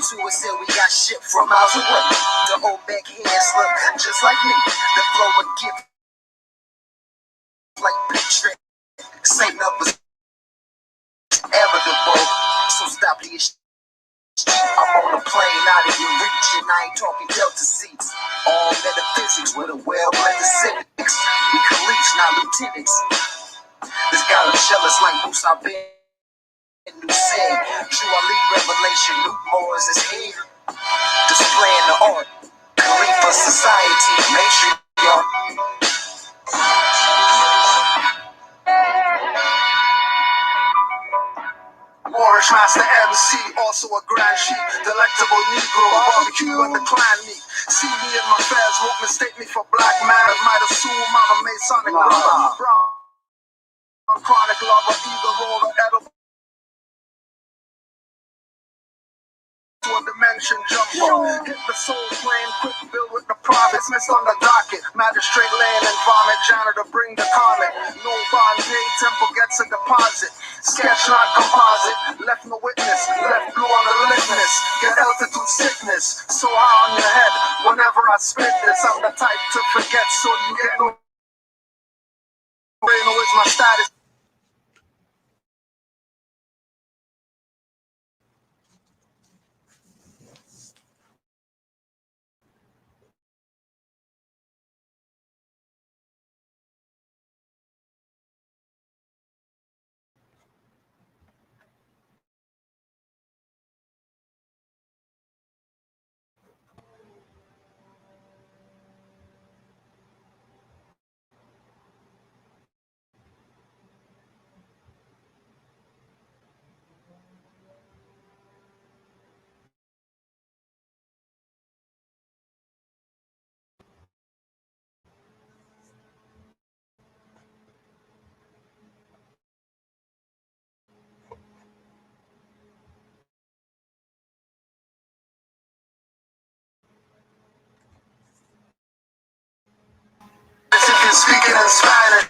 to it, said we got shit from miles away. The old back hands look just like me. The flow would give like picture. Same numbers evidable. So stop the issue. I'm on a plane, not even reaching. I ain't talking Delta seats. All metaphysics with a well-blended civics. We colleagues, not lieutenants. This guy I'm jealous like Moose, I've been new say. True, I lead revelation, new Moors is here. Displaying the art, Khalifa society, matriarch. Moorish master MC, also a grand chief, delectable Negro, barbecue and the clan meat. See me in my fairs, won't mistake me for black man. Might assume I'm a Masonic brother. Brown chronic lover, either roller, edible. To a dimension jumper, hit the soul plane, quick bill with the profits, missed on the docket, magistrate laying and vomit, janitor bring the comet, no bond paid, temple gets a deposit, sketch not composite, left no witness, left blue on the litmus, get altitude sickness, so high on your head, whenever I spit this, I'm the type to forget, so you get no brain, always my status. If you're speaking in Spanish,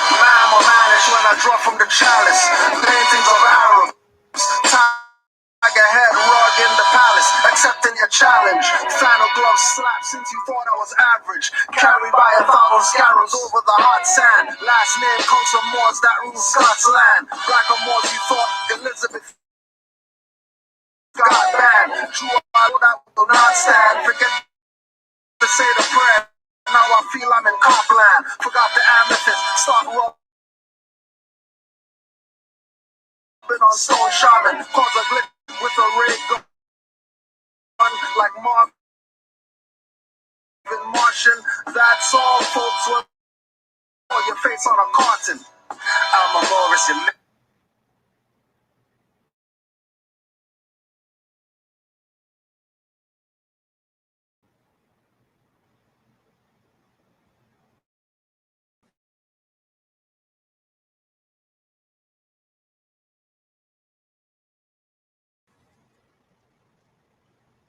mime or manish when I draw from the chalice. Paintings of Arabs, tiger head, rug in the palace. Accepting your challenge. Final glove slap since you thought I was average. Carried by 1,000 scarabs over the hot sand. Last name comes from Moors that rule Scots land. Black or Moors you thought Elizabeth got banned. True, I know that will not stand. Forget to say the prayer. Now I feel I'm in Copland. Forgot the amethyst. Start rubbing on stone shaman. Cause a glitch with a ray gun like Marvin Martian. That's all, folks. Will put your face on a carton. I'm a Moorish and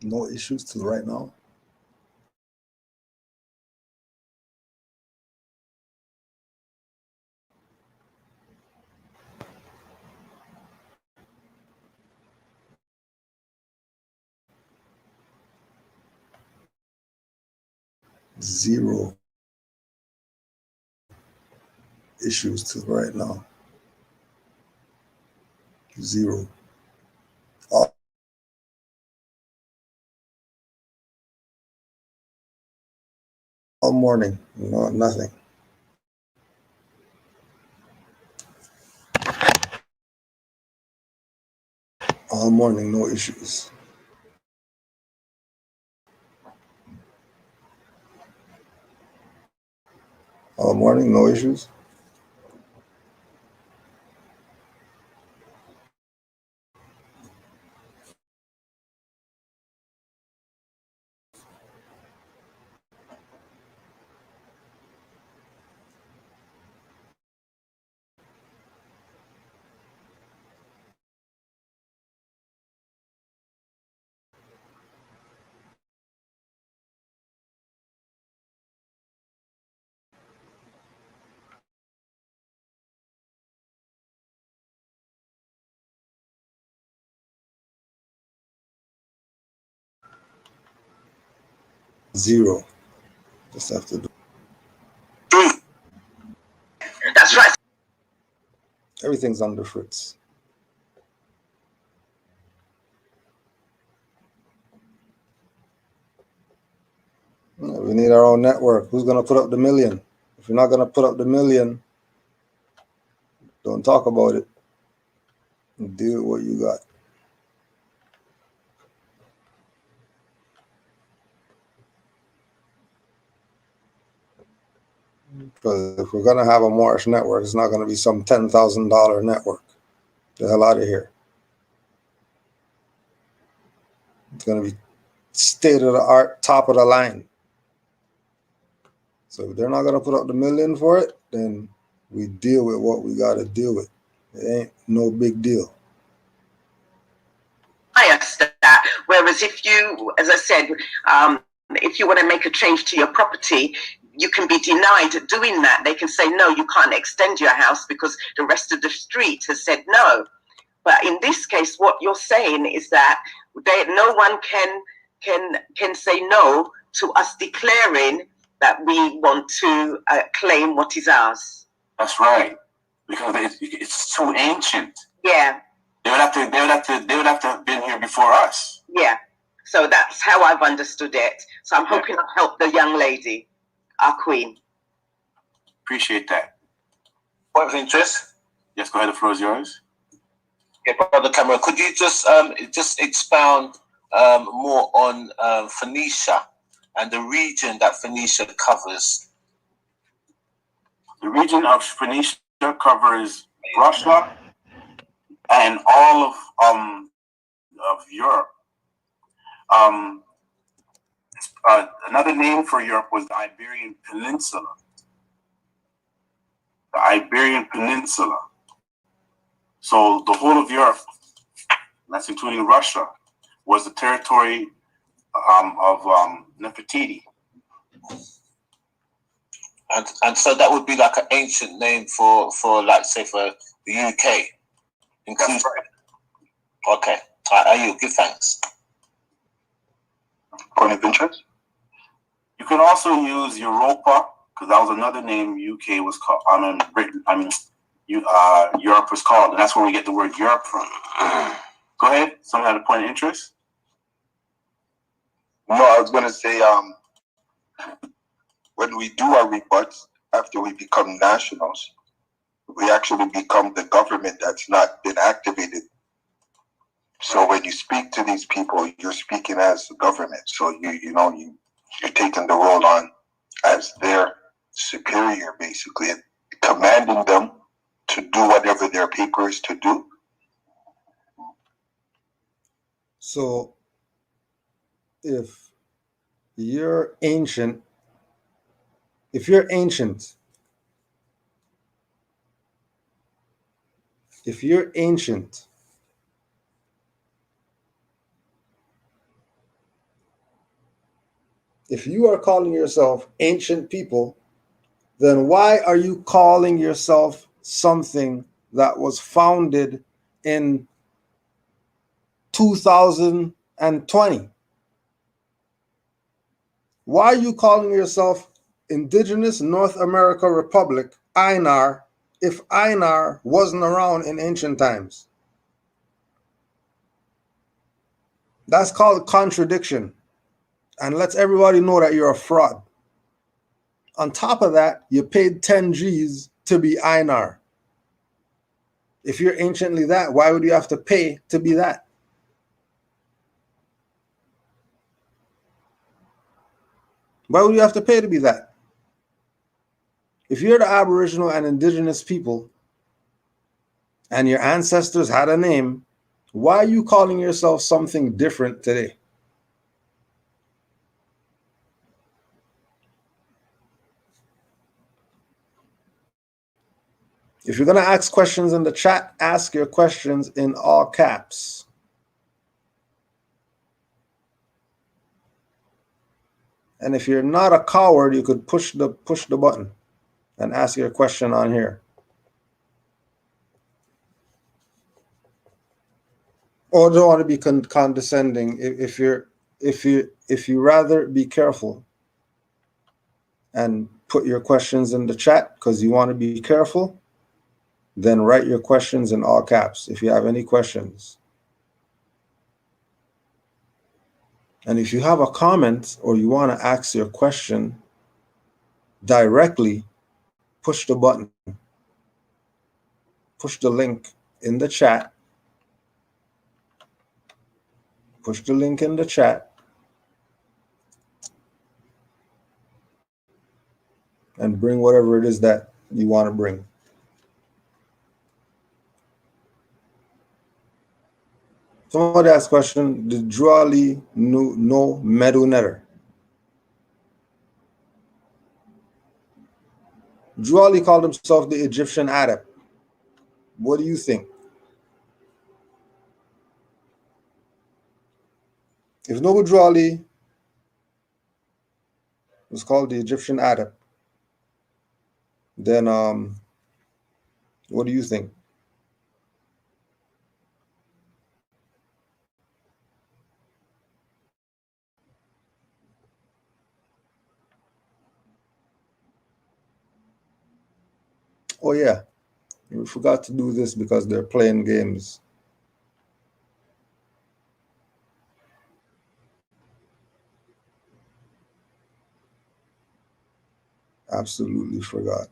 no issues till right now. Zero issues till right now. Zero. All morning, no, nothing. All morning, no issues. All morning, no issues. Zero. Just have to do. That's right. Everything's under Fritz. We need our own network. Who's going to put up the million? If you're not going to put up the million, don't talk about it. Do what you got. Because if we're going to have a Moorish network, it's not going to be some $10,000 network. Get the hell out of here. It's going to be state of the art, top of the line. So if they're not going to put up the million for it, then we deal with what we got to deal with. It ain't no big deal. That. Whereas if you, as I said, if you want to make a change to your property, you can be denied doing that. They can say, no, you can't extend your house because the rest of the street has said no. But in this case, what you're saying is that no one can say no to us declaring that we want to claim what is ours. That's right, because it's too ancient. Yeah. They would have to have been here before us. Yeah. So that's how I've understood it. So I'm hoping I've helped the young lady, our queen. Appreciate that. Point of interest? Yes, go ahead. The floor is yours. Okay, Brother Cameron, could you just expound more on Phoenicia and the region that Phoenicia covers? The region of Phoenicia covers Russia and all of Europe. Another name for Europe was the Iberian Peninsula. The Iberian Peninsula. So the whole of Europe, that's including Russia, was the territory of Nefertiti. And so that would be like an ancient name for like, say, for the UK. That's right. Okay. Are you? Give thanks. Point of interest? You can also use Europa, because that was another name UK was called. Europe was called, and that's where we get the word Europe from. Go ahead. Someone had a point of interest? No, I was going to say, when we do our rebuts, after we become nationals, we actually become the government that's not been activated. So when you speak to these people, you're speaking as the government. So you're taking the role on as their superior, basically, and commanding them to do whatever their paper is to do. So if you're ancient, if you're ancient, if you are calling yourself ancient people, then why are you calling yourself something that was founded in 2020? Why are you calling yourself Indigenous North America Republic, INAR, if INAR wasn't around in ancient times? That's called contradiction, and lets everybody know that you're a fraud. On top of that, you paid 10 G's to be INAR. If you're anciently that, why would you have to pay to be that? Why would you have to pay to be that? If you're the Aboriginal and Indigenous people, and your ancestors had a name, why are you calling yourself something different today? If you're going to ask questions in the chat, ask your questions in all caps. And if you're not a coward, you could push the button and ask your question on here. Or don't want to be condescending. If you rather, be careful. and put your questions in the chat because you want to be careful, then write your questions in all caps if you have any questions. And if you have a comment or you want to ask your question directly, push the button. Push the link in the chat. Push the link in the chat. And bring whatever it is that you want to bring. Somebody asked a question, did Juali know Medu Netter? Juali called himself the Egyptian adept. What do you think? If Nobu Juali was called the Egyptian adept, then what do you think? Oh yeah, we forgot to do this because they're playing games. Absolutely forgot.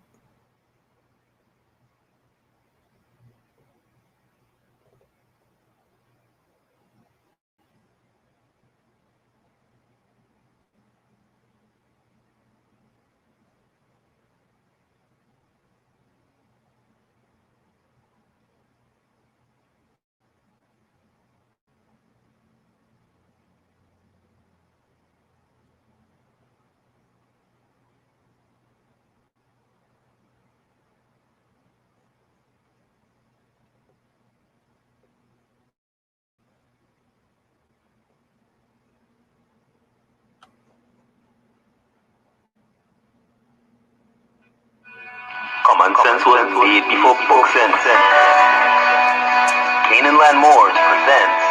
Common sense will lead before book sense. Canaanland Moors presents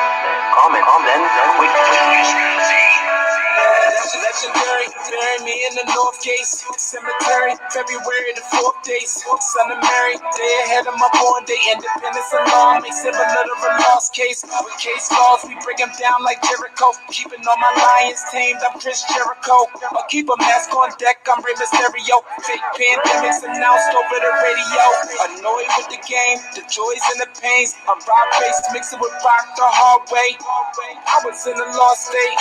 Common Sense Quick. Legendary, bury me in the North Gates Cemetery, February the 4th days. Son of Mary, day ahead of my born day. Independence and law makes it a little of a lost case. With case laws, we break them down like Jericho. Keeping all my lions tamed, I'm Chris Jericho. I'll keep a mask on deck, I'm Rey Mysterio. Fake pandemics announced over the radio. Annoyed with the game, the joys and the pains. I'm rock-based, mixing with rock the hard way. I was in a lost state.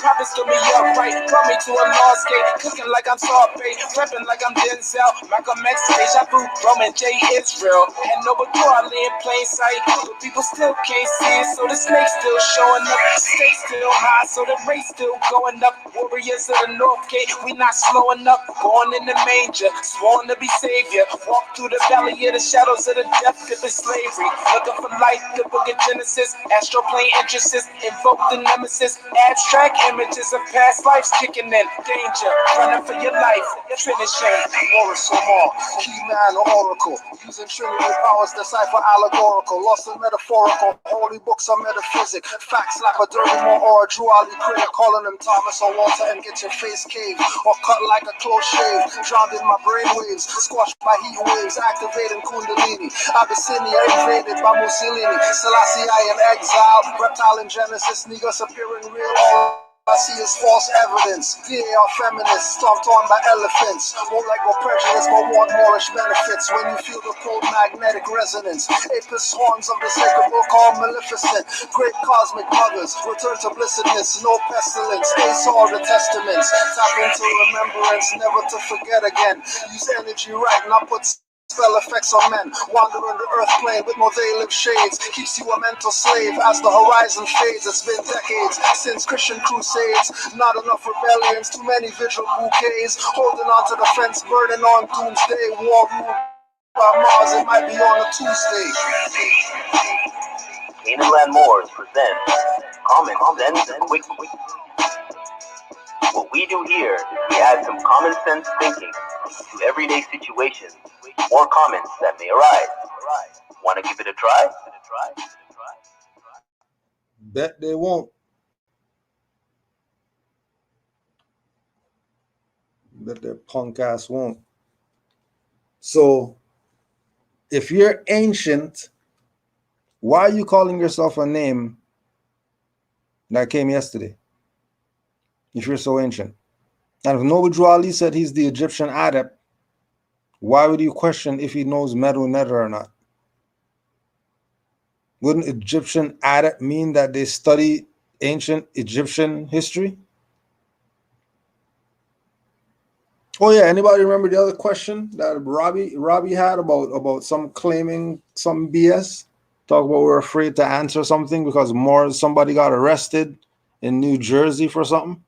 Prophets stood me up right, brought me to a lost gate. Cooking like I'm Saute, prepping like I'm Denzel. Malcolm X, Deja Vu, Roman J. Israel. And Noble Corley in plain sight, but people still can't see it, so the snake's still showing up. Stakes still high, so the race still going up. Warriors of the North Gate, we not slowing up. Born in the manger, sworn to be savior. Walk through the valley of the shadows of the death grip of slavery. Looking for light, the book of Genesis. Astral plane entrances, invoke the nemesis. Abstract images of past lives kicking in. Danger, running for your life. Finishing. Moorish or more, key man or oracle, using trinity powers, decipher allegorical, lost and metaphorical, holy books are metaphysic, facts like a dirty more or a Juali critic, calling him Thomas or Walter and get your face caved, or cut like a close shave, drowned in my brainwaves, squashed by heat waves, activating Kundalini, Abyssinia invaded by Mussolini, Selassie I in exile, reptile in Genesis, niggas appearing real, I see is false evidence. They are feminists, stomped on by elephants. More like more prejudice, but want Moorish benefits. When you feel the cold magnetic resonance, Apis horns of the sacred book are maleficent. Great cosmic mothers, return to blessedness, no pestilence. Ace all the testaments, tap into remembrance, never to forget again. Use energy right, not put spell effects on men, wandering the earth plane with more they live shades, keeps you a mental slave as the horizon fades. It's been decades since Christian crusades, not enough rebellions, too many vigil bouquets, holding on to the fence, burning on doomsday, war ruled by Mars, it might be on a Tuesday. Canaanland Moors presents Common Sense Quick. What we do here is we add some common sense thinking to everyday situations or comments that may arise. Want to give it a try? Bet they won't. But their punk ass won't. So if you're ancient, why are you calling yourself a name that came yesterday? If you're so ancient. And if Noble Drew Ali said he's the Egyptian adept, why would you question if he knows Medu Neter or not? Wouldn't Egyptian adept mean that they study ancient Egyptian history? Oh yeah, anybody remember the other question that Robbie had about some claiming some BS? Talk about we're afraid to answer something because somebody got arrested in New Jersey for something.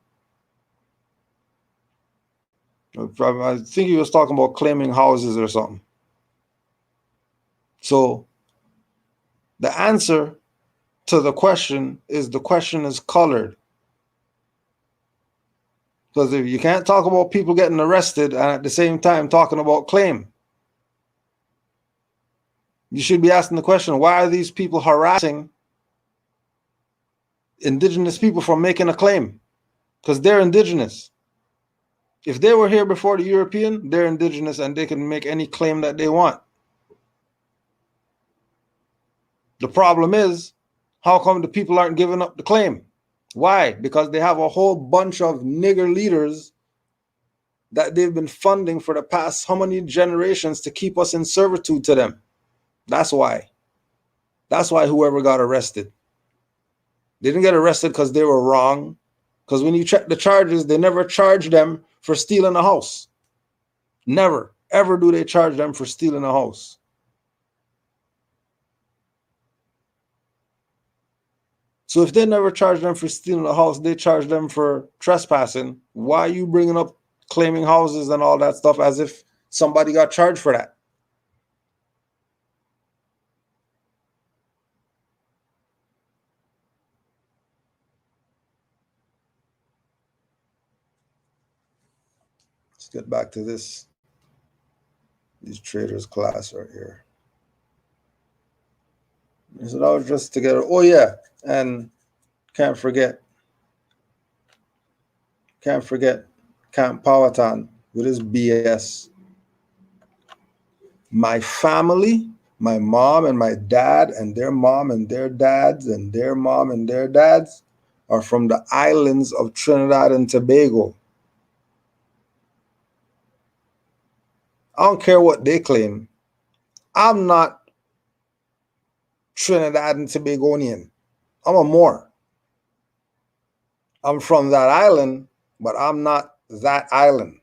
I think he was talking about claiming houses or something. So the answer to the question is colored. Because if you can't talk about people getting arrested and at the same time talking about claim, you should be asking the question, why are these people harassing indigenous people from making a claim? Because they're indigenous. If they were here before the European, they're indigenous and they can make any claim that they want. The problem is, how come the people aren't giving up the claim? Why? Because they have a whole bunch of nigger leaders that they've been funding for the past how many generations to keep us in servitude to them. That's why. That's why whoever got arrested. They didn't get arrested because they were wrong. Because when you check the charges, they never charge them for stealing a house. Never, ever do they charge them for stealing a house. So if they never charge them for stealing a house, they charge them for trespassing. Why are you bringing up claiming houses and all that stuff as if somebody got charged for that? Let's get back to these traders class right here. So that was just together. Oh yeah, and can't forget Camp Powhatan with his BS. My family, my mom and my dad and their mom and their dads and their mom and their dads are from the islands of Trinidad and Tobago. I don't care what they claim. I'm not Trinidad and Tobagonian. I'm a Moor. I'm from that island, but I'm not that island.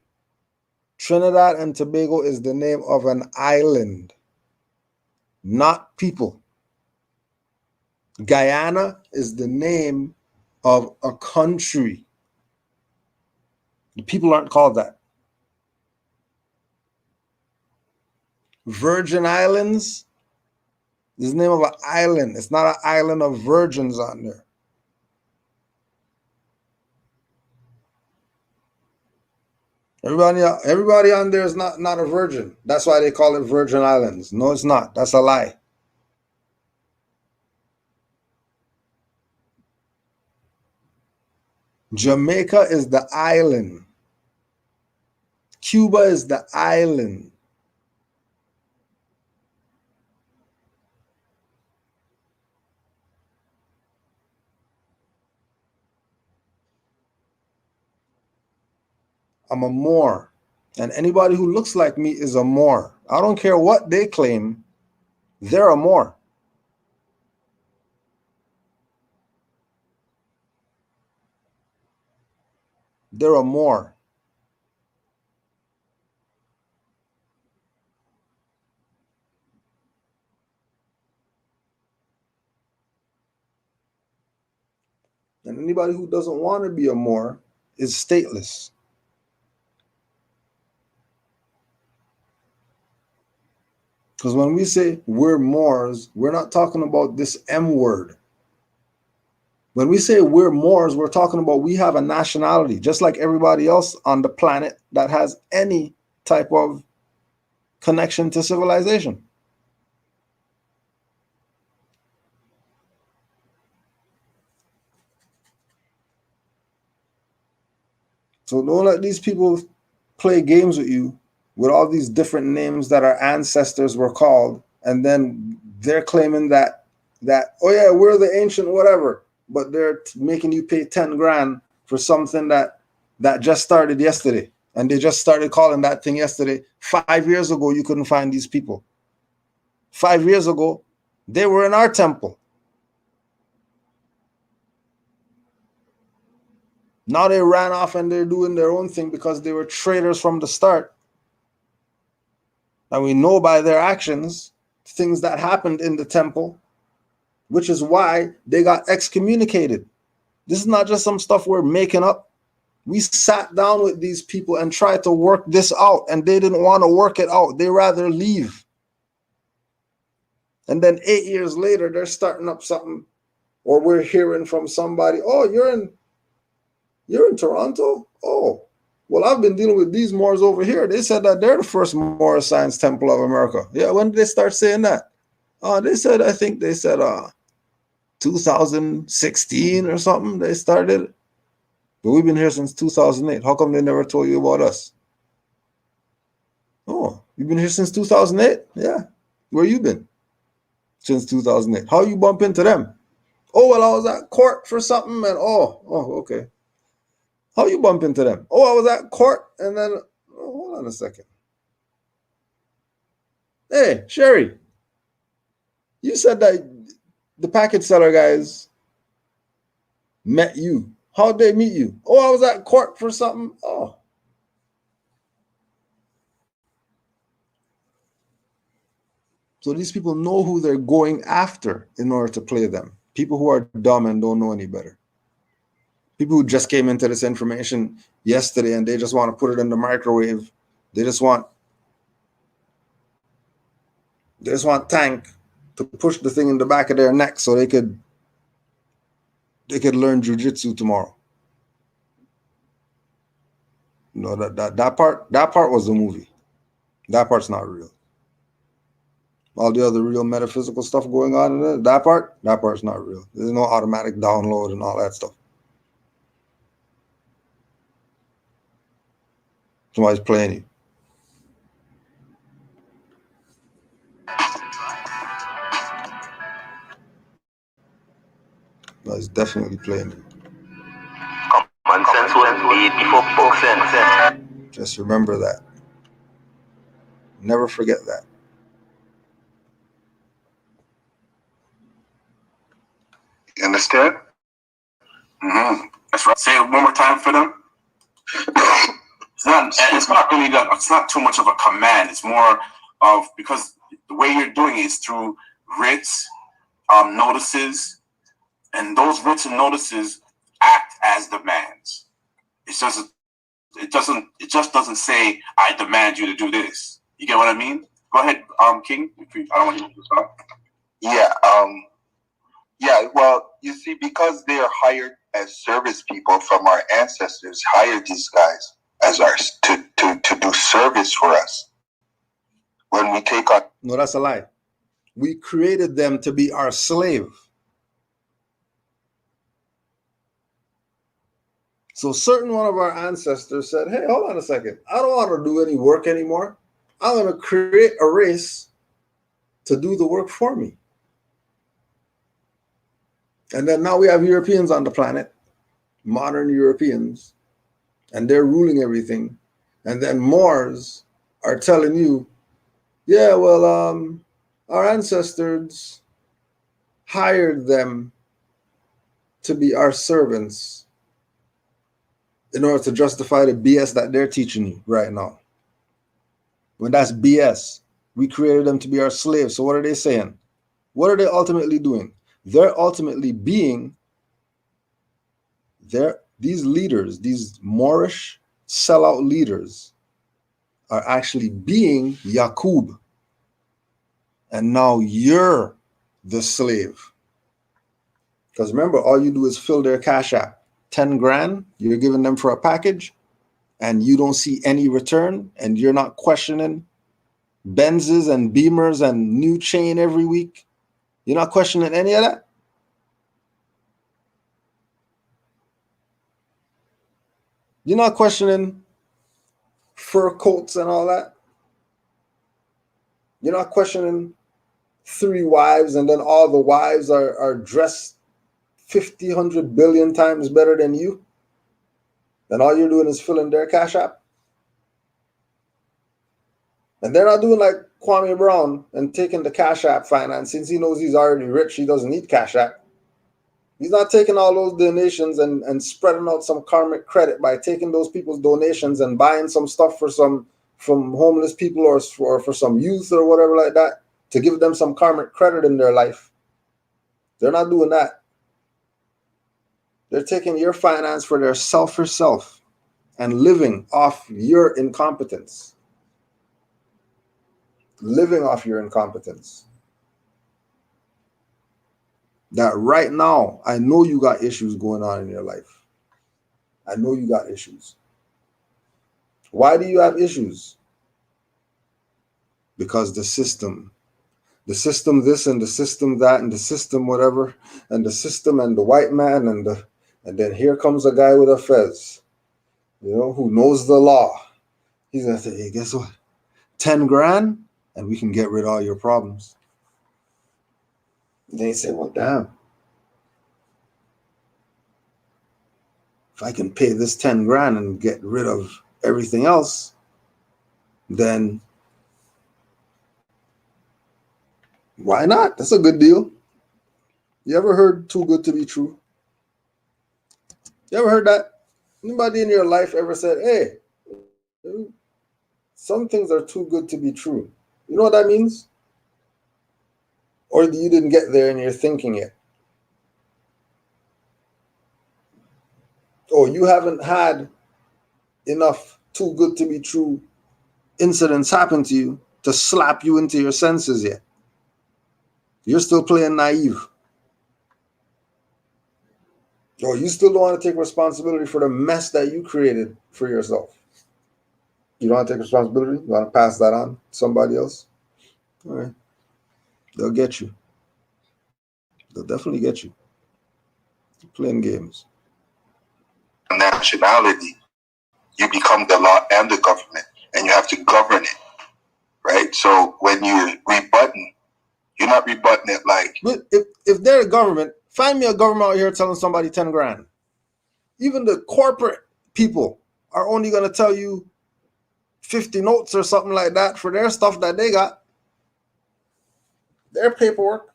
Trinidad and Tobago is the name of an island, not people. Guyana is the name of a country. The people aren't called that. Virgin Islands is the name of an island. It's not an island of virgins on there. Everybody on there is not a virgin. That's why they call it Virgin Islands. No, it's not. That's a lie. Jamaica is the island. Cuba is the island. I'm a Moor. And anybody who looks like me is a Moor. I don't care what they claim. They're a Moor. They're a Moor. And anybody who doesn't want to be a Moor is stateless. Because when we say we're Moors, we're not talking about this M word. When we say we're Moors, we're talking about we have a nationality, just like everybody else on the planet that has any type of connection to civilization. So don't let these people play games with you with all these different names that our ancestors were called, and then they're claiming that oh yeah, we're the ancient whatever, but they're making you pay 10 grand for something that just started yesterday, and they just started calling that thing yesterday. 5 years ago, you couldn't find these people. 5 years ago, they were in our temple. Now they ran off and they're doing their own thing because they were traitors from the start. And we know by their actions things that happened in the temple, which is why they got excommunicated. This is not just some stuff we're making up. We sat down with these people and tried to work this out, and they didn't want to work it out. They rather leave. And then 8 years later, they're starting up something, or we're hearing from somebody, oh, you're in Toronto? Oh, well, I've been dealing with these Moors over here. They said that they're the first Moorish Science Temple of America. Yeah, when did they start saying that? They said 2016 or something they started. But we've been here since 2008. How come they never told you about us? Oh, you've been here since 2008? Yeah. Where you been? Since 2008. How you bump into them? Oh, well, I was at court for something, and okay. How you bump into them? Oh, I was at court, and then, hold on a second. Hey, Sherry, you said that the package seller guys met you. How'd they meet you? Oh, I was at court for something. Oh. So these people know who they're going after in order to play them. People who are dumb and don't know any better. People who just came into this information yesterday and they just want to put it in the microwave. They just want Tank to push the thing in the back of their neck so they could learn jujitsu tomorrow. You know, that part was the movie. That part's not real. All the other real metaphysical stuff going on in it, that part's not real. There's no automatic download and all that stuff. Somebody's playing you. No, it's definitely playing you. Common sense was made before book sense. Just remember that. Never forget that. You understand? Mm-hmm. That's right. Say it one more time for them. It's not too much of a command. It's more of, because the way you're doing it is through writs, notices, and those writs and notices act as demands. It just doesn't say, I demand you to do this. You get what I mean? Go ahead, King. I don't want you to stop. Yeah, well, you see, because they are hired as service people from our ancestors, hired these guys as ours to do service for us. When we take on... No, that's a lie. We created them to be our slave. So certain one of our ancestors said, hey, hold on a second. I don't want to do any work anymore. I'm going to create a race to do the work for me. And then now we have Europeans on the planet, modern Europeans, and they're ruling everything. And then Moors are telling you, yeah, well, our ancestors hired them to be our servants in order to justify the BS that they're teaching you right now. When that's BS, we created them to be our slaves. So what are they saying? What are they ultimately doing? They're ultimately being these leaders, these Moorish sellout leaders are actually being Yaqub. And now you're the slave. Because remember, all you do is fill their cash app. 10 grand, you're giving them for a package, and you don't see any return, and you're not questioning Benzes and Beamers and new chain every week. You're not questioning any of that. You're not questioning fur coats and all that. You're not questioning 3 wives and then all the wives are dressed 50, 100 billion times better than you. Then all you're doing is filling their cash app. And they're not doing like Kwame Brown and taking the cash app finance. Since he knows he's already rich, he doesn't need cash app. He's not taking all those donations and spreading out some karmic credit by taking those people's donations and buying some stuff from homeless people or for some youth or whatever like that to give them some karmic credit in their life. They're not doing that. They're taking your finance for their selfish self and living off your incompetence. Living off your incompetence. That right now, I know you got issues going on in your life. I know you got issues. Why do you have issues? Because the system this and the system that and the system whatever and the system and the white man and then here comes a guy with a fez, who knows the law. He's gonna say, hey, guess what? 10 grand and we can get rid of all your problems. And then you say, well, damn. If I can pay this 10 grand and get rid of everything else, then why not? That's a good deal. You ever heard too good to be true? You ever heard that? Anybody in your life ever said, hey, some things are too good to be true? You know what that means? Or you didn't get there and you're thinking it? Or you haven't had enough too good to be true incidents happen to you to slap you into your senses yet. You're still playing naive. Or you still don't want to take responsibility for the mess that you created for yourself. You don't want to take responsibility? You want to pass that on to somebody else? All right. They'll get you. They'll definitely get you. You're playing games. Nationality, you become the law and the government, and you have to govern it, right? So when you're rebutting, you're not rebutting it like... But if they're a government, find me a government out here telling somebody 10 grand. Even the corporate people are only going to tell you 50 notes or something like that for their stuff that they got. Their paperwork.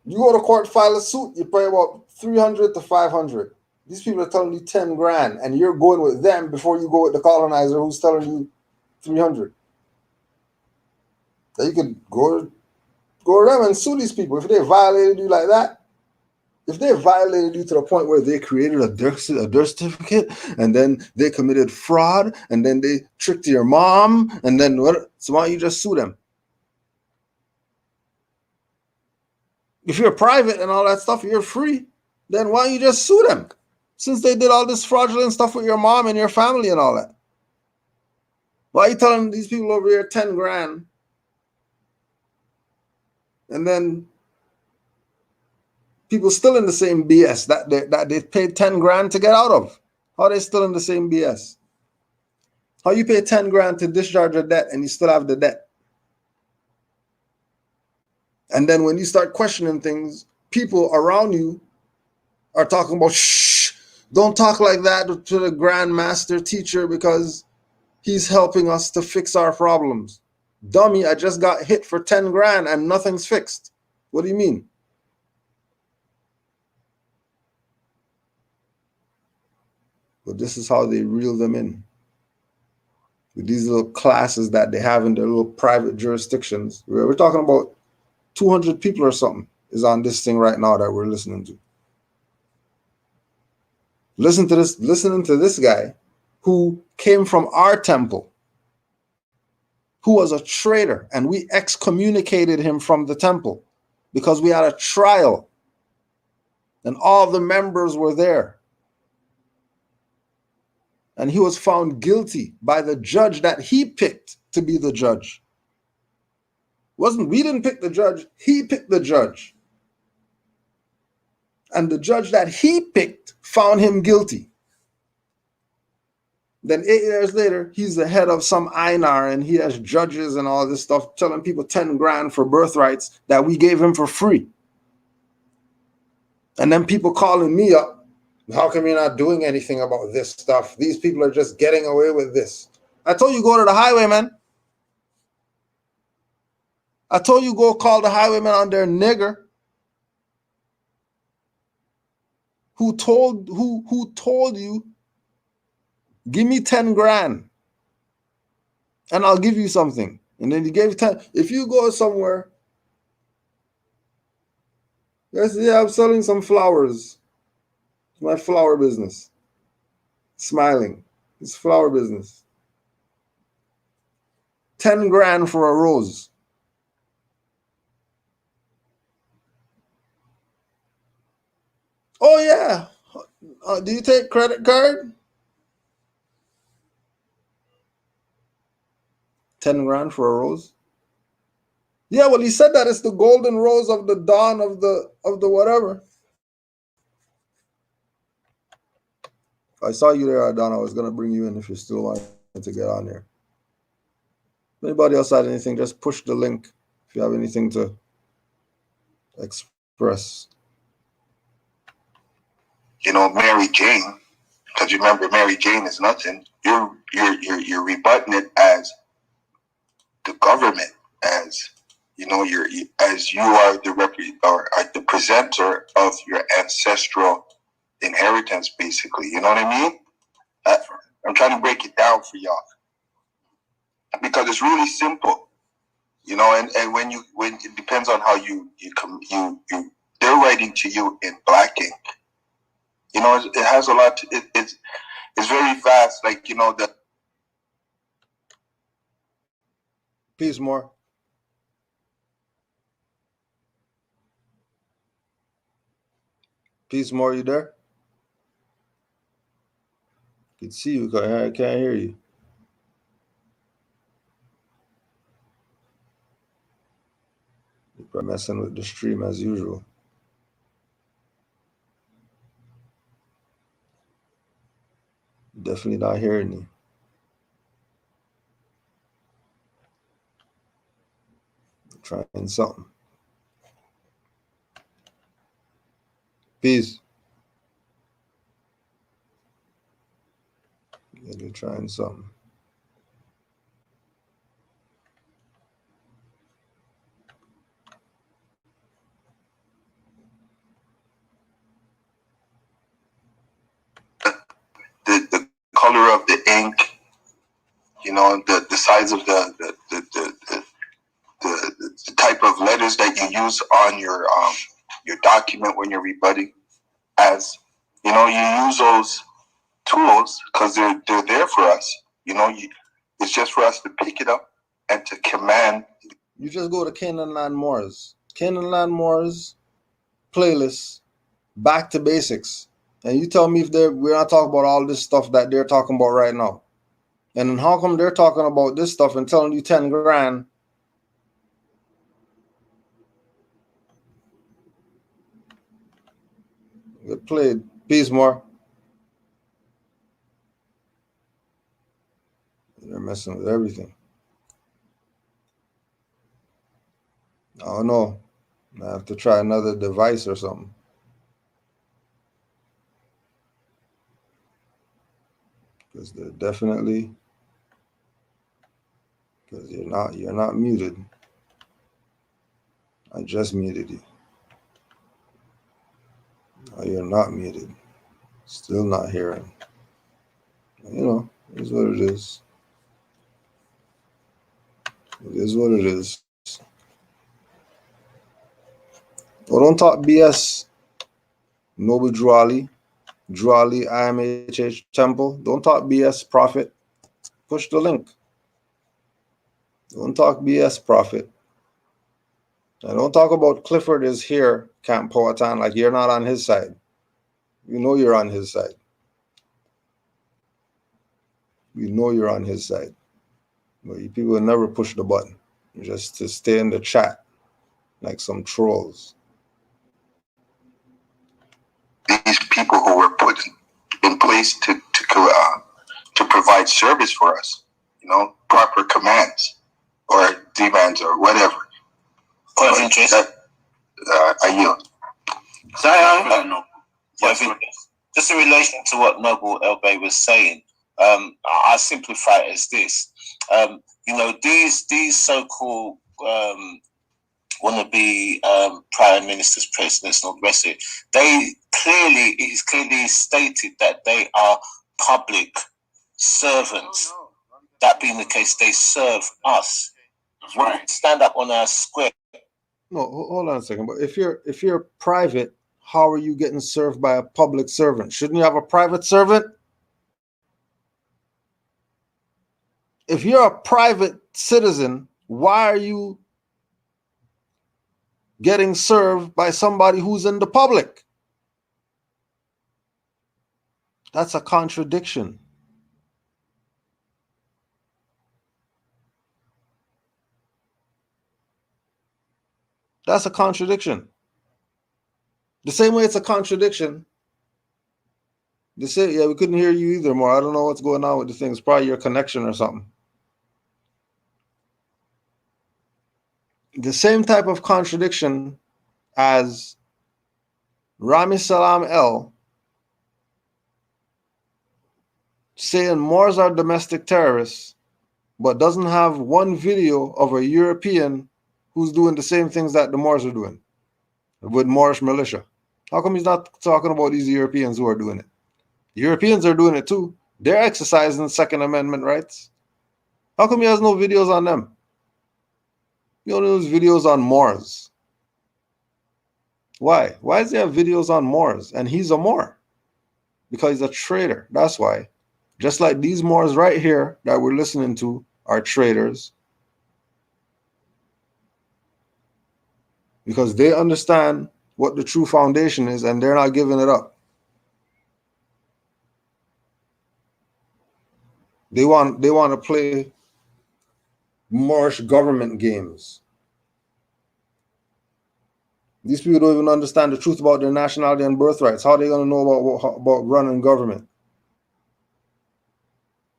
You go to court, file a suit, you pay about 300 to 500. These people are telling you 10 grand, and you're going with them before you go with the colonizer who's telling you 300. Then you could go to them and sue these people. If they violated you like that, if they violated you to the point where they created a birth certificate, and then they committed fraud, and then they tricked your mom, and then what? So why don't you just sue them? If you're private and all that stuff, you're free. Then why don't you just sue them? Since they did all this fraudulent stuff with your mom and your family and all that. Why are you telling these people over here 10 grand? And then people still in the same BS that they paid 10 grand to get out of. How are they still in the same BS? How you pay 10 grand to discharge a debt and you still have the debt? And then when you start questioning things, people around you are talking about, shh, don't talk like that to the grandmaster teacher because he's helping us to fix our problems. Dummy, I just got hit for 10 grand and nothing's fixed. What do you mean? But this is how they reel them in. With these little classes that they have in their little private jurisdictions. We're talking about 200 people or something is on this thing right now that we're listening to. Listening to this guy who came from our temple, who was a traitor, and we excommunicated him from the temple because we had a trial and all the members were there. And he was found guilty by the judge that he picked to be the judge. We didn't pick the judge, he picked the judge. And the judge that he picked found him guilty. Then 8 years later, he's the head of some Einar, and he has judges and all this stuff telling people 10 grand for birthrights that we gave him for free. And then people calling me up, how come you're not doing anything about this stuff? These people are just getting away with this. I told you go to the highwayman. I told you go call the highwayman on their nigger. Who told you, give me 10 grand and I'll give you something. And then he gave 10. If you go somewhere, yes, yeah, I'm selling some flowers. It's my flower business. Smiling. It's flower business. 10 grand for a rose. Oh, yeah. Do you take credit card? 10 grand for a rose? Yeah, well, he said that it's the golden rose of the dawn of the whatever. I saw you there, Adon. I was going to bring you in if you still wanted to get on there. Anybody else had anything, just push the link if you have anything to express. You know, Mary Jane, because you remember Mary Jane is nothing. You're rebutting it as the government, as you know, as you are the presenter of your ancestral inheritance, basically. You know what I mean? I'm trying to break it down for y'all because it's really simple. You know, and when it depends on how they're writing to you in black ink. You know, it has a lot. It's very fast. Like, you know, the Peace more. Peace more. You there? I can see you. I can't hear you. You're messing with the stream as usual. Definitely not hearing you. Trying something. Peace. Yeah, you're trying something. the color of the ink, you know, the size of the type of letters that you use on your document when you're rebutting. As you know, you use those tools because they're there for us. You know, it's just for us to pick it up and to command. You just go to Canaanland Moors. Canaanland Moors playlist, back to basics. And you tell me if we're not talking about all this stuff that they're talking about right now. And then how come they're talking about this stuff and telling you 10 grand? Good played. Peace more. They're messing with everything. I don't know. I have to try another device or something. Because they're definitely, because you're not muted. I just muted you. Oh, you're not muted. Still not hearing. You know, it is what it is. It is what it is. Well, don't talk BS. Noble Drawley, IMHH Temple. Don't talk BS, Prophet. Push the link. Don't talk BS, Prophet. And don't talk about Clifford is here, Camp Powhatan, like you're not on his side. You know you're on his side. You know you're on his side. But you people will never push the button. Just to stay in the chat like some trolls. these people who were put in place to provide service for us, proper commands or demands or whatever. Point of interest. I yield. Just in relation to what Noble El Bey was saying, I simplify it as this. These so-called wannabe prime ministers, presidents, and all the rest of it, it is clearly stated that they are public servants. That being the case, they serve us. That's right. Stand up on our square. No, hold on a second. But if you're private, how are you getting served by a public servant? Shouldn't you have a private servant? If you're a private citizen, why are you getting served by somebody who's in the public? That's a contradiction. That's a contradiction. The same way it's a contradiction. They say, yeah, we couldn't hear you either, more. I don't know what's going on with the thing. It's probably your connection or something. The same type of contradiction as Rami Salam El saying Moors are domestic terrorists, but doesn't have one video of a European who's doing the same things that the Moors are doing with Moorish militia. How come he's not talking about these Europeans who are doing it? Europeans are doing it too. They're exercising Second Amendment rights. How come he has no videos on them? He only has videos on Moors. Why? Why does he have videos on Moors? And he's a Moor. Because he's a traitor. That's why. Just like these Moors right here that we're listening to are traitors. Because they understand what the true foundation is and they're not giving it up. They want to play Moorish government games. These people don't even understand the truth about their nationality and birthrights. How are they going to know about running government?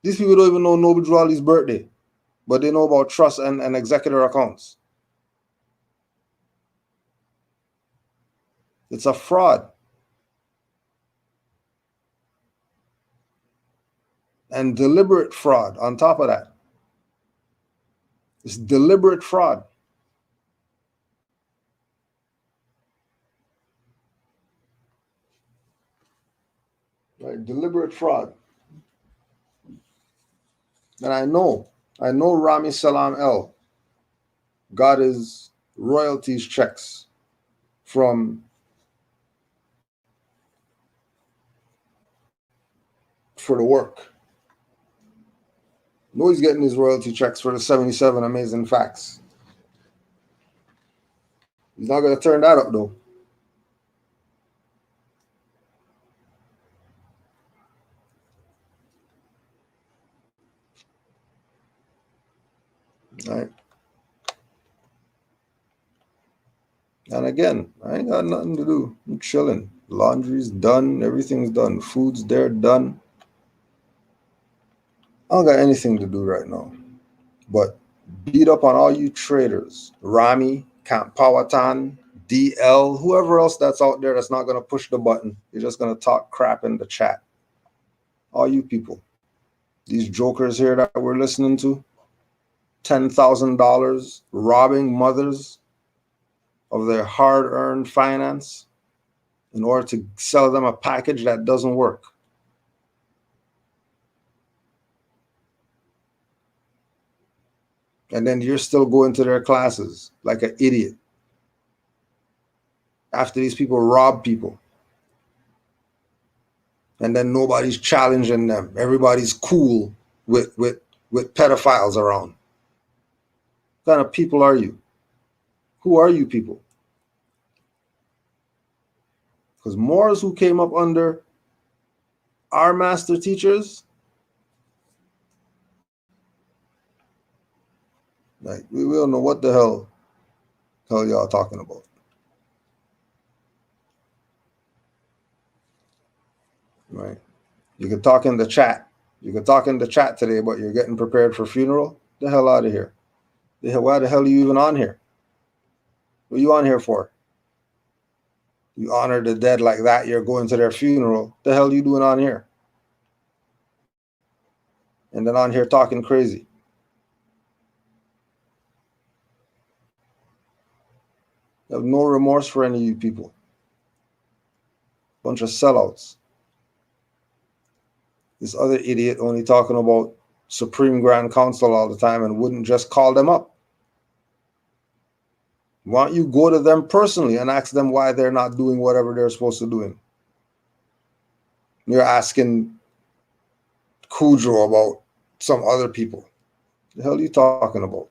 These people don't even know Noble Drew Ali's birthday, but they know about trust and executor accounts. It's a fraud. And deliberate fraud on top of that. It's deliberate fraud. Right? Deliberate fraud. And I know Rami Salam El got his royalties checks for the work. I know he's getting his royalty checks for the 77 amazing facts. He's not going to turn that up though. All right. And again, I ain't got nothing to do. I'm chilling. Laundry's done. Everything's done. Food's there, done. I don't got anything to do right now. But beat up on all you traders. Rami, Camp Powhatan, DL, whoever else that's out there that's not going to push the button. You're just going to talk crap in the chat. All you people. These jokers here that we're listening to. $10,000 robbing mothers of their hard-earned finance in order to sell them a package that doesn't work. And then you're still going to their classes like an idiot after these people rob people. And then nobody's challenging them. Everybody's cool with pedophiles around. What kind of people are you? Who are you people? Because Moors who came up under our master teachers, like we don't know what the hell y'all talking about. right? You can talk in the chat. You can talk in the chat today, but you're getting prepared for funeral. The hell out of here. Why the hell are you even on here? What are you on here for? You honor the dead like that. You're going to their funeral. The hell are you doing on here? And then on here talking crazy. You have no remorse for any of you people. Bunch of sellouts. This other idiot only talking about Supreme Grand Council all the time and wouldn't just call them up. Why don't you go to them personally and ask them why they're not doing whatever they're supposed to do? You're asking Kudrow about some other people. The hell are you talking about?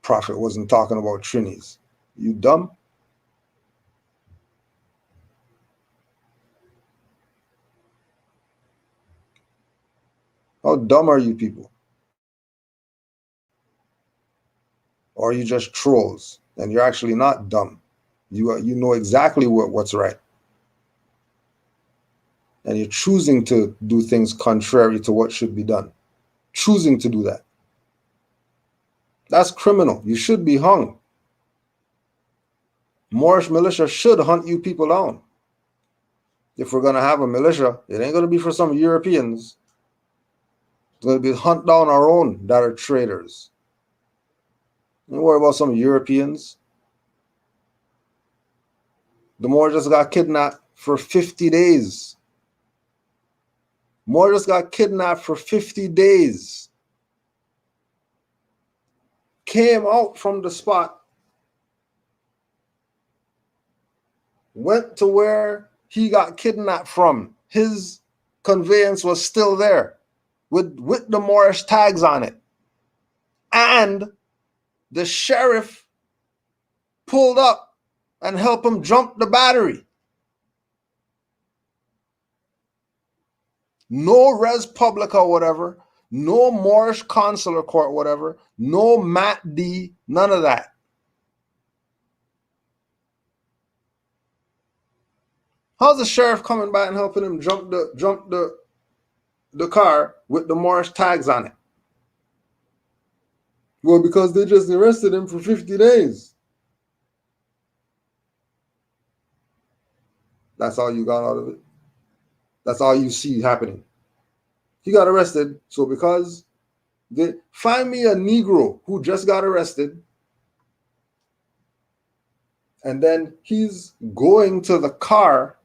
Prophet wasn't talking about Trinis. You dumb? How dumb are you people? Or are you just trolls? And you're actually not dumb. You know exactly what's right. And you're choosing to do things contrary to what should be done. Choosing to do that. That's criminal. You should be hung. Moorish militia should hunt you people down. If we're going to have a militia, it ain't going to be for some Europeans. It's going to be hunt down our own that are traitors. Don't worry about some Europeans. The Moor just got kidnapped for 50 days. Moor just got kidnapped for 50 days. Came out from the spot. Went to where he got kidnapped from. His conveyance was still there with the Moorish tags on it. And the sheriff pulled up and helped him jump the battery. No res publica, whatever. No Moorish consular court, whatever. No Mat D, none of that. How's the sheriff coming by and helping him jump the car with the Moorish tags on it? Well, because they just arrested him for 50 days. That's all you got out of it. That's all you see happening. He got arrested, so because they find me a Negro who just got arrested, and then he's going to the car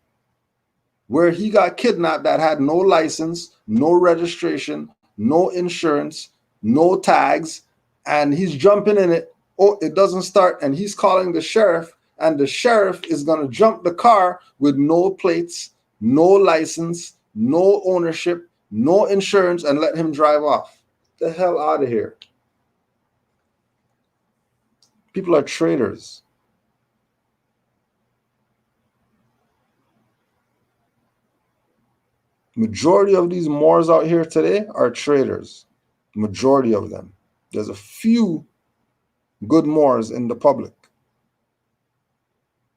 where he got kidnapped that had no license, no registration, no insurance, no tags, and he's jumping in it. Oh, it doesn't start, and he's calling the sheriff, and the sheriff is going to jump the car with no plates, no license, no ownership, no insurance, and let him drive off. The hell out of here. People are traitors. Majority of these Moors out here today are traitors. Majority of them. There's a few good Moors in the public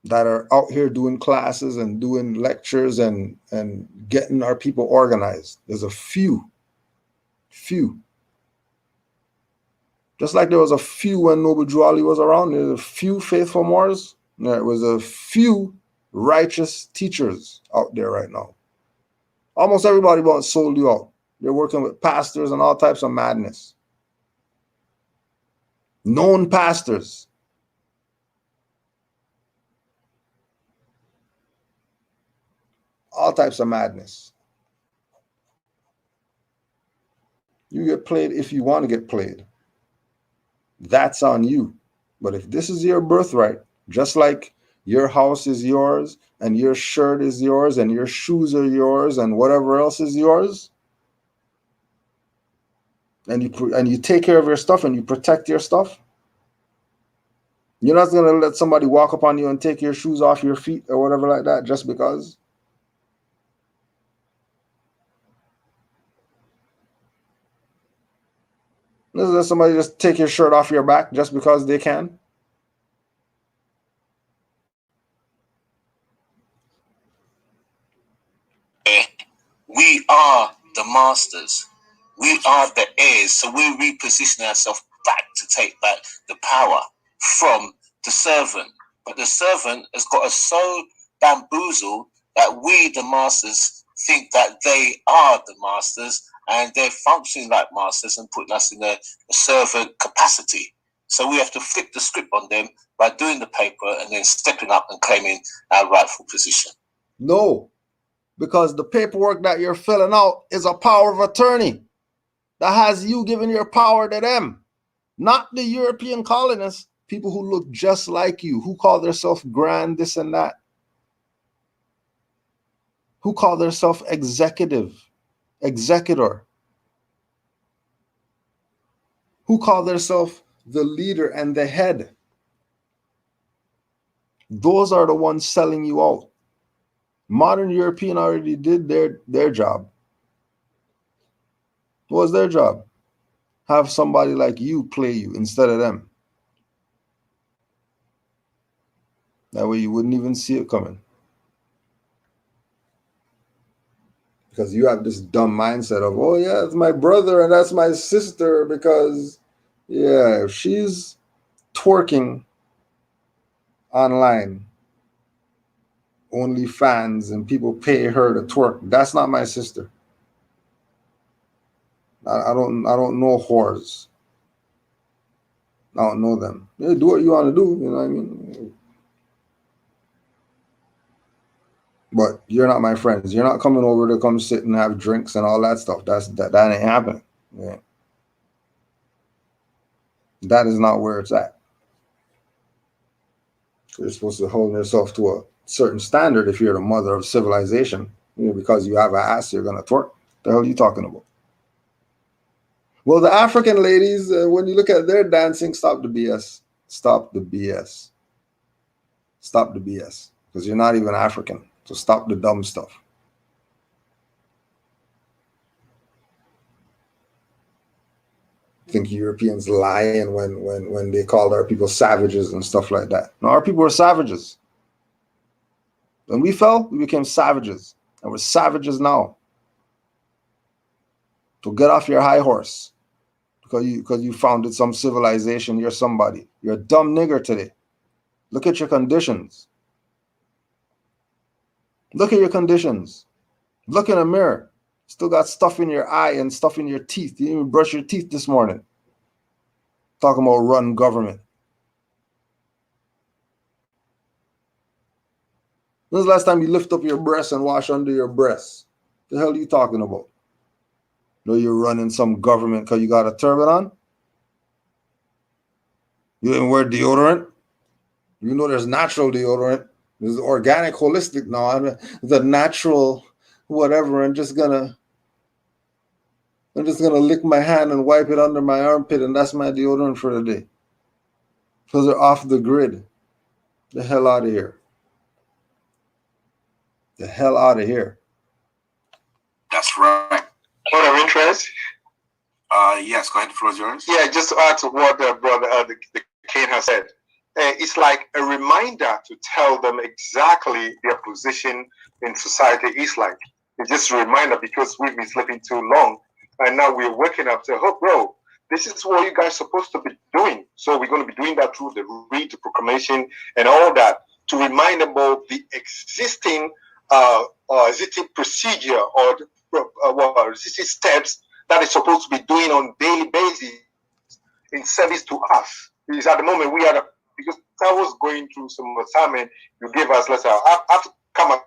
that are out here doing classes and doing lectures and getting our people organized. There's a few. Just like there was a few when Noble Drew Ali was around, there's a few faithful Moors. There was a few righteous teachers out there right now. Almost everybody about sold you out. They're working with pastors and all types of madness. Known pastors. All types of madness. You get played if you want to get played. That's on you. But if this is your birthright, just like your house is yours and your shirt is yours and your shoes are yours and whatever else is yours, and you take care of your stuff and you protect your stuff, you're not going to let somebody walk up on you and take your shoes off your feet or whatever like that just because. Let somebody just take your shirt off your back just because they can. We are the masters. We are the heirs. So we're repositioning ourselves back to take back the power from the servant. But the servant has got us so bamboozled that we, the masters, think that they are the masters and they're functioning like masters and putting us in a servant capacity. So we have to flip the script on them by doing the paper and then stepping up and claiming our rightful position. No, because the paperwork that you're filling out is a power of attorney that has you giving your power to them, not the European colonists, people who look just like you, who call themselves grand this and that, who call themselves executor, who call themselves the leader and the head. Those are the ones selling you out. Modern European already did their job. What was their job? Have somebody like you play you instead of them. That way you wouldn't even see it coming. Because you have this dumb mindset of, oh yeah, it's my brother and that's my sister, because yeah, if she's twerking online, OnlyFans, and people pay her to twerk, that's not my sister. I don't know whores. I don't know them. Yeah, do what you want to do, you know what I mean? But you're not my friends. You're not coming over to come sit and have drinks and all that stuff. That ain't happening. Yeah. That is not where it's at. You're supposed to hold yourself to a certain standard if you're the mother of civilization. You know, because you have an ass, you're gonna twerk. The hell are you talking about? Well, the African ladies, when you look at their dancing, stop the BS. Stop the BS. Stop the BS. Because you're not even African. So stop the dumb stuff. I think Europeans lying when they called our people savages and stuff like that. No, our people were savages. When we fell, we became savages. And we're savages now. So get off your high horse. Because you founded some civilization, you're somebody. You're a dumb nigger today. Look at your conditions. Look at your conditions. Look in a mirror. Still got stuff in your eye and stuff in your teeth. You didn't even brush your teeth this morning. Talking about run government. When's the last time you lift up your breasts and wash under your breasts? The hell are you talking about? No, you're running some government because you got a turban on? You didn't wear deodorant? You know there's natural deodorant. There's organic, holistic. No, I'm the natural whatever. I'm just gonna lick my hand and wipe it under my armpit, and that's my deodorant for the day. Because they're off the grid. The hell out of here. The hell out of here. That's right. Point of interest? Yes, go ahead, the floor is yours. Yeah, just to add to what brother the Kane has said. It's like a reminder to tell them exactly their position in society is like. It's just a reminder because we've been sleeping too long. And now we're waking up to, oh, bro, this is what you guys are supposed to be doing. So we're going to be doing that through the read, the proclamation, and all that to remind them of the existing procedure or existing steps that is supposed to be doing on daily basis in service to us. Because at the moment we are, because I was going through some assignment you gave us, let's say, I have to come up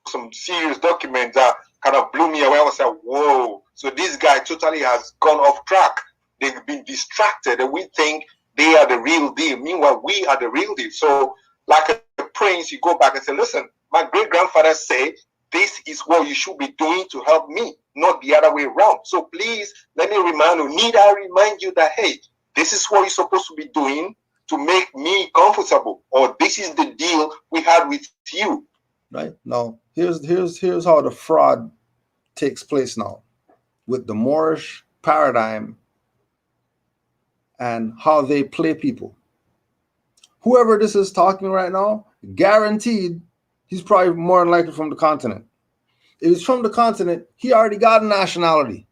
with some serious documents that kind of blew me away. I was like, whoa. So this guy totally has gone off track. They've been distracted and we think they are the real deal. Meanwhile, we are the real deal. So like a prince, you go back and say, listen, my great-grandfather said, this is what you should be doing to help me, not the other way around. So please, let me remind you, need I remind you that, hey, this is what you're supposed to be doing to make me comfortable, or this is the deal we had with you. Right? Now, here's how the fraud takes place now. With the Moorish paradigm, and how they play people. Whoever this is talking right now, guaranteed he's probably more than likely from the continent. If he's from the continent, he already got a nationality.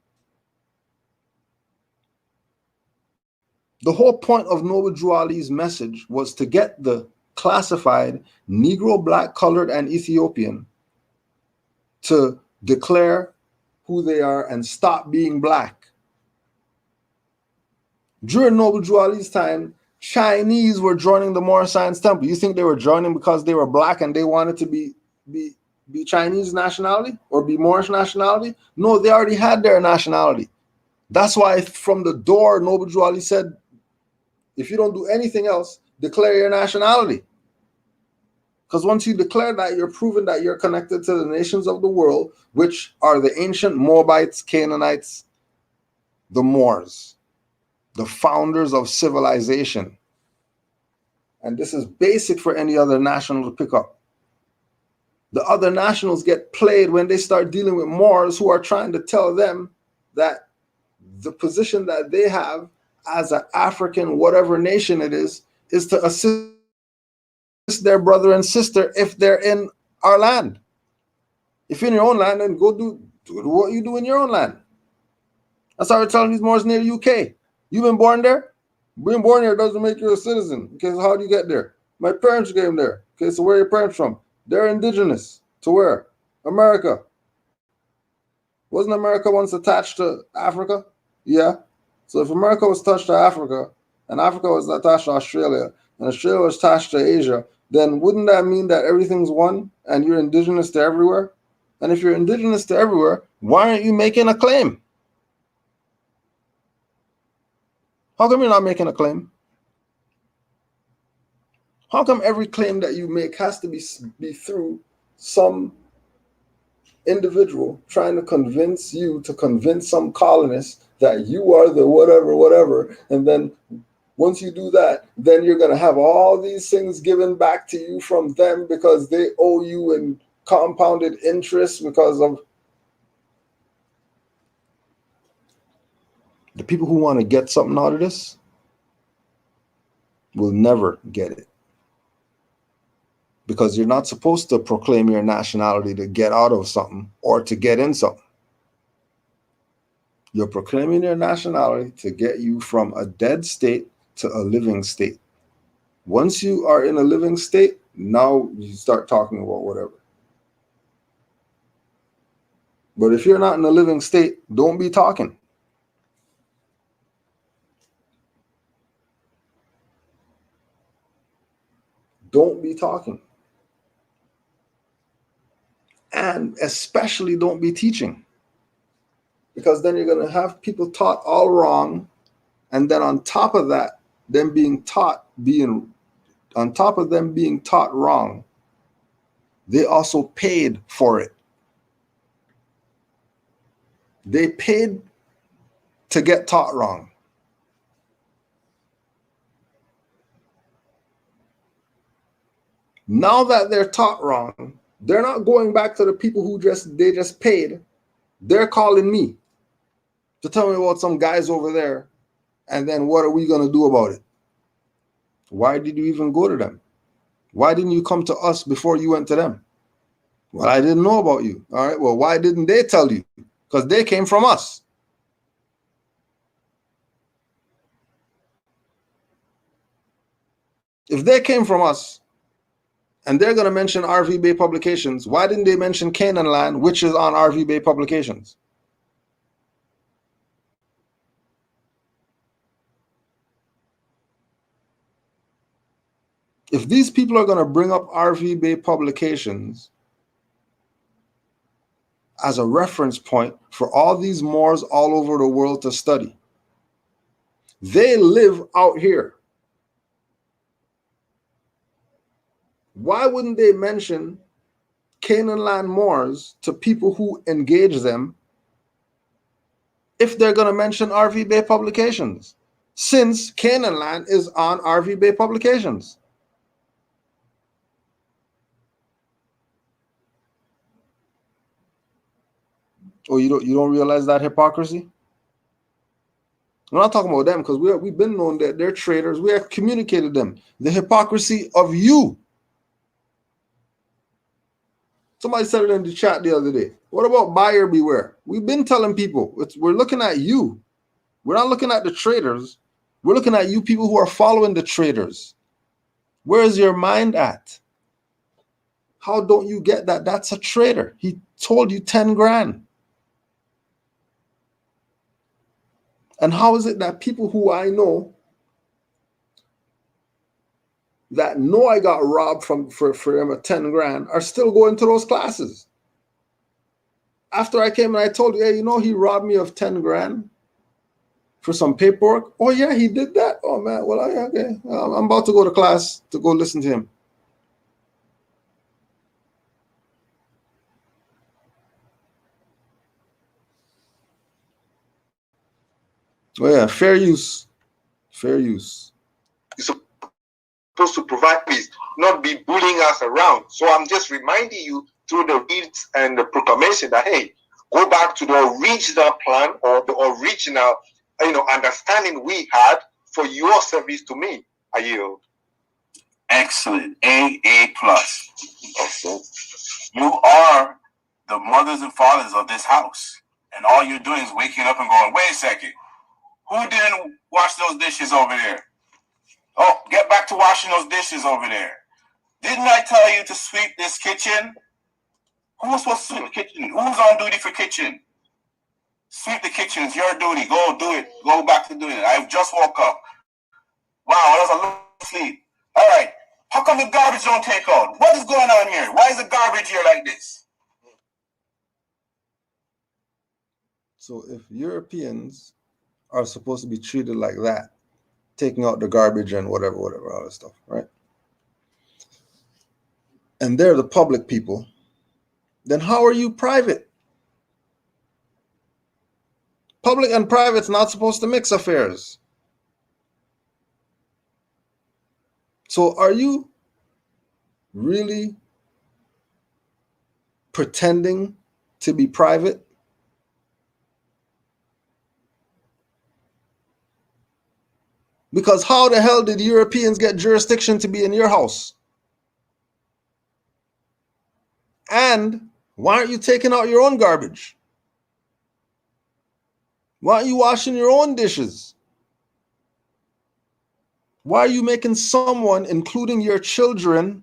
The whole point of Noble Drew Ali's message was to get the classified Negro, Black, Colored, and Ethiopian to declare who they are and stop being Black. During Noble Drew Ali's time, Chinese were joining the Moorish Science Temple. You think they were joining because they were Black and they wanted to be Chinese nationality or be Moorish nationality? No, they already had their nationality. That's why from the door, Noble Drew Ali said, if you don't do anything else, declare your nationality. Because once you declare that, you're proving that you're connected to the nations of the world, which are the ancient Moabites, Canaanites, the Moors, the founders of civilization. And this is basic for any other national to pick up. The other nationals get played when they start dealing with Moors who are trying to tell them that the position that they have as an African, whatever nation it is to assist their brother and sister if they're in our land. If you're in your own land, then go do what you do in your own land. That's how we're telling these Moors near the UK. You've been born there? Being born here doesn't make you a citizen. Okay, so how do you get there? My parents came there. Okay, so where are your parents from? They're indigenous. To where? America. Wasn't America once attached to Africa? Yeah. So if America was attached to Africa, and Africa was attached to Australia, and Australia was attached to Asia, then wouldn't that mean that everything's one and you're indigenous to everywhere? And if you're indigenous to everywhere, why aren't you making a claim? How come you're not making a claim? How come every claim that you make has to be through some individual trying to convince you to convince some colonist that you are the whatever, and then once you do that, then you're going to have all these things given back to you from them because they owe you in compounded interest because of the people who want to get something out of this will never get it. Because you're not supposed to proclaim your nationality to get out of something or to get in something. You're proclaiming your nationality to get you from a dead state to a living state. Once you are in a living state, now you start talking about whatever. But if you're not in a living state, don't be talking. Don't be talking. And especially don't be teaching. Because then you're going to have people taught all wrong. And then on top of that, on top of them being taught wrong, they also paid for it. They paid to get taught wrong. Now that they're taught wrong, they're not going back to the people who they just paid. They're calling me to tell me about some guys over there. And then what are we going to do about it? Why did you even go to them? Why didn't you come to us before you went to them? Well, I didn't know about you. All right. Well, why didn't they tell you? Because they came from us. If they came from us and they're going to mention RV Bay Publications, why didn't they mention Canaanland, which is on RV Bay Publications? If these people are going to bring up RV Bay Publications as a reference point for all these Moors all over the world to study, they live out here. Why wouldn't they mention Canaanland Moors to people who engage them if they're going to mention RV Bay Publications, since Canaanland is on RV Bay Publications? Oh, you don't realize that hypocrisy? We're not talking about them because we've been known that they're traitors. We have communicated them. The hypocrisy of you. Somebody said it in the chat the other day. What about buyer beware? We've been telling people, we're looking at you. We're not looking at the traders. We're looking at you people who are following the traders. Where is your mind at? How don't you get that? That's a trader. He told you 10 grand. And how is it that people who I know that know I got robbed for them at 10 grand are still going to those classes? After I came and I told you, hey, you know, he robbed me of 10 grand for some paperwork. Oh, yeah, he did that. Oh, man. Well, okay. I'm about to go to class to go listen to him. Oh, yeah. Fair use. Fair use. You're supposed to provide peace, not be bullying us around. So I'm just reminding you through the reads and the proclamation that, hey, go back to the original plan or the original, understanding we had for your service to me. I yield. Excellent. AA plus. Okay. You are the mothers and fathers of this house. And all you're doing is waking up and going, wait a second. Who didn't wash those dishes over there? Oh, get back to washing those dishes over there. Didn't I tell you to sweep this kitchen? Who was supposed to sweep the kitchen? Who's on duty for kitchen? Sweep the kitchen. It's your duty. Go do it. Go back to doing it. I just woke up. Wow, that was a long sleep. All right. How come the garbage don't take out? What is going on here? Why is the garbage here like this? So if Europeans are supposed to be treated like that, taking out the garbage and whatever, all that stuff, right? And they're the public people, then how are you private? Public and private's not supposed to mix affairs. So are you really pretending to be private? Because how the hell did Europeans get jurisdiction to be in your house? And why aren't you taking out your own garbage? Why aren't you washing your own dishes? Why are you making someone, including your children,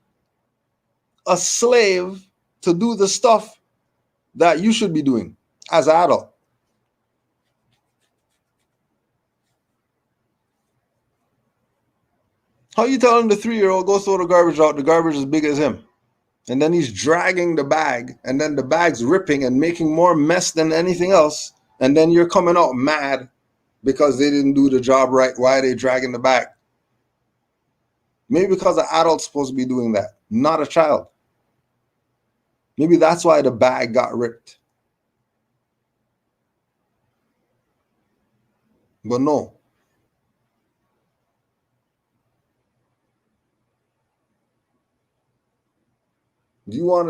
a slave to do the stuff that you should be doing as an adult? How you telling the 3-year-old go throw the garbage out? The garbage is as big as him. And then he's dragging the bag, and then the bag's ripping and making more mess than anything else. And then you're coming out mad because they didn't do the job right. Why are they dragging the bag? Maybe because an adult's supposed to be doing that, not a child. Maybe that's why the bag got ripped. But no. You want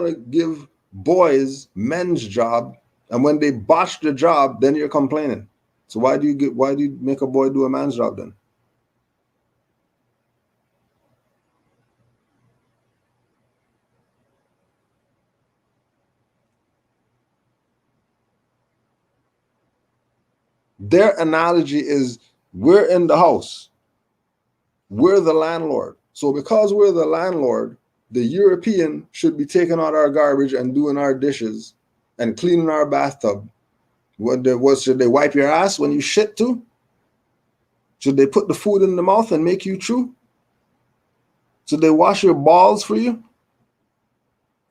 to give boys men's job, and when they botch the job, then you're complaining. So why do you make a boy do a man's job then? Their analogy is we're in the house. We're the landlord. So because we're the landlord, the European should be taking out our garbage and doing our dishes and cleaning our bathtub. Should they wipe your ass when you shit too? Should they put the food in the mouth and make you chew? Should they wash your balls for you?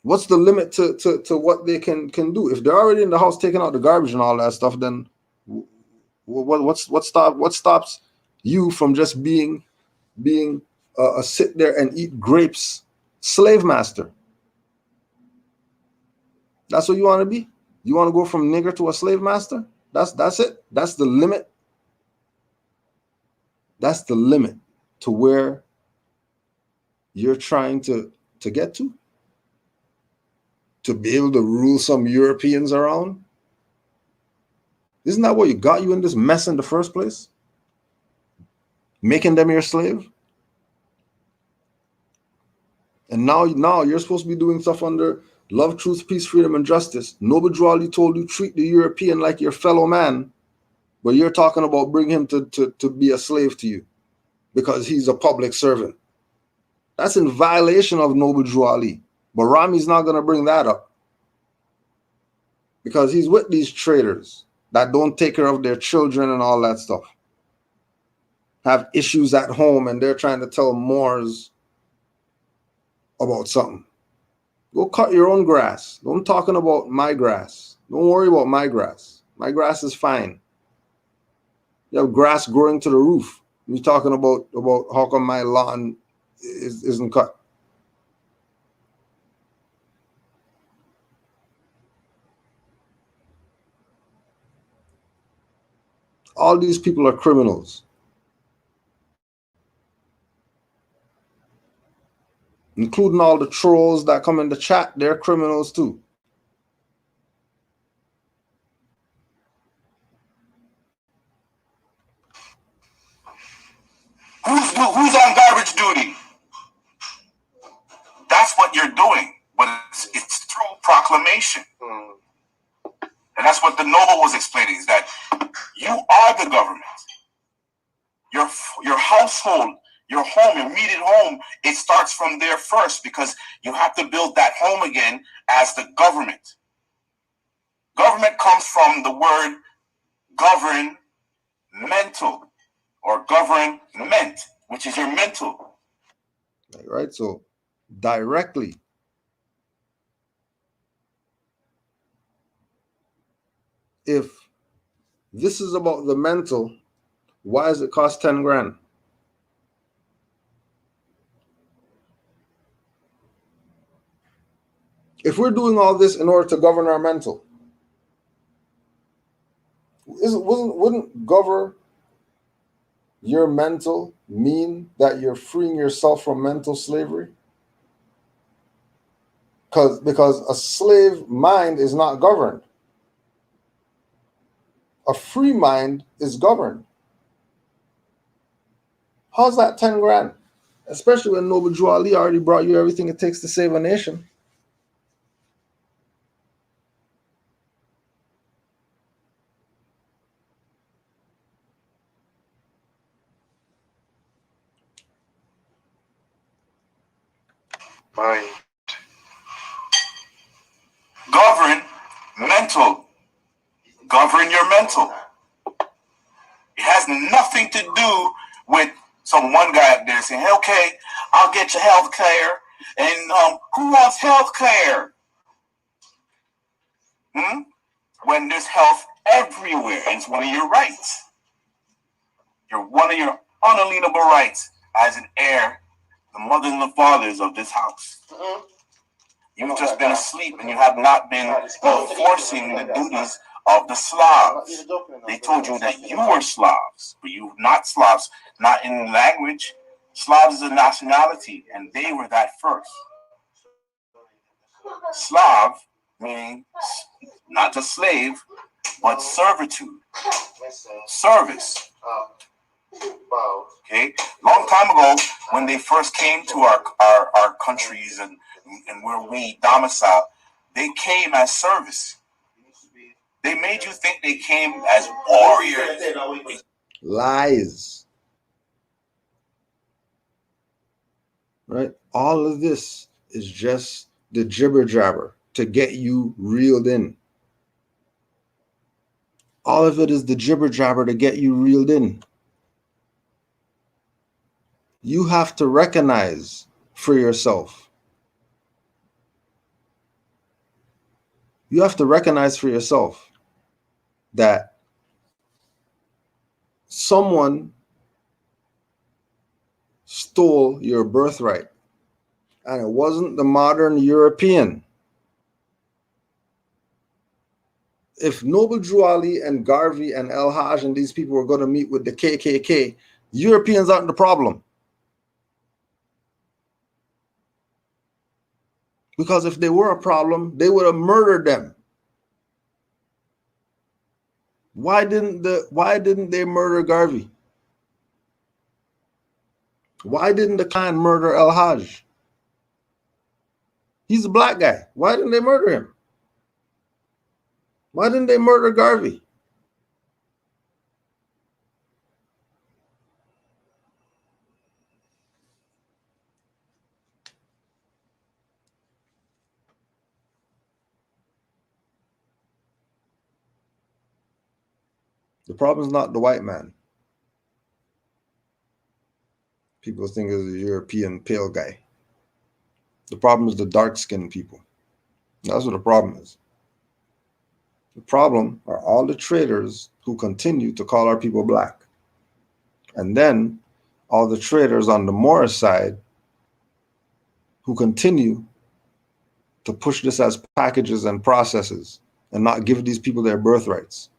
What's the limit to what they can do? If they're already in the house taking out the garbage and all that stuff, then what stops you from just being a sit there and eat grapes slave master? That's what you want to be? You want to go from nigger to a slave master? That's it? That's the limit? That's the limit to where you're trying to get to? To be able to rule some Europeans around? Isn't that what got you in this mess in the first place? Making them your slave? And now you're supposed to be doing stuff under love, truth, peace, freedom, and justice. Noble Drew Ali told you treat the European like your fellow man, but you're talking about bring him to be a slave to you because he's a public servant. That's in violation of Noble Drew Ali. But Rami's not going to bring that up because he's with these traitors that don't take care of their children and all that stuff. Have issues at home and they're trying to tell Moors about something. Go cut your own grass. I'm talking about my grass. Don't worry about my grass. My grass is fine. You have grass growing to the roof. You're talking about how come my lawn isn't cut. All these people are criminals. Including all the trolls that come in the chat, they're criminals too. Who's on garbage duty? That's what you're doing, but it's through proclamation. And that's what the noble was explaining, is that you are the government. Your household, your home, your immediate home, it starts from there first because you have to build that home again as the government. Government comes from the word governmental or government, which is your mental. Right? So directly. If this is about the mental, why does it cost 10 grand? If we're doing all this in order to govern our mental, wouldn't govern your mental mean that you're freeing yourself from mental slavery? Because a slave mind is not governed. A free mind is governed. How's that 10 grand? Especially when Noble Drew Ali already brought you everything it takes to save a nation. Mind. Govern mental. Govern your mental. It has nothing to do with some one guy up there saying, okay, I'll get you health care. And who wants health care? When there's health everywhere, and it's one of your rights. One of your unalienable rights as an heir, the mothers and the fathers of this house. You've just been asleep and you have not been enforcing the duties of the Slavs. They told you that you were Slavs, but you're not Slavs, not in language. Slavs is a nationality, and they were that first. Slav meaning not just slave, but servitude, service. Okay, long time ago, when they first came to our countries and where we domicile, they came as service. They made you think they came as warriors. Lies. Right? All of this is just the jibber jabber to get you reeled in. All of it is the jibber jabber to get you reeled in. You have to recognize for yourself. You have to recognize for yourself that someone stole your birthright, and it wasn't the modern European. If Noble Drew Ali and Garvey and El Haj and these people were going to meet with the KKK, Europeans aren't the problem. Because if they were a problem, they would have murdered them. Why didn't they murder Garvey? Why didn't the Klan murder El Hajj? He's a black guy. Why didn't they murder him? Why didn't they murder Garvey? The problem is not the white man. People think it's a European pale guy. The problem is the dark-skinned people. That's what the problem is. The problem are all the traitors who continue to call our people black. And then all the traitors on the Moorish side who continue to push this as packages and processes and not give these people their birthrights.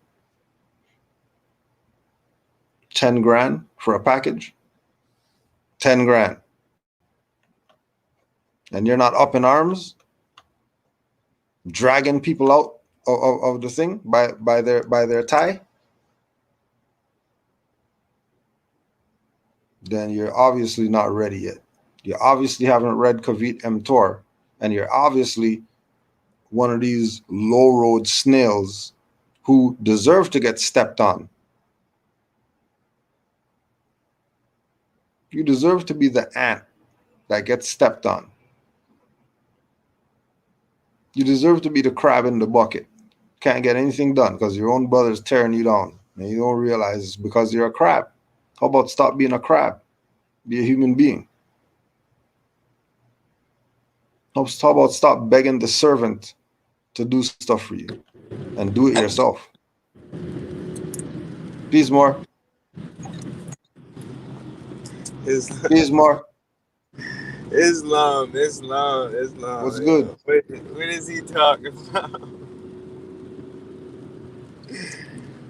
10 grand for a package? 10 grand. And you're not up in arms, dragging people out of the thing by their tie? Then you're obviously not ready yet. You obviously haven't read Kavit Tor, and you're obviously one of these low road snails who deserve to get stepped on. You deserve to be the ant that gets stepped on. You deserve to be the crab in the bucket. Can't get anything done because your own brother's tearing you down. And you don't realize it's because you're a crab. How about stop being a crab? Be a human being. How about stop begging the servant to do stuff for you and do it yourself? Please more. Please more. Islam. What's good? What is he talking about?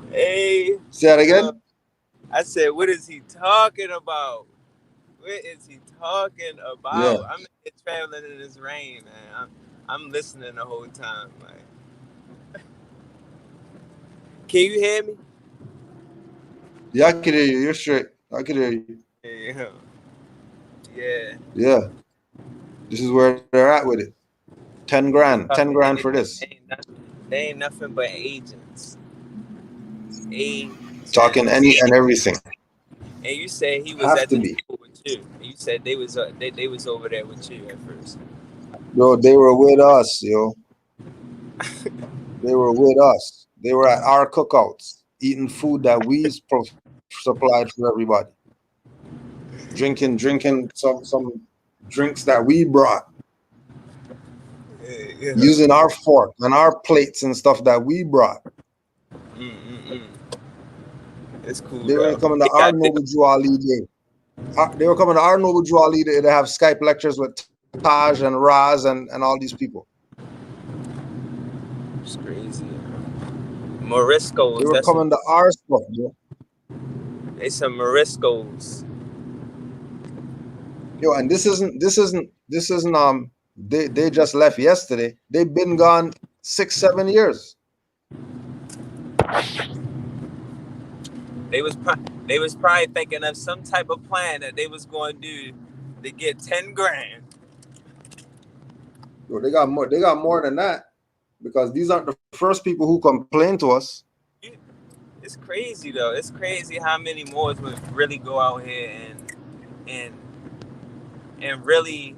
Hey. Say that again? I said, what is he talking about? What is he talking about? Yeah. I'm traveling in this rain, man. I'm listening the whole time. Like, can you hear me? Yeah, I can hear you. You're straight. I can hear you. Yeah. This is where they're at with it. 10 grand. 10 grand for this. They ain't nothing but agents. Talking any and everything. And you said he was Have at to the be. table with you. You said they was over there with you at first. Bro, they were with us, yo. They were with us. They were at our cookouts, eating food that we supplied for everybody. Drinking some drinks that we brought. Yeah. Using our fork and our plates and stuff that we brought. It's cool. They were coming to our Noble Jew Ali Day. They were coming to our Noble Jew Ali Day to have Skype lectures with Taj and Raz and all these people. It's crazy. Moriscos. They were coming to our stuff, bro. They some Moriscos. Yo, and this isn't they just left yesterday. They've been gone 6-7 years. They was probably thinking of some type of plan that they was going to do to get 10 grand. Yo, they got more than that, because these aren't the first people who complain to us. It's crazy though. It's crazy how many Moors would really go out here and really,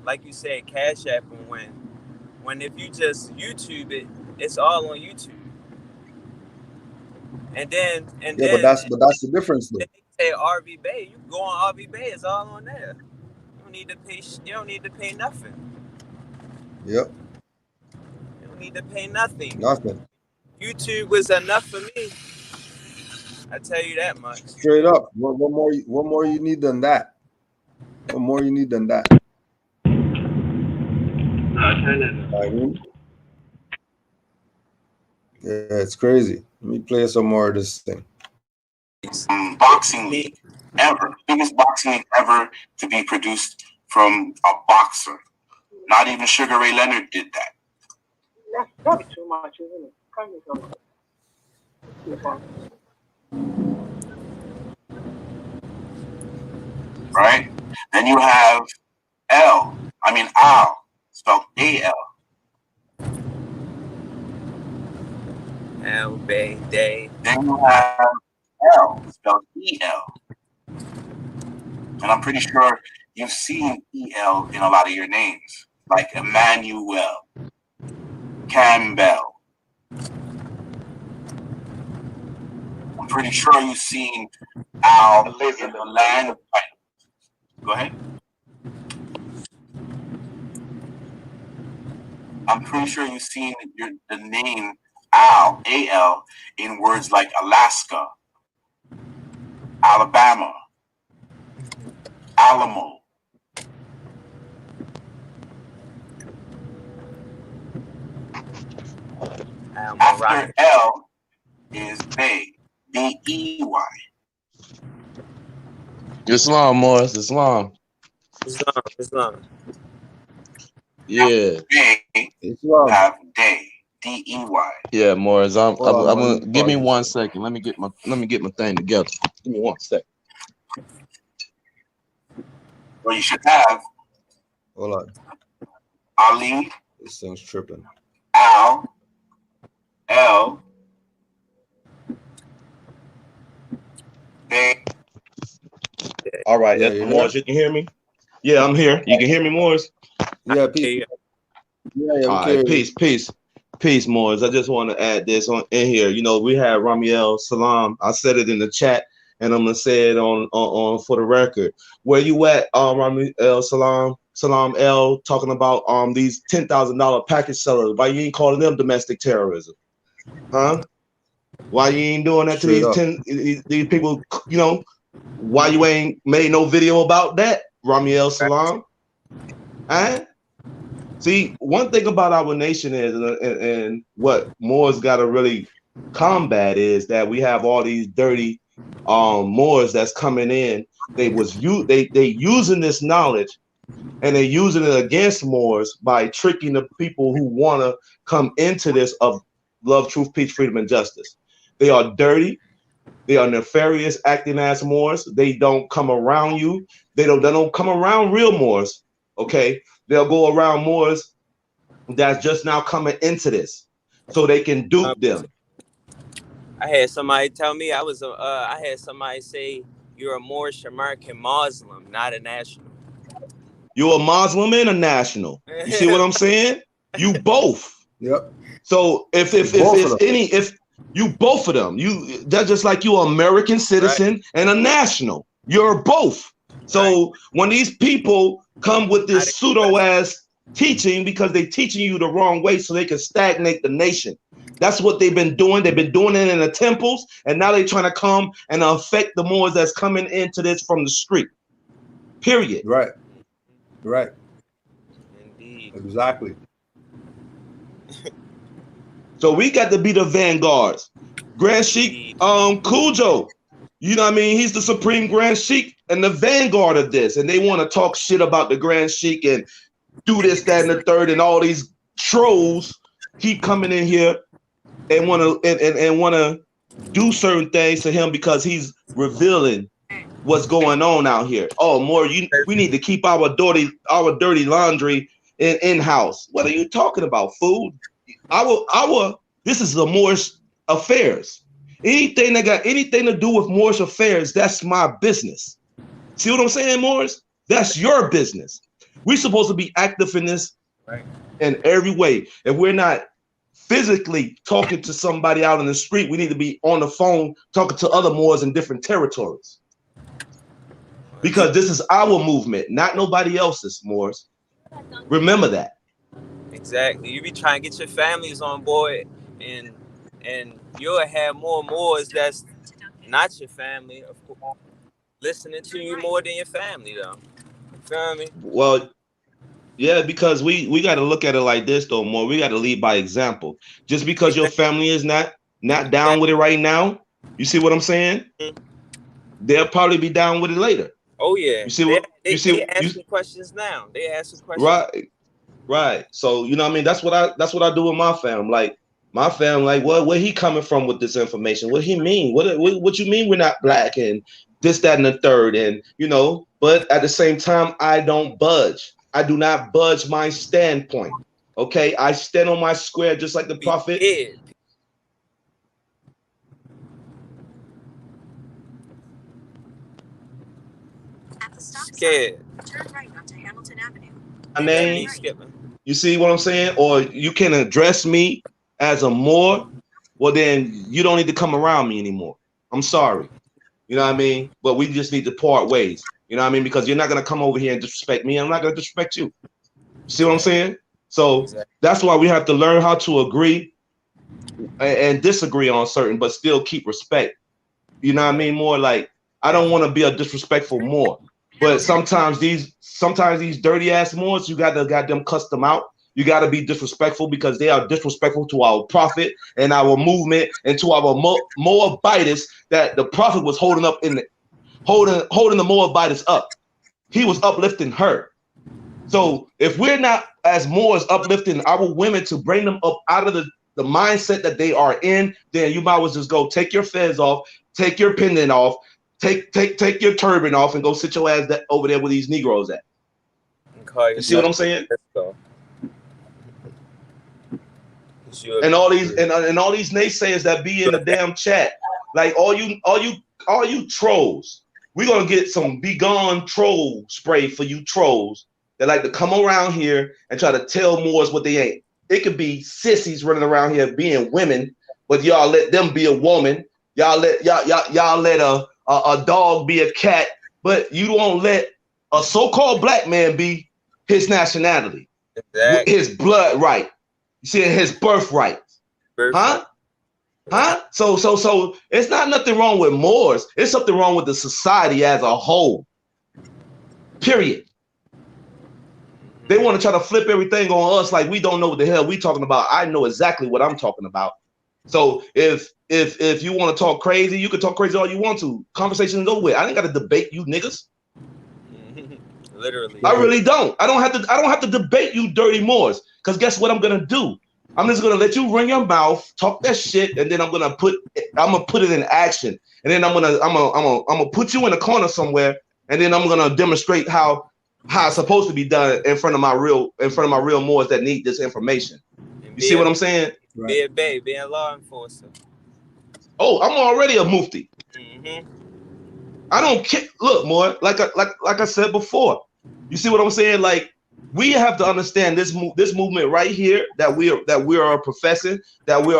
like you said, cash app and when if you just YouTube it, it's all on YouTube. But that's the difference though. They say RV Bay. You go on RV Bay, it's all on there. You don't need to pay nothing. Yep. You don't need to pay nothing. Nothing. YouTube was enough for me. I tell you that much. Straight up. What more you need than that? What more you need than that? Yeah, it's crazy. Let me play some more of this thing. Boxing league ever. Biggest boxing league ever to be produced from a boxer. Not even Sugar Ray Leonard did that. That's probably too much, isn't it? Right? Then you have Al, spelled A-L. Al, Bay, Day. Then you have L, spelled E-L. And I'm pretty sure you've seen E-L in a lot of your names, like Emmanuel, Campbell. I'm pretty sure you've seen Al in the land. Go ahead. I'm pretty sure you've seen the name Al, A-L, in words like Alaska, Alabama, Alamo. After L is Bay, B-E-Y. Islam, Morris, Islam. Islam. Yeah. Bay, you have Day, D-E-Y. Yeah, Morris. I'm gonna give me 1 second. Let me get my thing together. Give me 1 second. Well, you should have. Hold on. Ali. This thing's tripping. Al. L. Bay. All right, Yeah, Morris, you can hear me? Yeah, I'm here. You can hear me, Morris? Yeah, peace. Yeah, all right, peace, Morris. I just want to add this in here. You know, we had Ramiel Salam. I said it in the chat, and I'm gonna say it on for the record. Where you at, Ramiel Salam L, talking about these $10,000 package sellers? Why you ain't calling them domestic terrorism? Huh? Why you ain't doing that to these people? You know, why you ain't made no video about that, Ramiel Salam? Huh? See, one thing about our nation is, and what Moors got to really combat is that we have all these dirty Moors that's coming in. They using this knowledge, and they're using it against Moors by tricking the people who want to come into this of love, truth, peace, freedom, and justice. They are dirty. They are nefarious, acting as Moors. They don't come around you. They don't come around real Moors. Okay, they'll go around Moors that's just now coming into this, so they can dupe them. I had somebody tell me I had somebody say you're a Moorish American Muslim, not a national. You're a Muslim and a national. You see what I'm saying? You both. Yep. So if you both of them, that's just like you're an American citizen and a national. You're both. So when these people come with this pseudo-ass teaching because they're teaching you the wrong way so they can stagnate the nation. That's what they've been doing. They've been doing it in the temples, and now they're trying to come and affect the Moors that's coming into this from the street. Period. Right. Indeed. Exactly. So we got to be the vanguards. Grand Sheik Cujo, you know what I mean? He's the supreme Grand Sheik and the vanguard of this. And they want to talk shit about the Grand Sheik and do this, that, and the third, and all these trolls keep coming in here and want to do certain things to him because he's revealing what's going on out here. Oh, more we need to keep our dirty laundry in-house. What are you talking about, fool? This is the Moorish affairs. Anything that got anything to do with Moorish affairs, that's my business. See what I'm saying, Morris? That's your business. We're supposed to be active in this in every way. If we're not physically talking to somebody out in the street, we need to be on the phone talking to other Moors in different territories. Because this is our movement, not nobody else's, Moors. Remember that. Exactly. You be trying to get your families on board, and you'll have more Moors that's not your family, of course, listening to you more than your family, though. You feel me? Well, yeah, because we got to look at it like this, though, More. We got to lead by example. Just because your family is not down with it right now, you see what I'm saying? They'll probably be down with it later. Oh yeah. You see what they asking questions now. They asking questions. Right. So you know what I mean? That's what I do with my fam. Like My family, like, where he coming from with this information? What he mean? What you mean we're not black and this, that, and the third? And but at the same time, I don't budge. I do not budge my standpoint. Okay, I stand on my square just like the Be prophet. scared. Scared. Turn right onto Hamilton Avenue. My That name. me skipping. You see what I'm saying? Or you can address me as a Moor. Well, then you don't need to come around me anymore. I'm sorry. You know what I mean? But we just need to part ways. You know what I mean? Because you're not going to come over here and disrespect me. I'm not going to disrespect you. See what I'm saying? So that's why we have to learn how to agree and disagree on certain, but still keep respect. You know what I mean? More like, I don't want to be a disrespectful Moor. But sometimes these dirty ass Moors, you got to goddamn cuss them out. You got to be disrespectful because they are disrespectful to our prophet and our movement and to our Moabites that the prophet was holding up holding the Moabites up. He was uplifting her. So if we're not as Moors uplifting our women to bring them up out of the mindset that they are in, then you might as well just go take your fez off, take your pendant off, take your turban off, and go sit your ass over there where these Negroes at. You see what I'm saying? And all these naysayers that be in the damn chat, like all you trolls, we're gonna get some be gone troll spray for you trolls that like to come around here and try to tell Moors what they ain't. It could be sissies running around here being women, but y'all let them be a woman. Y'all let a dog be a cat, but you won't let a so-called black man be his nationality, his blood right. You see, his birthright, huh? So it's not nothing wrong with Moors. It's something wrong with the society as a whole. Period. They want to try to flip everything on us like we don't know what the hell we talking about. I know exactly what I'm talking about. So if you want to talk crazy, you can talk crazy all you want to. Conversation is over with. I ain't got to debate you niggas. Literally. I really don't. I don't have to debate you dirty Moors. Because guess what I'm gonna do? I'm just gonna let you run your mouth, talk that shit, and then I'm gonna put it in action. And then I'm gonna put you in a corner somewhere, and then I'm gonna demonstrate how it's supposed to be done in front of my real Moors that need this information. You see what I'm saying? Be a babe, be a law enforcer. Oh, I'm already a mufti. I don't care. Look, Moor, like I said before. You see what I'm saying? Like, we have to understand this movement right here that we are professing, that we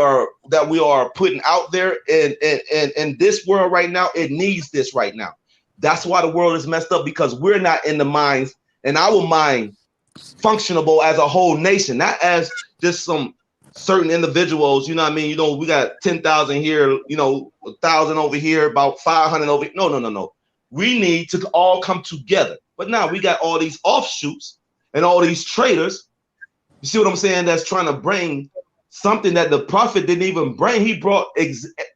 are putting out there in this world right now. It needs this right now. That's why the world is messed up, because we're not in the minds and our mind functionable as a whole nation, not as just some certain individuals. You know what I mean? We got 10,000 here, 1,000 over here, about 500 over here. No. We need to all come together. But now we got all these offshoots and all these traitors. You see what I'm saying? That's trying to bring something that the prophet didn't even bring. He brought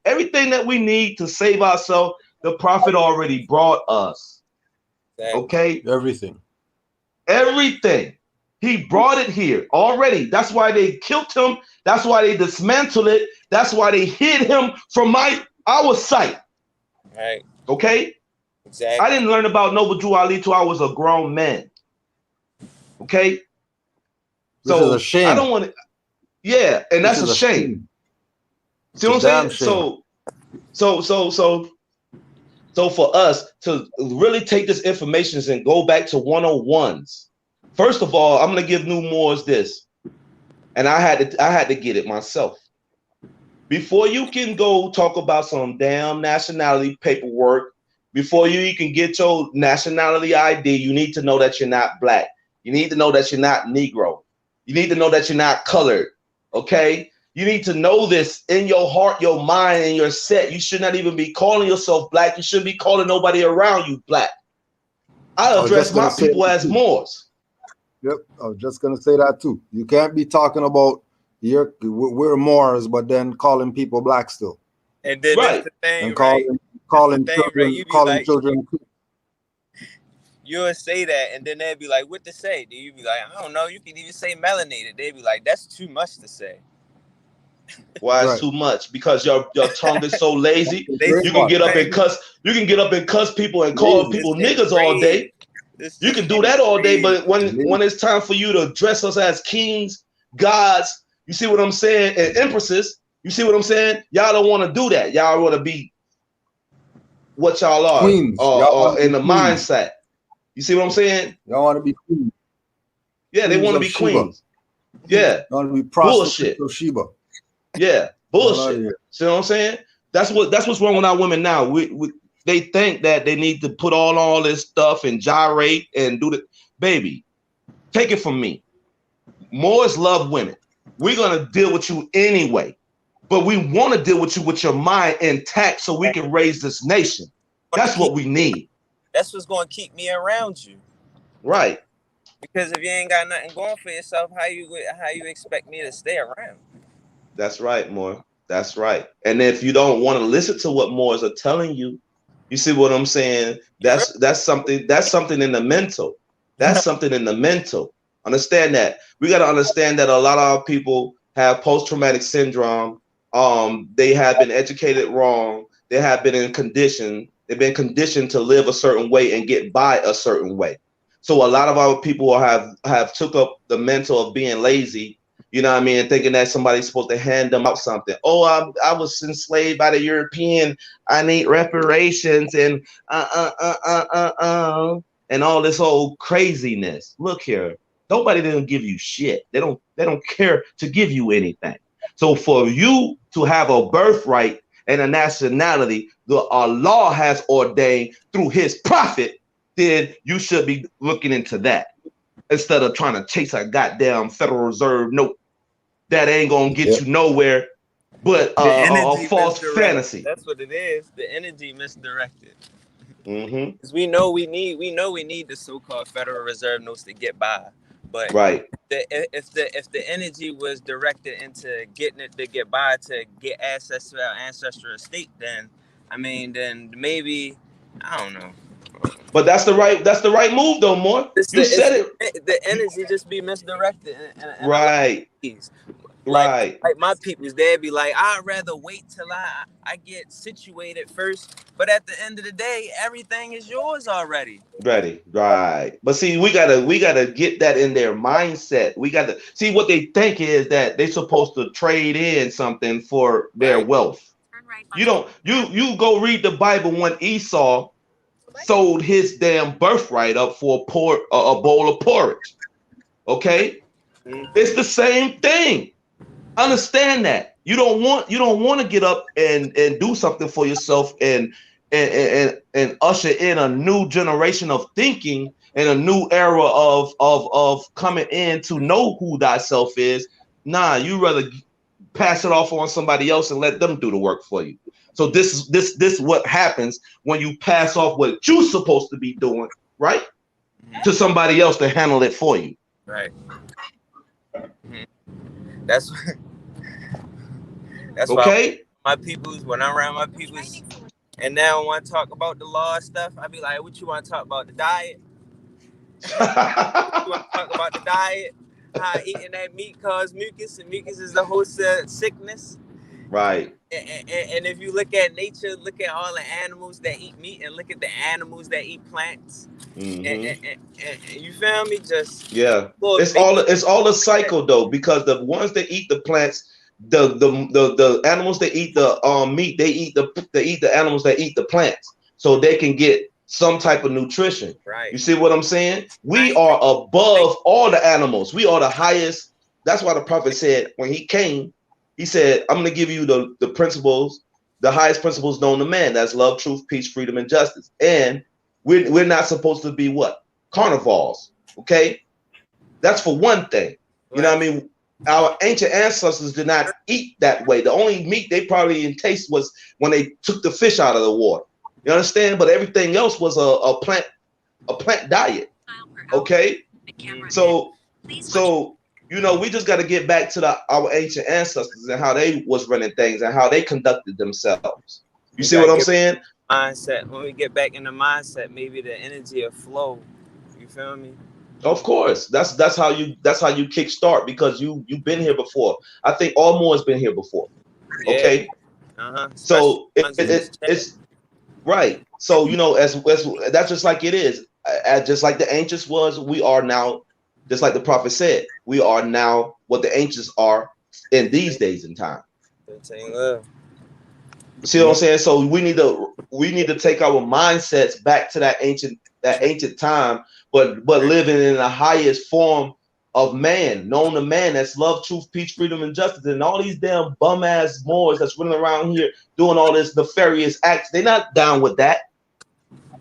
everything that we need to save ourselves. The prophet already brought us. Okay? Everything. He brought it here already. That's why they killed him. That's why they dismantled it. That's why they hid him from our sight. Right. Okay? Exactly. I didn't learn about Noble Drew Ali till I was a grown man. Okay? This is a shame. I don't want to. Yeah, and that's a shame. See what I'm saying? So for us to really take this information and go back to 101s. First of all, I'm gonna give New Moors this, and I had to get it myself. Before you can go talk about some damn nationality paperwork, before you can get your nationality ID, you need to know that you're not black. You need to know that you're not Negro. You need to know that you're not colored. Okay? You need to know this in your heart, your mind, and your set. You should not even be calling yourself black. You shouldn't be calling nobody around you black. I address my people as Moors. Yep, I was just gonna say that too. You can't be talking about we're Moors, but then calling people black still. And then that's the thing, and calling children. You'll say that, and then they'll be like, "What to say?" Do you be like, "I don't know." You can even say melanated. They'd be like, "That's too much to say." Why it's Right. too much? Because your tongue is so lazy. They Great You can one. get up and cuss. You can get up and cuss people and call Lazy. people This ain't niggas all crazy. day. This You just can do ain't that all day, crazy. but when it's time for you to dress us as kings, gods, you see what I'm saying, and empresses, you see what I'm saying? Y'all don't want to do that. Y'all want to be what y'all are, Queens. Y'all want to in be the queens. mindset. You see what I'm saying? Y'all want to be queens. Yeah, they Queens want to of be Sheba. queens. Yeah, Y'all want to be prostitutes bullshit. of Sheba. Yeah, Y'all out of bullshit. here. See what I'm saying? That's what's wrong with our women now. They think that they need to put all this stuff and gyrate and do the baby. Take it from me. Moors love women. We're gonna deal with you anyway, but we want to deal with you with your mind intact so we can raise this nation. That's what we need. That's what's going to keep me around you. Right. Because if you ain't got nothing going for yourself, how you expect me to stay around? That's right, Moore. That's right. And if you don't want to listen to what Moors are telling you, you see what I'm saying? That's something in the mental. That's something in the mental. Understand that. We got to understand that a lot of our people have post-traumatic syndrome. They have been educated wrong. They have been they've been conditioned to live a certain way and get by a certain way. So a lot of our people have took up the mental of being lazy, you know what I mean, thinking that somebody's supposed to hand them out something. Oh, I was enslaved by the European. I need reparations and and all this old craziness. Look here, nobody didn't give you shit. They don't care to give you anything. So for you to have a birthright and a nationality, our law has ordained through His prophet, then you should be looking into that instead of trying to chase a goddamn Federal Reserve note that ain't gonna get you nowhere but a false fantasy. That's what it is. The energy misdirected. Mm-hmm. Because we know we need the so-called Federal Reserve notes to get by, but Right. if the energy was directed into getting it to get by to get access to our ancestral estate, then then maybe I don't know. But that's the right move though, Moore. You said it. The energy just be misdirected in a lot Right. of ways. Right. Like my peoples, they'd be like, I'd rather wait till I get situated first. But at the end of the day, everything is yours already. Ready. Right. But see, we gotta get that in their mindset. We gotta see what they think is that they're supposed to trade in something for their wealth. You don't you go read the Bible when Esau sold his damn birthright up for a bowl of porridge. Okay? It's the same thing. Understand that. You don't want to get up and do something for yourself and usher in a new generation of thinking and a new era of coming in to know who thyself is. Nah, you rather pass it off on somebody else and let them do the work for you. So this is what happens when you pass off what you're supposed to be doing, right? To somebody else to handle it for you. Right. That's okay. Why my peoples, when I'm around my peoples, and now when I talk about the law stuff, I be like, what you want to talk about? The diet? You want to talk about the diet? How eating that meat causes mucus, and mucus is the host of sickness. Right. And if you look at nature, look at all the animals that eat meat, and look at the animals that eat plants. Mm-hmm. And you feel me? Just it's all a cycle though, because the ones that eat the plants, the animals that eat the meat, they eat the animals that eat the plants, so they can get some type of nutrition. Right. You see what I'm saying? We are above all the animals. We are the highest. That's why the prophet said when he came, he said, I'm going to give you the principles, the highest principles known to man. That's love, truth, peace, freedom, and justice. And we're not supposed to be what? Carnivores. Okay? That's for one thing. You know what I mean? Our ancient ancestors did not eat that way. The only meat they probably didn't taste was when they took the fish out of the water. You understand? But everything else was a plant diet. Okay? So you know, we just got to get back to our ancient ancestors and how they was running things and how they conducted themselves. You see what I'm saying? Mindset. When we get back in the mindset, maybe the energy will flow. You feel me? Of course, that's how you kick start, because you've been here before. I think all more has been here before. Yeah. Okay, Especially so the ones in this chat. it's right. So as that's just like it is. Just like the ancients was, we are now. Just like the prophet said, we are now what the ancients are in these days and time. 13 love. See what I'm saying? So we need to take our mindsets back to that ancient time, but living in the highest form of man, known to man, that's love, truth, peace, freedom, and justice. And all these damn bum ass Moors that's running around here doing all this nefarious acts, they're not down with that.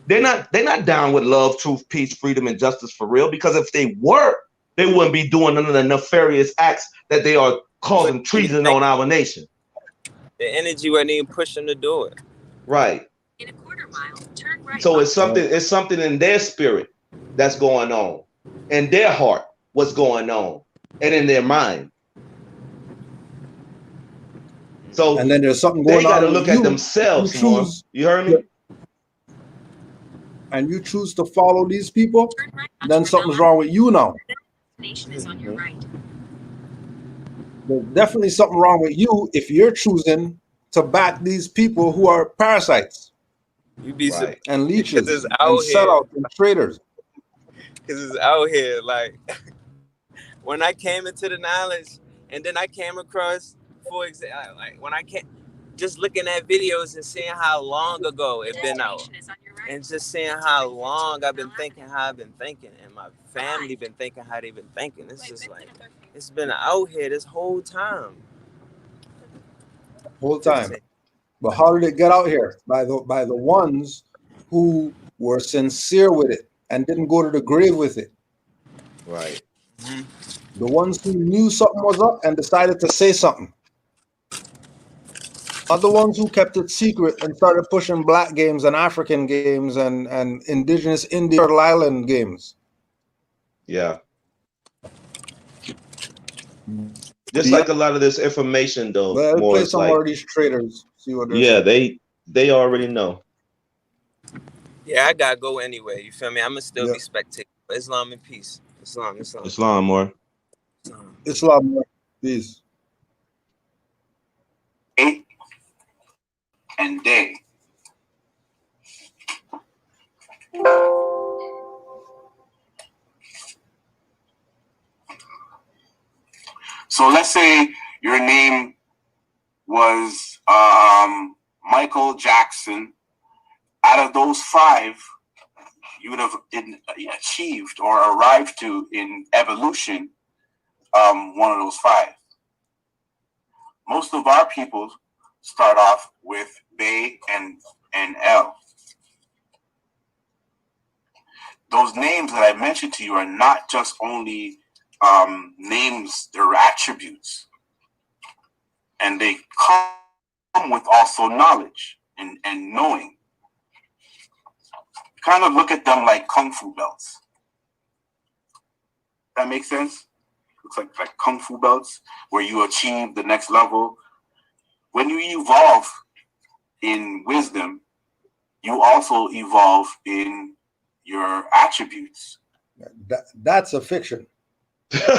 They're not down with love, truth, peace, freedom, and justice for real. Because if they were, they wouldn't be doing none of the nefarious acts that they are causing treason on our nation. The energy wasn't even push them to do it. Right. In a quarter mile, turn right. So it's something in their spirit that's going on, in their heart, what's going on, and in their mind. So and then there's something they going got on to with look at themselves more. You heard me? And you choose to follow these people, then something's wrong with you now. Destination is on your right. There's definitely something wrong with you if you're choosing to back these people who are parasites You be right. and leeches it's and out here. sellouts and traitors. Because it's out here. Like, when I came into the knowledge, and then I came across, for example, like when I came, just looking at videos and seeing how long ago it been out, and just seeing how long I've been thinking how I've been thinking, and my family been thinking how they've been thinking. It's just like, it's been out here this whole time. Whole time. But how did it get out here? By the ones who were sincere with it and didn't go to the grave with it. Right. The ones who knew something was up and decided to say something. Other ones who kept it secret and started pushing black games and African games and indigenous Indian Turtle Island games. Yeah. Just like a lot of this information, though, Well, more play it's some like, more of these traders. See what they're yeah, saying. they already know. Yeah, I gotta go anyway. You feel me? I'ma still be Yeah. spectating. Islam and peace. Islam. Islam more. Islam, peace. And day. So let's say your name was Michael Jackson. Out of those 5, you would have achieved or arrived to in evolution one of those 5. Most of our people start off with Bay and L. Those names that I mentioned to you are not just only names, they're attributes. And they come with also knowledge and knowing. Kind of look at them like kung fu belts. That makes sense? Looks like kung fu belts where you achieve the next level. When you evolve in wisdom, you also evolve in your attributes. That's a fiction. Because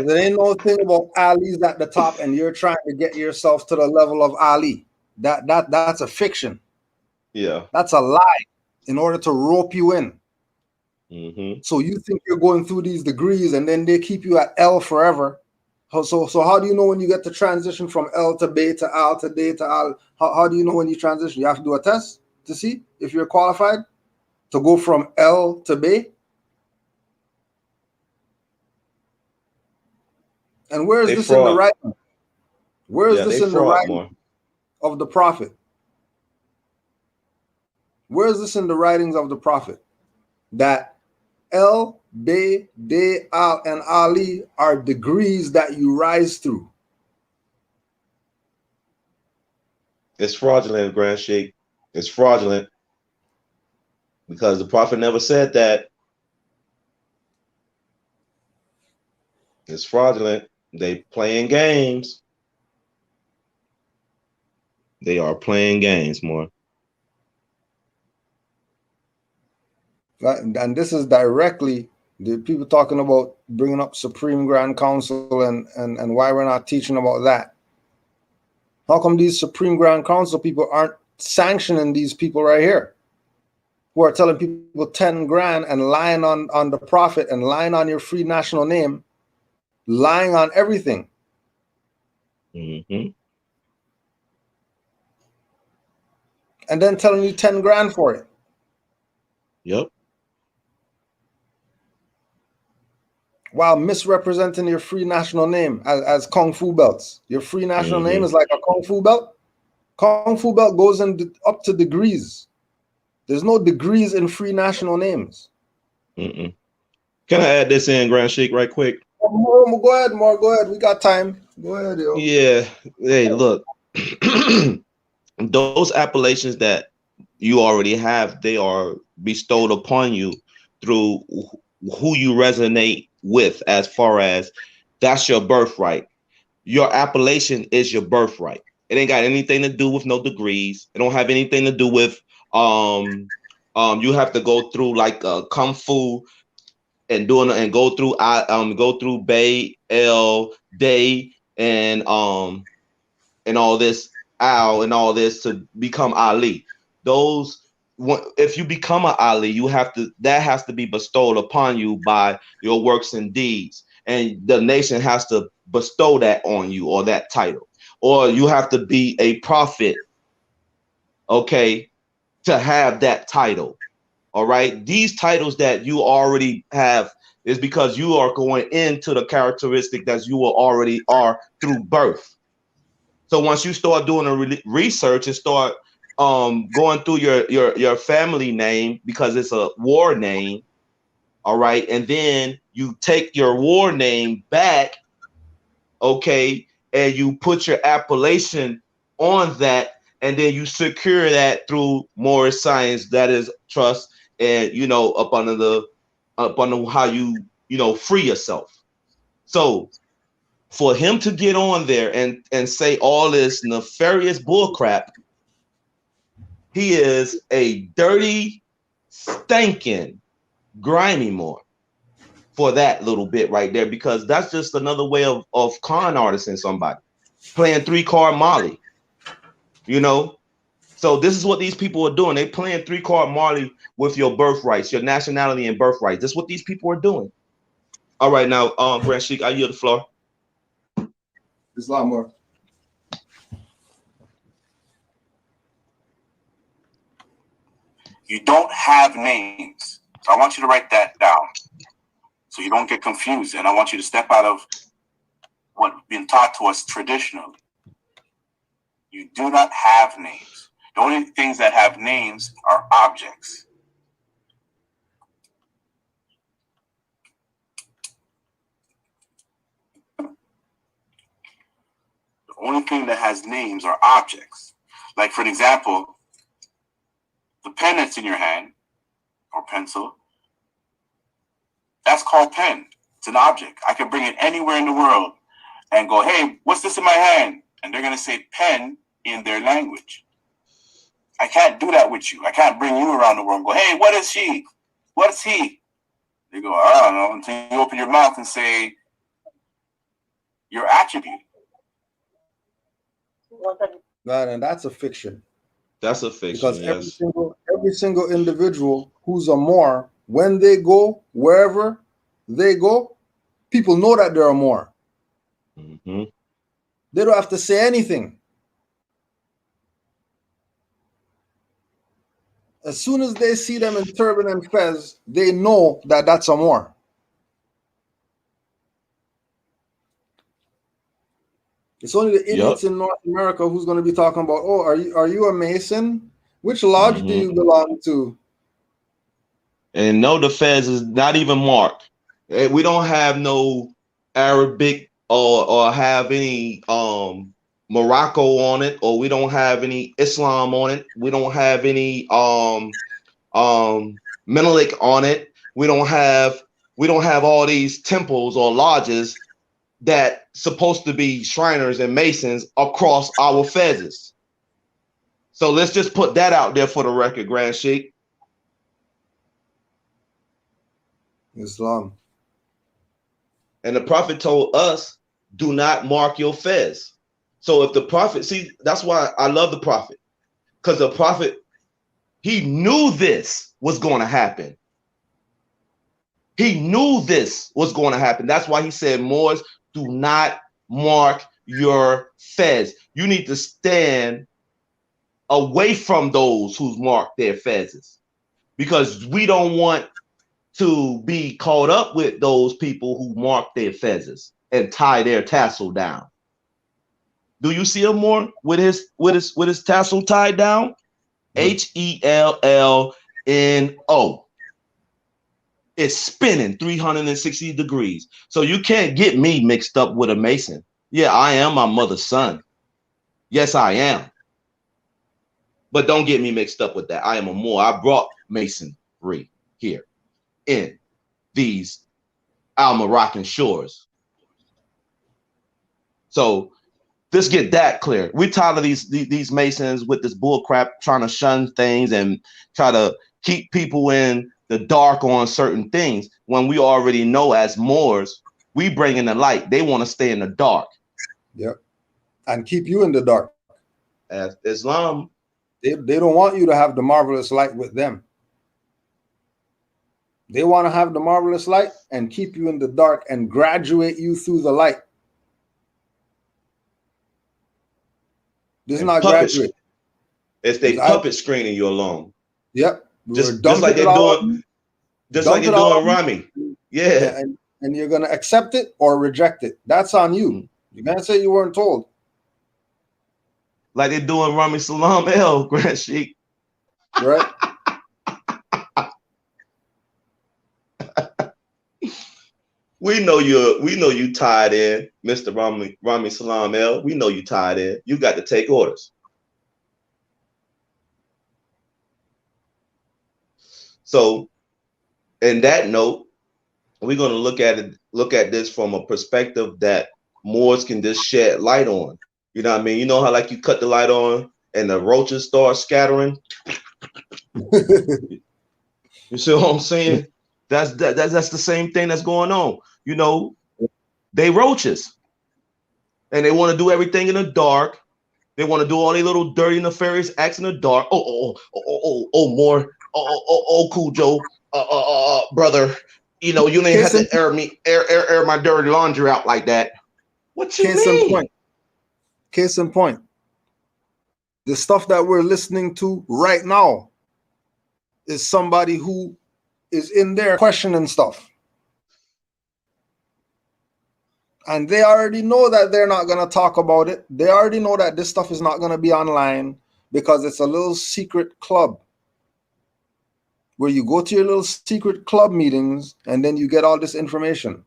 there ain't no thing about Ali's at the top and you're trying to get yourself to the level of Ali. That's a fiction. Yeah. That's a lie in order to rope you in. Mm-hmm. So you think you're going through these degrees and then they keep you at L forever. So how do you know when you get to transition from L to B to Al to D to Al? How do you know when you transition? You have to do a test to see if you're qualified to go from L to B. And where is this in the writing? Where is this in the writing of the prophet? Where is this in the writings of the prophet? That El, Be, De, Al, and Ali are degrees that you rise through. It's fraudulent, Grand Sheikh. It's fraudulent. Because the prophet never said that. It's fraudulent. They playing games. They are playing games more. And this is directly the people talking about bringing up Supreme Grand Council and why we're not teaching about that. How come these Supreme Grand Council people aren't sanctioning these people right here who are telling people 10 grand and lying on the profit and lying on your free national name, lying on everything? Mm-hmm. And then telling you 10 grand for it. Yep. While misrepresenting your free national name as Kung Fu belts. Your free national name is like a Kung Fu belt. Kung Fu belt goes up to degrees. There's no degrees in free national names. Mm-mm. Can I add this in, Grand Sheik, right quick? Go ahead, Mark. Go ahead. We got time. Go ahead, yo. Yeah. Hey, look. Those appellations that you already have, they are bestowed upon you through who you resonate with, as far as that's your birthright. Your appellation is your birthright. It ain't got anything to do with no degrees. It don't have anything to do with you have to go through like kung fu and go through Bay L Day and all this Al and all this to become Ali. Those, if you become an Ali, that has to be bestowed upon you by your works and deeds, and the nation has to bestow that on you, or that title, or you have to be a prophet, okay, to have that title. All right, these titles that you already have is because you are going into the characteristic that you already are through birth. So once you start doing a research and start going through your family name, because it's a war name, all right, and then you take your war name back, okay, and you put your appellation on that, and then you secure that through Moorish science, that is trust, and up under how you free yourself. So for him to get on there and say all this nefarious bullcrap, he is a dirty, stinking, grimy Moor for that little bit right there, because that's just another way of con artisting somebody, playing 3-card Molly, So this is what these people are doing. They playing 3-card Molly with your birthrights, your nationality and birthrights. That's what these people are doing. All right, now, Grand Sheik, I yield the floor. There's a lot more. You don't have names. So I want you to write that down so you don't get confused. And I want you to step out of what's been taught to us traditionally. You do not have names. The only things that have names are objects. The only thing that has names are objects. Like, for example, the pen that's in your hand, or pencil, that's called pen. It's an object. I can bring it anywhere in the world and go, hey, what's this in my hand? And they're going to say pen in their language. I can't do that with you. I can't bring you around the world and go, hey, what is she? What is he? They go, I don't know, until you open your mouth and say your attribute. Right, and that's a fiction. That's a fiction, because yes. every single individual who's a Moor, when they go wherever they go, people know that they're a Moor. Mm-hmm. They don't have to say anything. As soon as they see them in turban and fez, they know that that's a Moor. It's only the idiots in North America who's going to be talking about, oh, are you a Mason? Which lodge do you belong to? And no, the fez is not even marked. We don't have no Arabic or have any Morocco on it, or we don't have any Islam on it. We don't have any Menelik on it. We don't have all these temples or lodges that supposed to be Shriners and Masons across our fezzes. So let's just put that out there for the record, Grand Sheik. Islam. And the prophet told us, do not mark your fez. So if the prophet, see, that's why I love the prophet. Because the prophet, he knew this was going to happen. He knew this was going to happen. That's why he said, Moors, do not mark your fez. You need to stand away from those who mark their fezes, because we don't want to be caught up with those people who mark their fezes and tie their tassel down. Do you see him more with his tassel tied down? HELLNO. It's spinning 360 degrees. So you can't get me mixed up with a Mason. Yeah, I am my mother's son. Yes, I am. But don't get me mixed up with that. I am a Moor. I brought Masonry here in these Al-Moroccan shores. So let's get that clear. We're tired of these Masons with this bull crap, trying to shun things and try to keep people in the dark on certain things, when we already know as Moors, we bring in the light. They want to stay in the dark. Yep. And keep you in the dark. As Islam, they don't want you to have the marvelous light with them. They want to have the marvelous light and keep you in the dark and graduate you through the light. This is not graduate. It's they puppet screening you along. Yep. Just like they're doing, Rami. Yeah. And you're gonna accept it or reject it. That's on you. You can't say you weren't told. Like they're doing Rami Salam El, Grand Sheik. Right. We know you tied in, Mr. Rami Salam El. We know you tied in. You got to take orders. So, in that note, we're going to look at this from a perspective that Moors can just shed light on. You know what I mean? You know how like you cut the light on and the roaches start scattering? You see what I'm saying? That's the same thing that's going on. You know, they roaches. And they want to do everything in the dark. They want to do all these little dirty, nefarious acts in the dark. More. Cool Joe, brother, you know, you ain't have to air my dirty laundry out like that. What you mean? Case in point. The stuff that we're listening to right now is somebody who is in there questioning stuff. And they already know that they're not going to talk about it. They already know that this stuff is not going to be online because it's a little secret club where you go to your little secret club meetings and then you get all this information.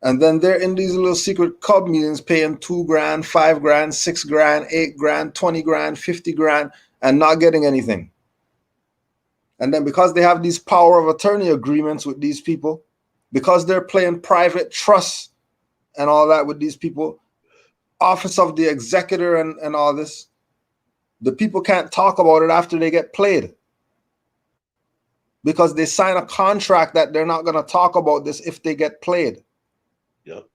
And then they're in these little secret club meetings paying $2 grand, $5 grand, $6 grand, $8 grand, 20 grand, 50 grand, and not getting anything. And then because they have these power of attorney agreements with these people, because they're playing private trust and all that with these people, office of the executor and all this, the people can't talk about it after they get played. Because they sign a contract that they're not going to talk about this if they get played. Yep.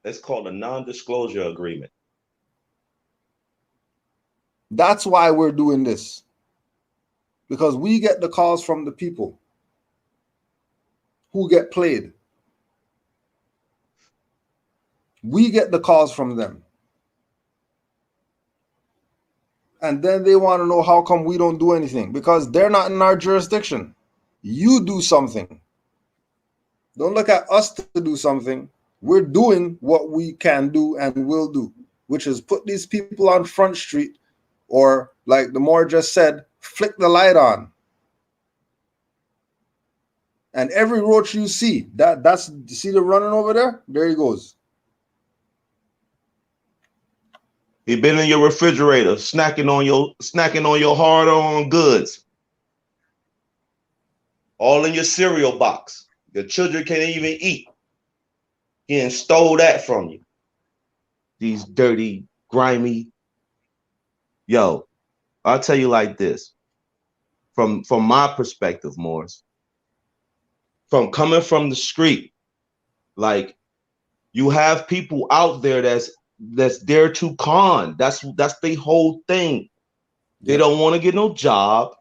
That's called a non-disclosure agreement. That's why we're doing this. Because we get the calls from the people who get played. We get the calls from them. And then they want to know how come we don't do anything. Because they're not in our jurisdiction. You do something. Don't look at us to do something. We're doing what we can do and will do, which is put these people on Front Street, or like the Moor just said, flick the light on. And every roach you see, see the running over there? There he goes. He been in your refrigerator, snacking on your hard-earned goods. All in your cereal box. Your children can't even eat. He stole that from you. These dirty, grimy. Yo, I'll tell you like this. From my perspective, Morris, from coming from the street. Like, you have people out there that's there to con. That's the whole thing. They don't want to get no job.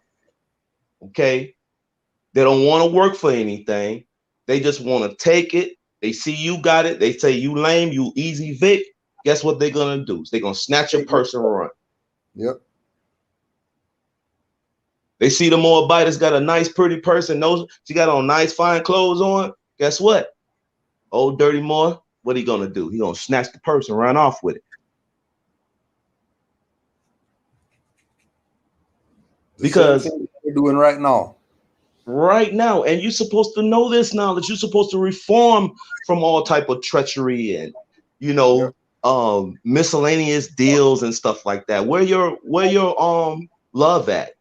Okay. They don't want to work for anything. They just want to take it. They see you got it. They say you lame, you easy Vic. Guess what they're gonna do? They're gonna snatch your purse and run. Yep. They see the Moabite that's got a nice, pretty person, knows she got on nice, fine clothes on. Guess what? Old dirty Moor, what he gonna do? He gonna snatch the purse and run off with it. Because we're doing right now. Right now, and you're supposed to know this knowledge. You're supposed to reform from all type of treachery and miscellaneous deals and stuff like that. Where your love at?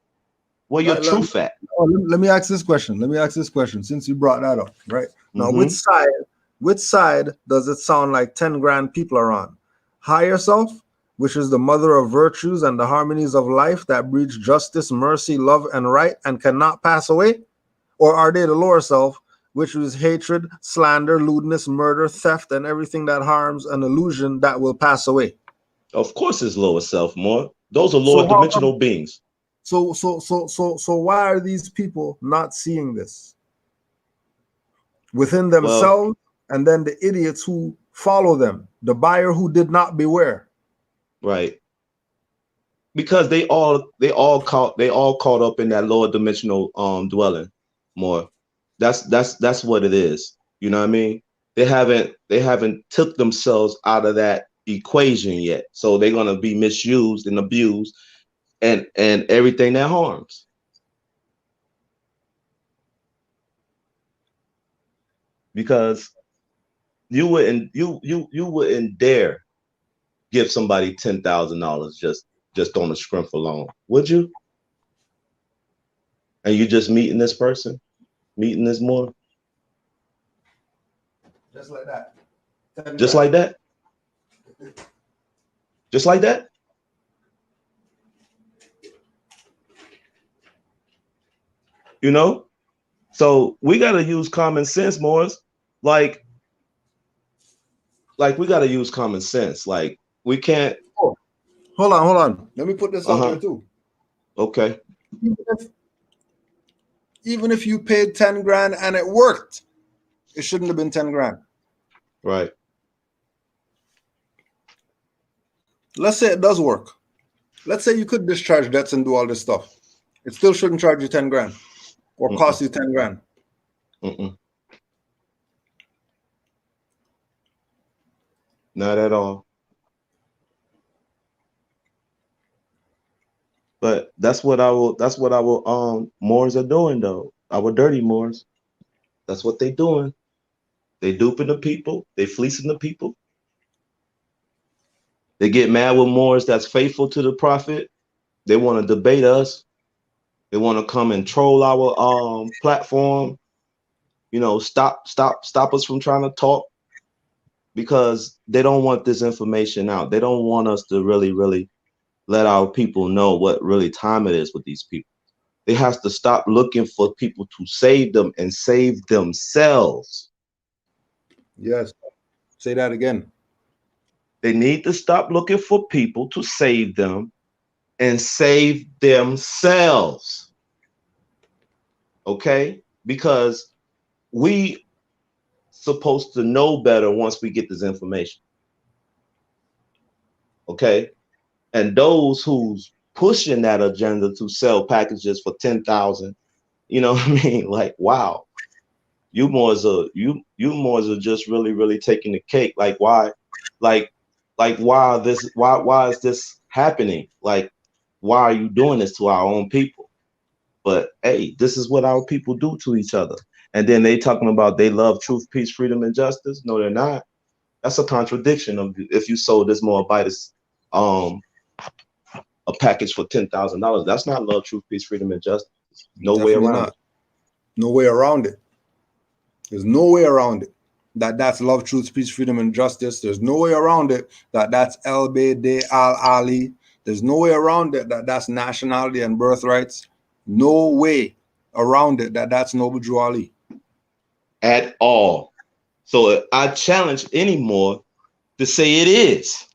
Where your truth at? Let me ask this question. Since you brought that up, right? Now, which side does it sound like 10 grand people are on? Higher self, which is the mother of virtues and the harmonies of life that breeds justice, mercy, love, and right and cannot pass away? Or are they the lower self, which is hatred, slander, lewdness, murder, theft, and everything that harms an illusion that will pass away? Of course it's lower self, more. Those are lower dimensional beings. So why are these people not seeing this within themselves? And then the idiots who follow them, the buyer who did not beware. Right. Because they all caught up in that lower dimensional dwelling more. That's what it is. You know what I mean? They haven't took themselves out of that equation yet. So they're gonna be misused and abused and everything that harms. Because you wouldn't dare give somebody $10,000 just on the scrimp alone, would you? And you just meeting this person, meeting this more, just like that, just like that, just like that. You know, so we gotta use common sense, Morris. Like we gotta use common sense. Like we can't. Oh, hold on. Let me put this out there too. Okay. Even if you paid 10 grand and it worked, it shouldn't have been 10 grand. Right. Let's say it does work. Let's say you could discharge debts and do all this stuff. It still shouldn't charge you 10 grand or cost you 10 grand. Not at all. But that's what our Moors are doing though. Our dirty Moors. That's what they doing. They duping the people, they fleecing the people. They get mad with Moors that's faithful to the prophet. They want to debate us. They want to come and troll our platform. You know, stop us from trying to talk because they don't want this information out. They don't want us to really let our people know what really time it is with these people. They have to stop looking for people to save them and save themselves. Yes. Say that again. They need to stop looking for people to save them and save themselves. Okay? Because we supposed to know better once we get this information. Okay? And those who's pushing that agenda to sell packages for 10,000, you know what I mean? Like, wow, you Moors are just really taking the cake. Like, why? Like why is this happening? Like, why are you doing this to our own people? But hey, this is what our people do to each other. And then they talking about they love truth, peace, freedom, and justice. No, they're not. That's a contradiction of if you sold this Moabitess a package for $10,000. That's not love, truth, peace, freedom, and justice. No way around it. No way around it. There's no way around it. That's love, truth, peace, freedom, and justice. There's no way around it that's El Bede Al Ali. There's no way around it that's nationality and birthrights. No way around it that's Noble Drew Ali. at all. So I challenge any Moor to say it is.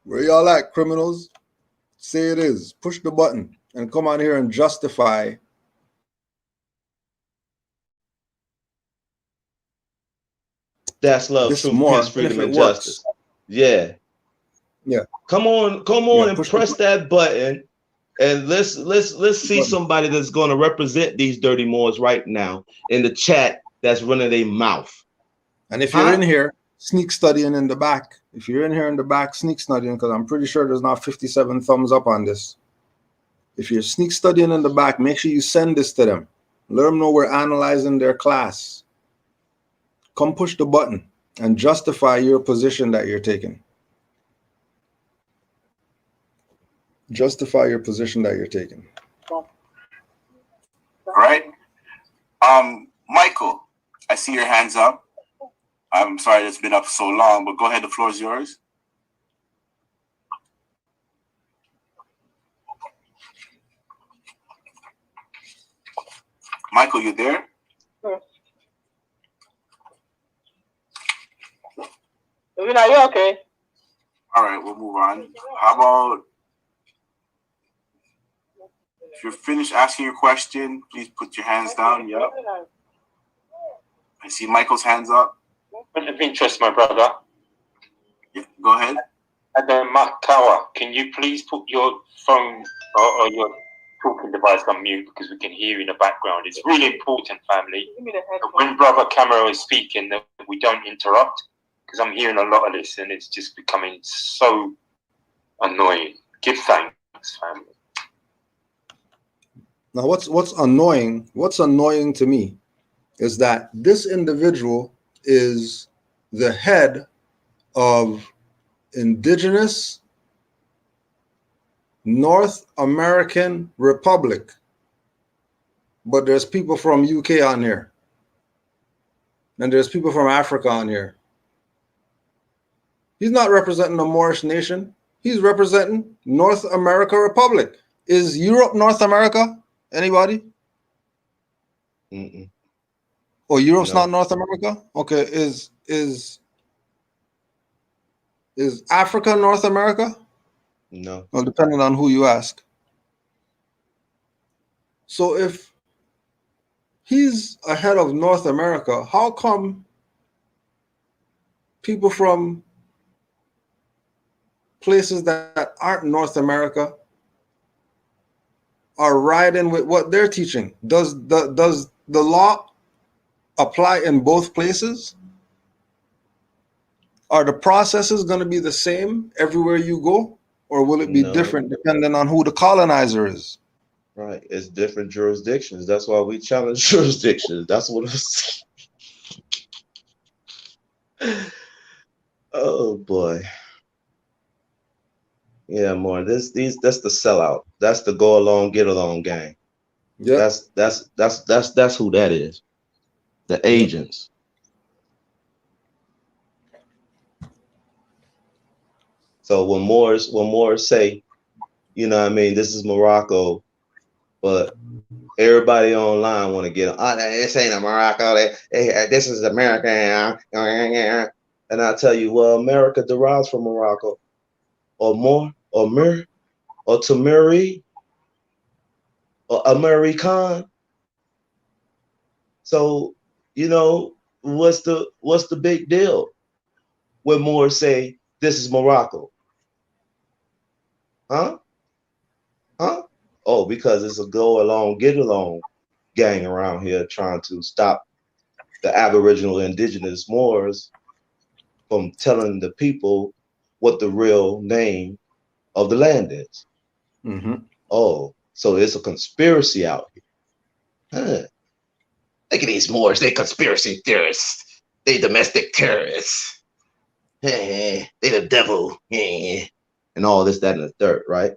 Where y'all at, criminals? Say it is. Push the button and come on here and justify That's love, this truth, peace, more, and if freedom, it and works. justice. Yeah. Yeah. Come on Yeah. and Push press that button. And let's see button. somebody that's going to represent these dirty Moors right now in the chat that's running their mouth. And if you're in here, sneak studying in the back. If you're in here in the back, sneak studying, because I'm pretty sure there's not 57 thumbs up on this. If you're sneak studying in the back, make sure you send this to them. Let them know we're analyzing their class. Come push the button and justify your position that you're taking. Justify your position that you're taking. All right. Michael, I see your hands up. I'm sorry it's been up so long, but go ahead. The floor is yours. Michael, you there? Are you okay? All right, we'll move on. How about if you're finished asking your question, please put your hands down. Yep. I see Michael's hands up. Point of interest, my brother. Yeah, go ahead. And then Makawa, can you please put your phone or your talking device on mute because we can hear you in the background. It's really important, family, that when Brother Camero is speaking that we don't interrupt, because I'm hearing a lot of this and it's just becoming so annoying. Give thanks, family. Now, what's annoying? What's annoying to me is that this individual is the head of Indigenous North American Republic, but there's people from UK on here, and there's people from Africa on here. He's not representing the Moorish nation. He's representing North America Republic. Is Europe North America? Anybody? Mm-mm. Oh, Europe's not North America? Okay, is Africa North America? No. Well, depending on who you ask. So if he's ahead of North America, how come people from places that aren't North America are riding with what they're teaching? Does the law apply in both places? Are the processes going to be the same everywhere you go, or will it be different depending on who the colonizer is? Right, it's different jurisdictions. That's why we challenge jurisdictions. That's what it's. Oh boy. Yeah, more. That's the sellout. That's the go along, get along gang. Yeah. That's who that is. The agents. So when Moors say, you know what I mean, this is Morocco, but everybody online want to get, oh, this ain't a Morocco, this is America. And I tell you, well, America derives from Morocco, or Moor, or Mir, or Tamiri, or American. So, you know, what's the big deal when Moors say this is Morocco? Huh? Oh, because it's a go along, get along gang around here trying to stop the Aboriginal indigenous Moors from telling the people what the real name of the land is. Mm-hmm. Oh, so it's a conspiracy out here. Huh. Look at these Moors, they conspiracy theorists. They domestic terrorists. They the devil. And all this, that, and the third, right?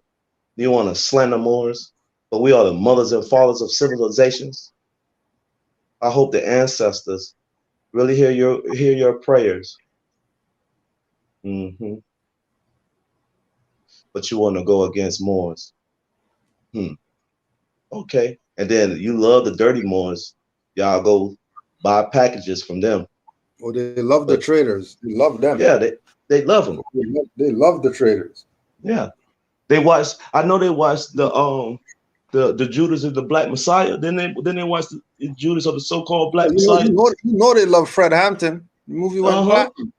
You want to slander Moors, but we are the mothers and fathers of civilizations. I hope the ancestors really hear your prayers. Mm-hmm. But you want to go against Moors. Okay. And then you love the dirty Moors, y'all go buy packages from them. Oh, they love the But traders. They love them. yeah, they love them. They love the traders. Yeah, they watch. I know they watched the Judas of the Black Messiah. Then they watched the Judas of the so-called Black Messiah. You know they love Fred Hampton. The movie went Uh-huh. platinum.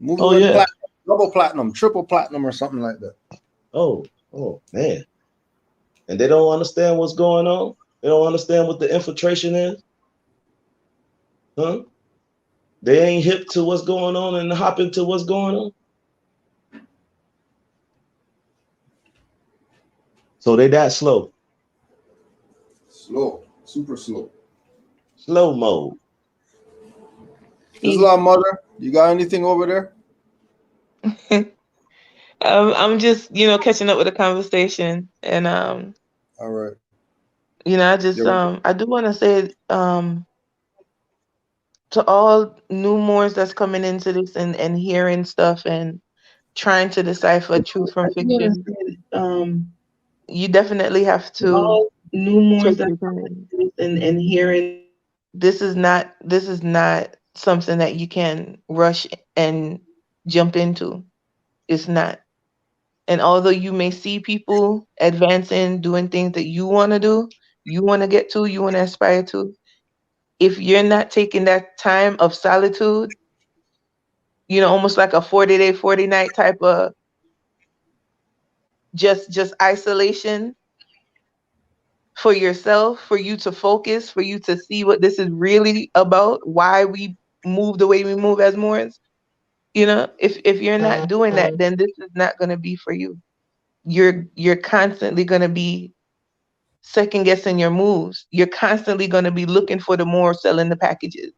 Movie Oh went yeah. platinum, double platinum, triple platinum, or something like that. Oh man. And they don't understand what's going on. They don't understand what the infiltration is. Huh? They ain't hip to what's going on and hopping to what's going on. So they that slow. Slow, super slow. Slow mode. Islam mother, you got anything over there? I'm just, catching up with the conversation, and All right. I just Yeah. I do want to say to all new Moors that's coming into this and hearing stuff and trying to decipher truth from fiction, you definitely have to All new Moors take that your time. and hearing. This is not something that you can rush and jump into. It's not. And although you may see people advancing, doing things that you want to do, you want to get to, you want to aspire to, if you're not taking that time of solitude, almost like a 40-day, 40-night type of just isolation for yourself, for you to focus, for you to see what this is really about, why we move the way we move as Moors, if you're not doing that, then this is not going to be for you. You're constantly going to be second guessing your moves. You're constantly going to be looking for the more selling the packages,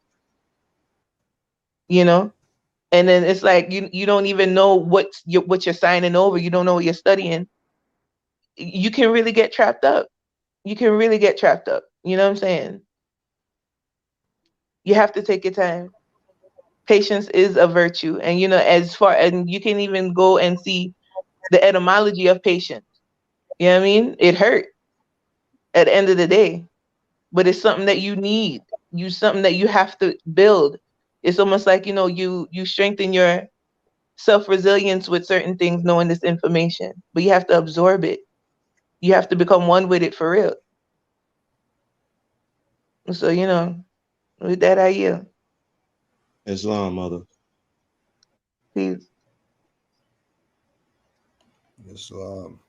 and then it's like you don't even know what you're signing over. You don't know what you're studying. You can really get trapped up. You can really get trapped up. You know what I'm saying? You have to take your time. Patience is a virtue, and and you can even go and see the etymology of patience. You know what I mean? It hurt at the end of the day, but it's something that you need. Something that you have to build. It's almost like you strengthen your self resilience with certain things, knowing this information, but you have to absorb it. You have to become one with it for real. So with that, I yield. Islam, mother. Peace. Islam.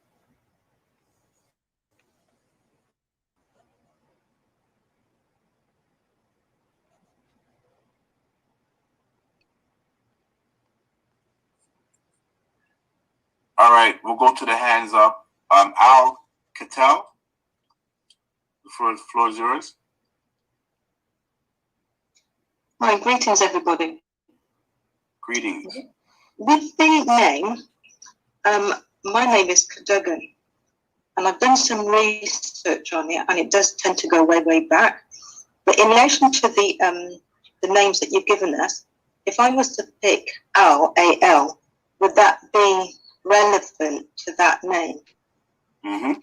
All right, we'll go to the hands up. Al Cattell, the floor is yours. Hi, greetings, everybody. Greetings. With the name, my name is Cadogan, and I've done some research on it, and it does tend to go way, way back. But in relation to the names that you've given us, if I was to pick Al, A-L, would that be relevant to that name? Mm-hmm.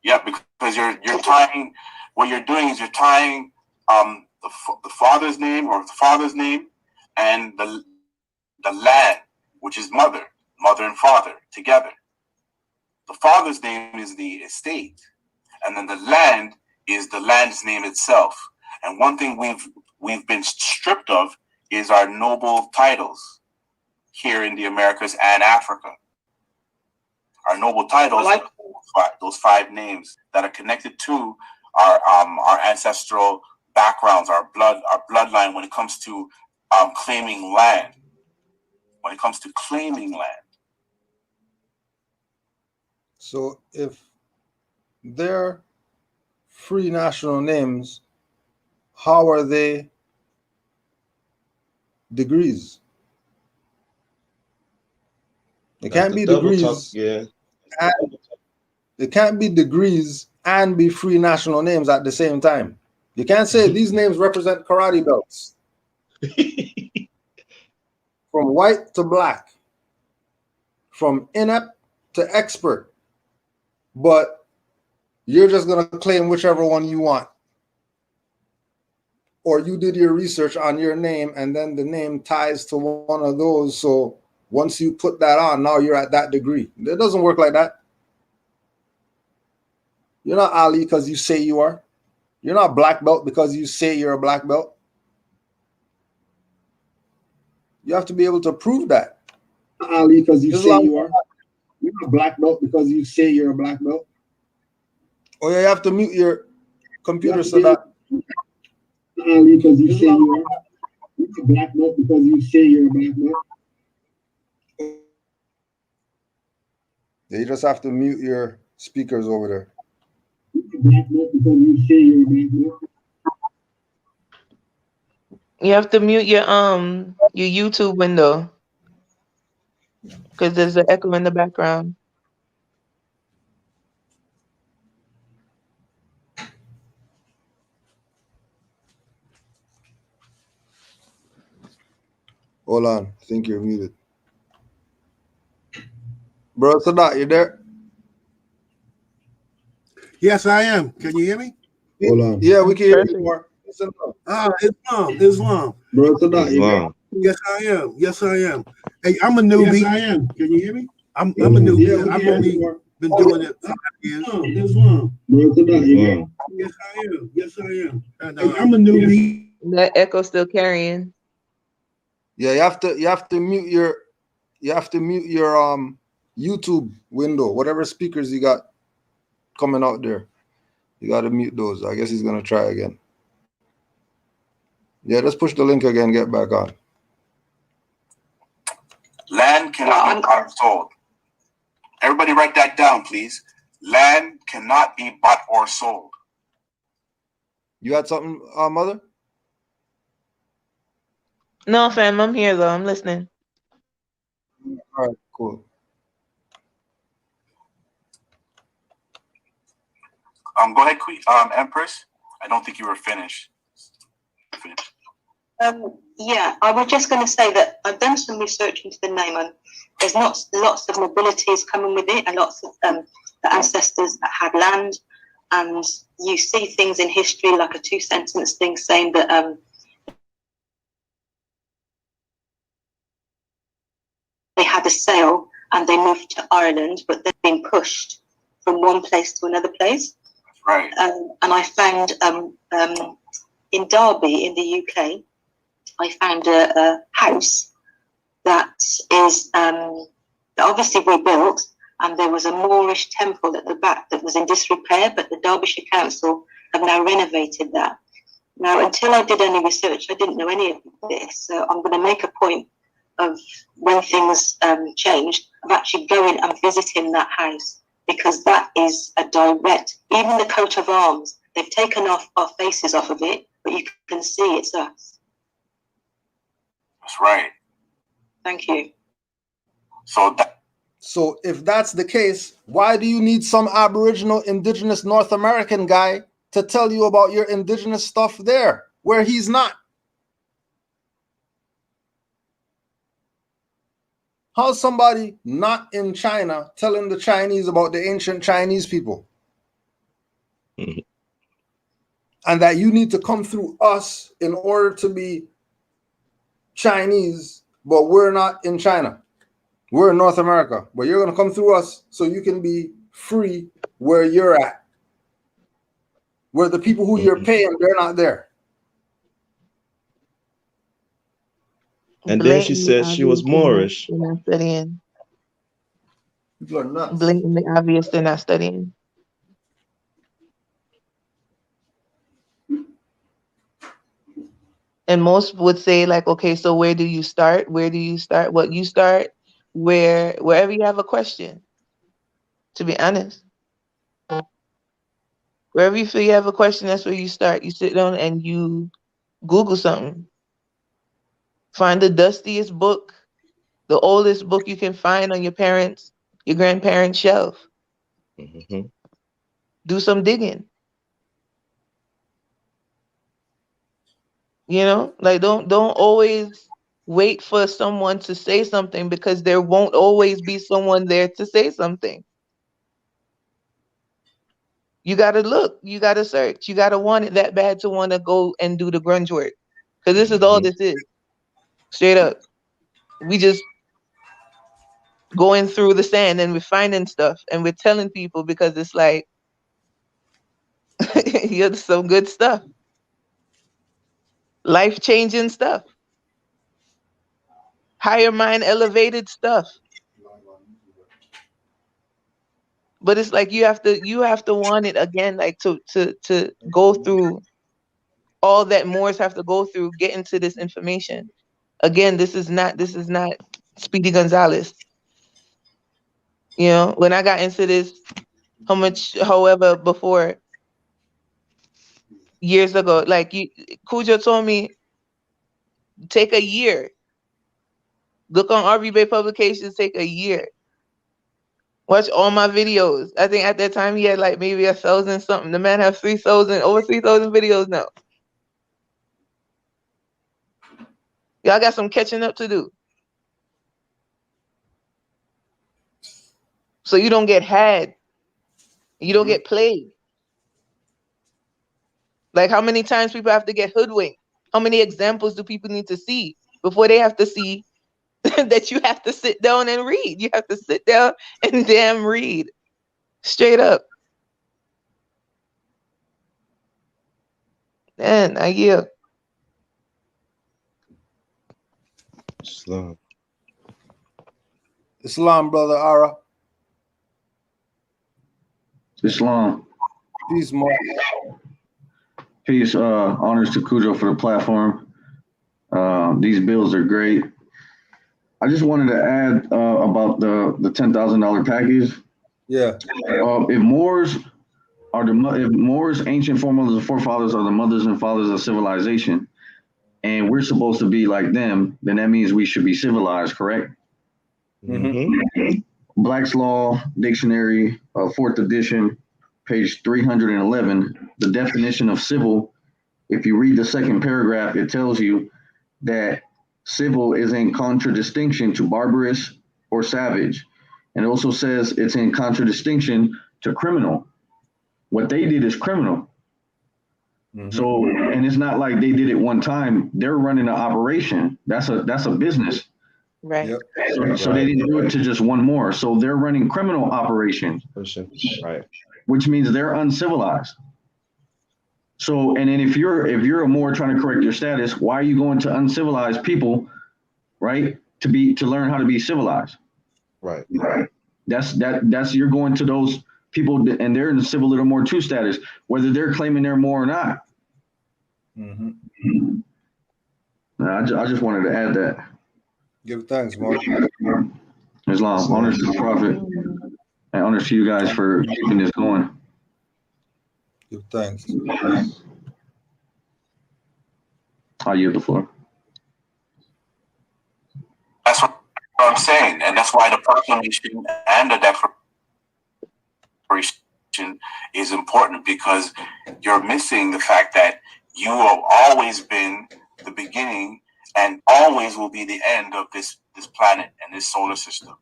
Yeah, because you're tying. What you're doing is you're tying the father's name or the father's name and the land, which is mother and father together. The father's name is the estate, and then the land is the land's name itself. And one thing we've been stripped of is our noble titles here in the Americas and Africa. Our noble titles, those five names that are connected to our ancestral backgrounds, our bloodline when it comes to claiming land. When it comes to claiming land. So if they're free national names, how are they degrees? It can't be degrees. Yeah. It can't be degrees and be free national names at the same time. You can't say these names represent karate belts. From white to black, from inept to expert. But You're just going to claim whichever one you want. Or you did your research on your name and then the name ties to one of those. So once you put that on, now you're at that degree. It doesn't work like that. You're not Ali because you say you are. You're not black belt because you say you're a black belt. You have to be able to prove that. Ali because you Islam, say you are. You're not black belt because you say you're a black belt. Oh yeah, you have to mute your computer so that. Ali because you say you are. You're not black belt because you say you're a black belt. Yeah, you just have to mute your speakers over there. Black belt because you say you're a black belt. You have to mute your YouTube window because there's an echo in the background. Hold on, I think you're muted. Bro, Sadat, you there? Yes, I am. Can you hear me? Hold on. Yeah, we can hear you more. Islam. Bro, Sadat, you there? Islam. Yes, I am. Yes, I am. Hey, I'm a newbie. Yes, I am. Can you hear me? I'm a newbie. Yeah, I've only been doing it 5 years. Islam. Bro, Sadat, you there? Yes, I am. Yes, I am. And, hey, I'm a newbie. That echo still carrying. Yeah, you have to mute your YouTube window, whatever speakers you got coming out there. You got to mute those. I guess he's gonna try again. Yeah, just push the link again. Get back on. Land cannot be bought or sold. Everybody write that down, please. Land cannot be bought or sold. You had something, Mother? No, fam, I'm here though. I'm listening. All right, cool. Go ahead, Queen, Empress. I don't think you were finished. Yeah, I was just going to say that I've done some research into the name, and there's lots of nobilities coming with it, and lots of the ancestors that had land, and you see things in history like a 2-sentence thing saying that they had a sale and they moved to Ireland, but they've been pushed from one place to another place. Right. And I found in Derby in the UK, I found a house that is obviously rebuilt, and there was a Moorish temple at the back that was in disrepair, but the Derbyshire Council have now renovated that. Now, until I did any research, I didn't know any of this, so I'm going to make a point of when things changed, of actually going and visiting that house, because that is a direct, even the coat of arms, they've taken off our faces off of it, but you can see it's us. That's right. Thank you. So if that's the case, why do you need some Aboriginal indigenous North American guy to tell you about your indigenous stuff there, where he's not? How's somebody not in China telling the Chinese about the ancient Chinese people? Mhm. And that you need to come through us in order to be Chinese, but we're not in China. We're in North America, but you're going to come through us so you can be free where you're at. Where the people who you're paying, they're not there. And then she said she was Moorish. They're not studying. People are nuts. Blatantly obvious they're not studying. And most would say, like, okay, so where do you start? Where do you start? What you start? Wherever you have a question. To be honest. Wherever you feel you have a question, that's where you start. You sit down and you Google something. Find the dustiest book, the oldest book you can find on your parents', your grandparents' shelf. Mm-hmm. Do some digging. You know, like don't always wait for someone to say something, because there won't always be someone there to say something. You gotta look, you gotta search, you gotta want it that bad to want to go and do the grunge work. Because this is all this is. Straight up. We just going through the sand and we're finding stuff and we're telling people because it's like you're some good stuff. Life-changing stuff. Higher mind elevated stuff. But it's like you have to want it again, like to go through all that Moors have to go through getting to this information. Again, this is not Speedy Gonzalez. You know, when I got into this, however, before years ago, like Cujo told me, take a year. Look on RB Bay Publications, take a year. Watch all my videos. I think at that time he had like maybe 1,000 something. The man has over 3,000 videos now. Y'all got some catching up to do. So you don't get had. You don't get played. Like how many times people have to get hoodwinked? How many examples do people need to see before they have to see that you have to sit down and read? You have to sit down and damn read. Straight up. Man, I yield. Islam, brother Ara. Islam. Peace, Mark. Peace. Honors to Cujo for the platform. These bills are great. I just wanted to add about the $10,000 package. Yeah. If Moors ancient forefathers are the mothers and fathers of civilization, and we're supposed to be like them, then that means we should be civilized, correct? Mm-hmm. Black's Law Dictionary, 4th edition, page 311, the definition of civil. If you read the second paragraph, it tells you that civil is in contradistinction to barbarous or savage. And it also says it's in contradistinction to criminal. What they did is criminal. Mm-hmm. So, and it's not like they did it one time. They're running an operation. That's a business. Right. Yep. So they didn't do it to just one more. So they're running criminal operations. Right. Which means they're uncivilized. So, and then if you're a Moor trying to correct your status, why are you going to uncivilized people, right? To learn how to be civilized. Right. That's you're going to those people and they're in the civil little more two status, whether they're claiming they're more or not. Mm-hmm. I just wanted to add that. Give thanks, Mark. Islam, honors to the Prophet, and honors to you guys for keeping this going. Give thanks. I'll yield the floor. That's what I'm saying, and that's why the proclamation and the declaration is important, because you're missing the fact that you have always been the beginning and always will be the end of this planet and this solar system.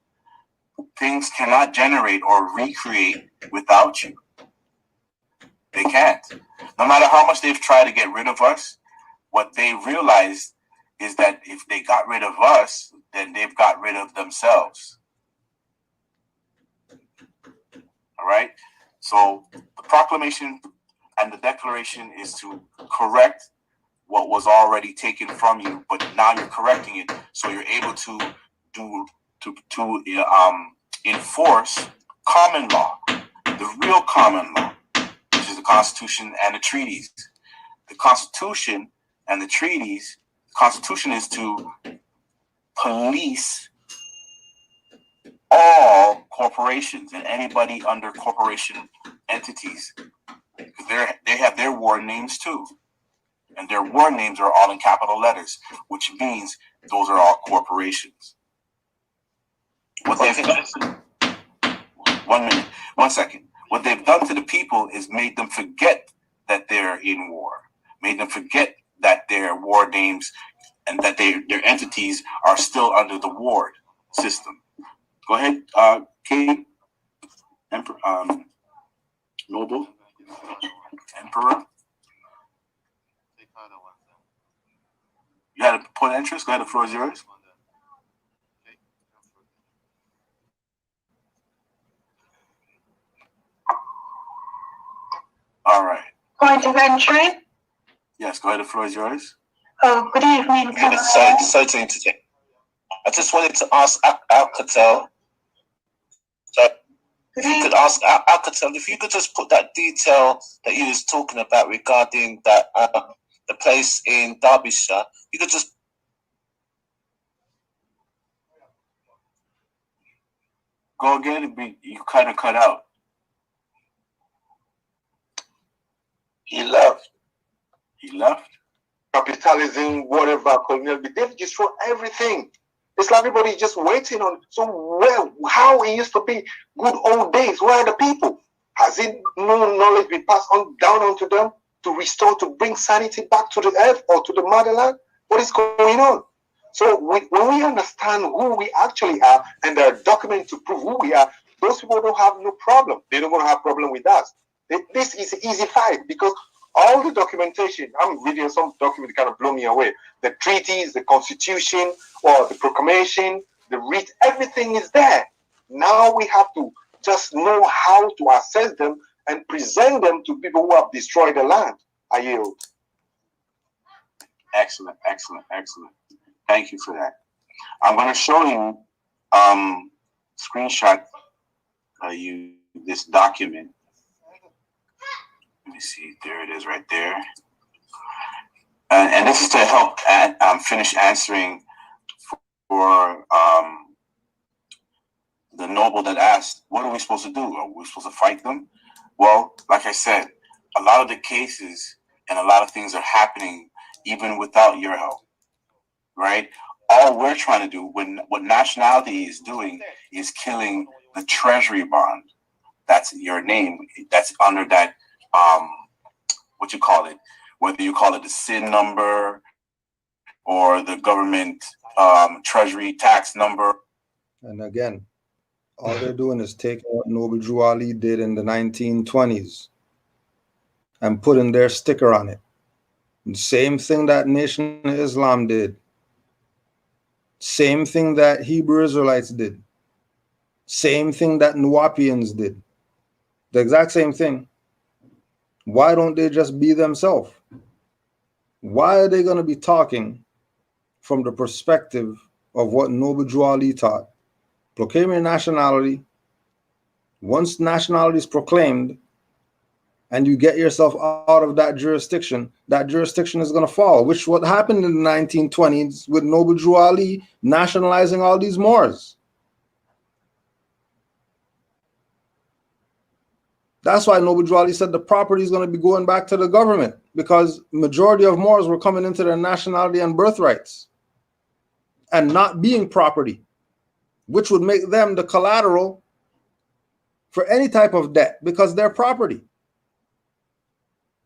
Things cannot generate or recreate without you. They can't. No matter how much they've tried to get rid of us, what they realized is that if they got rid of us, then they've got rid of themselves. All right? So the proclamation and the declaration is to correct what was already taken from you, but now you're correcting it, so you're able to enforce common law, the real common law, which is the Constitution and the treaties. The Constitution and the treaties. The Constitution is to police all corporations and anybody under corporation entities, because they have their war names too. And their war names are all in capital letters, which means those are all corporations. What they've done, 1 minute, 1 second. What they've done to the people is made them forget that they're in war, made them forget that their war names and that their entities are still under the ward system. Go ahead, King, Emperor, Noble. Emperor. You had a point of interest? Go ahead, the floor is yours. All right. Point of entry. Yes, go ahead, the floor is yours. Oh, good evening. Sorry to interject. I just wanted to ask Alcatel. So if you could ask Alcatel, if you could just put that detail that you was talking about regarding that the place in Derbyshire, you could just. Go again. You kind of cut out. He left. He left. Capitalism, whatever, colonialism, they've destroyed everything. It's like everybody's just waiting on. So where, how it used to be good old days? Where are the people? Has it no knowledge been passed on down onto them to restore, to bring sanity back to the earth or to the motherland? What is going on? So when we understand who we actually are, and there are documents to prove who we are, those people don't have no problem. They don't want to have problem with us. This is an easy fight because all the documentation, I'm reading some document that kind of blow me away. The treaties, the constitution, or the proclamation, the writ, everything is there. Now we have to just know how to assess them and present them to people who have destroyed the land. I yield. Excellent, excellent, excellent. Thank you for that. I'm going to show you screenshot you this document. Let me see. There it is, right there. And this is to help finish answering for the noble that asked, "What are we supposed to do? Are we supposed to fight them?" Well, like I said, a lot of the cases and a lot of things are happening even without your help, right? All we're trying to do, what nationality is doing, is killing the treasury bond. That's your name. That's under that, what you call it, whether you call it the SIN number or the government treasury tax number. And again, all they're doing is taking what Noble Drew Ali did in the 1920s and putting their sticker on it. And same thing that Nation of Islam did. Same thing that Hebrew Israelites did. Same thing that Nuwapians did. The exact same thing. Why don't they just be themselves? Why are they going to be talking from the perspective of what Noble Drew Ali taught? Proclaim your nationality. Once nationality is proclaimed and you get yourself out of that jurisdiction is going to fall, which what happened in the 1920s with Noble Drew Ali nationalizing all these Moors. That's why Noble Drew Ali said the property is going to be going back to the government, because majority of Moors were coming into their nationality and birthrights and not being property, which would make them the collateral for any type of debt because they're property.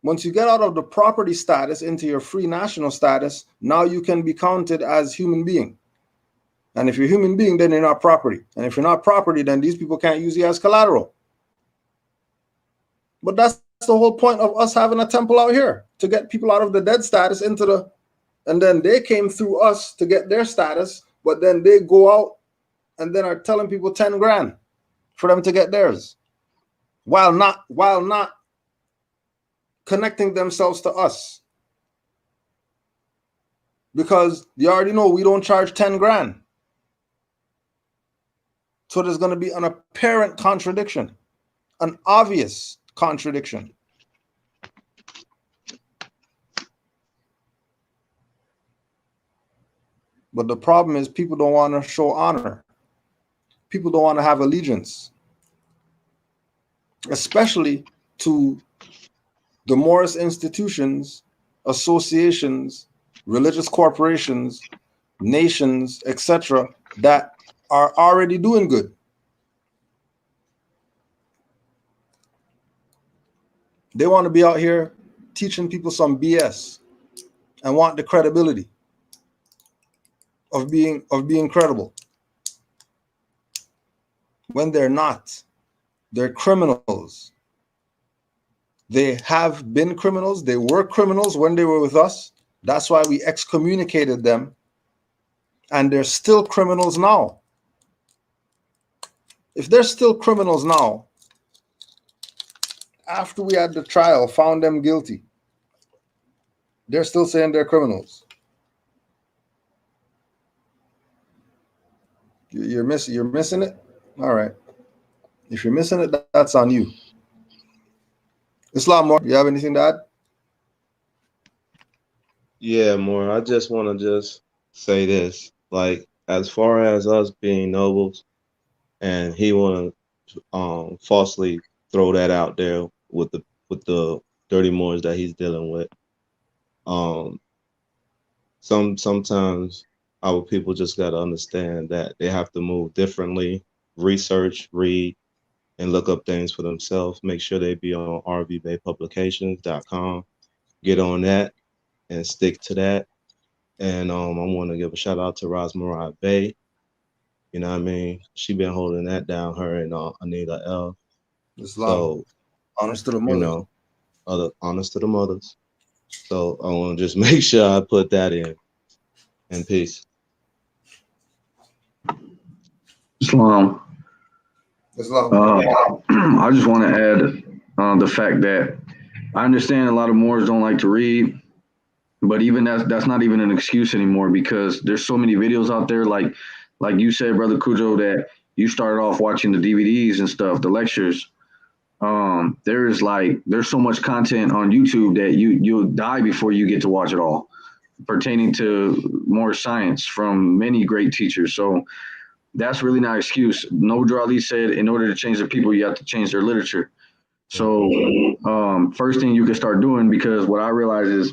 Once you get out of the property status into your free national status, now you can be counted as human being. And if you're human being, then you're not property. And if you're not property, then these people can't use you as collateral. But that's the whole point of us having a temple out here, to get people out of the dead status into the, and then they came through us to get their status, but then they go out and then are telling people 10 grand for them to get theirs, while not connecting themselves to us. Because you already know we don't charge 10 grand. So there's going to be an apparent contradiction, an obvious contradiction. But the problem is people don't want to show honor. People don't want to have allegiance, especially to the Moorish institutions, associations, religious corporations, nations, etc., that are already doing good. They want to be out here teaching people some BS and want the credibility of being credible, when they're not. They're criminals. They have been criminals. They were criminals when they were with us. That's why we excommunicated them. And they're still criminals now. If they're still criminals now, after we had the trial, found them guilty, they're still saying they're criminals. You're missing it? All right. If you're missing it, that's on you. Islam, you have anything to add? Yeah, more. I just want to just say this. Like, as far as us being nobles, and he want to falsely throw that out there with the dirty Moors that he's dealing with. Sometimes our people just got to understand that they have to move differently, research, read, and look up things for themselves. Make sure they be on rvbaypublications.com. Get on that and stick to that. And I want to give a shout out to Rosmarai Bay. You know what I mean? She been holding that down, her and Anita L. Islam. So, honest to the mothers. You know, honest to the mothers. So I want to just make sure I put that in. And peace. Islam. Islam. I just want to add the fact that I understand a lot of Moors don't like to read, but even that's not even an excuse anymore, because there's so many videos out there, like you said, Brother Cujo, that you started off watching the DVDs and stuff, the lectures. There's so much content on YouTube that you'll die before you get to watch it all, pertaining to more science from many great teachers. So that's really not an excuse. Noble Ali said, in order to change the people, you have to change their literature. So first thing you can start doing, because what I realize is,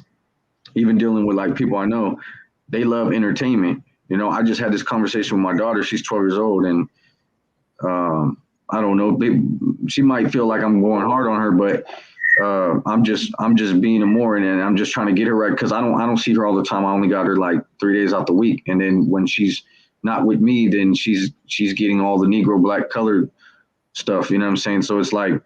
even dealing with like people I know, they love entertainment. You know, I just had this conversation with my daughter. She's 12 years old, and I don't know. She might feel like I'm going hard on her, but I'm just being a Moor, and I'm just trying to get her right, because I don't see her all the time. I only got her like 3 days out the week, and then when she's not with me, then she's getting all the Negro black colored stuff. You know what I'm saying? So it's like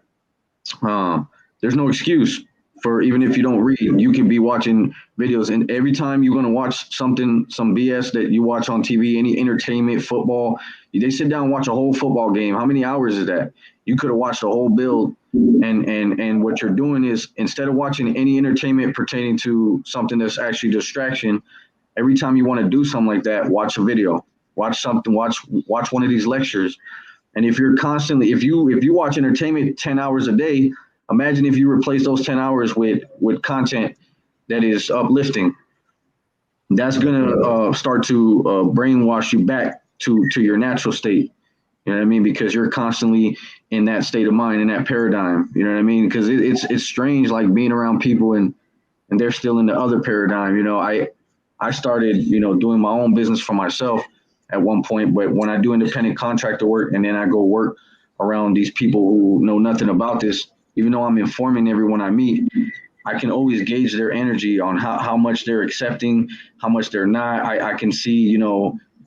there's no excuse for, even if you don't read, you can be watching videos, and every time you're going to watch something, some BS that you watch on TV, any entertainment, football, they sit down and watch a whole football game. How many hours is that? You could have watched the whole build, and what you're doing is, instead of watching any entertainment pertaining to something that's actually distraction, every time you want to do something like that, watch a video, watch something, watch one of these lectures. And if you're constantly, if you watch entertainment 10 hours a day, imagine if you replace those 10 hours with content that is uplifting. That's gonna start to brainwash you back to your natural state. You know what I mean? Because you're constantly in that state of mind, in that paradigm. You know what I mean? Because it's strange, like being around people and they're still in the other paradigm. You know, I started, doing my own business for myself at one point, but when I do independent contractor work and then I go work around these people who know nothing about this, even though I'm informing everyone I meet, I can always gauge their energy on how much they're accepting, how much they're not. I can see,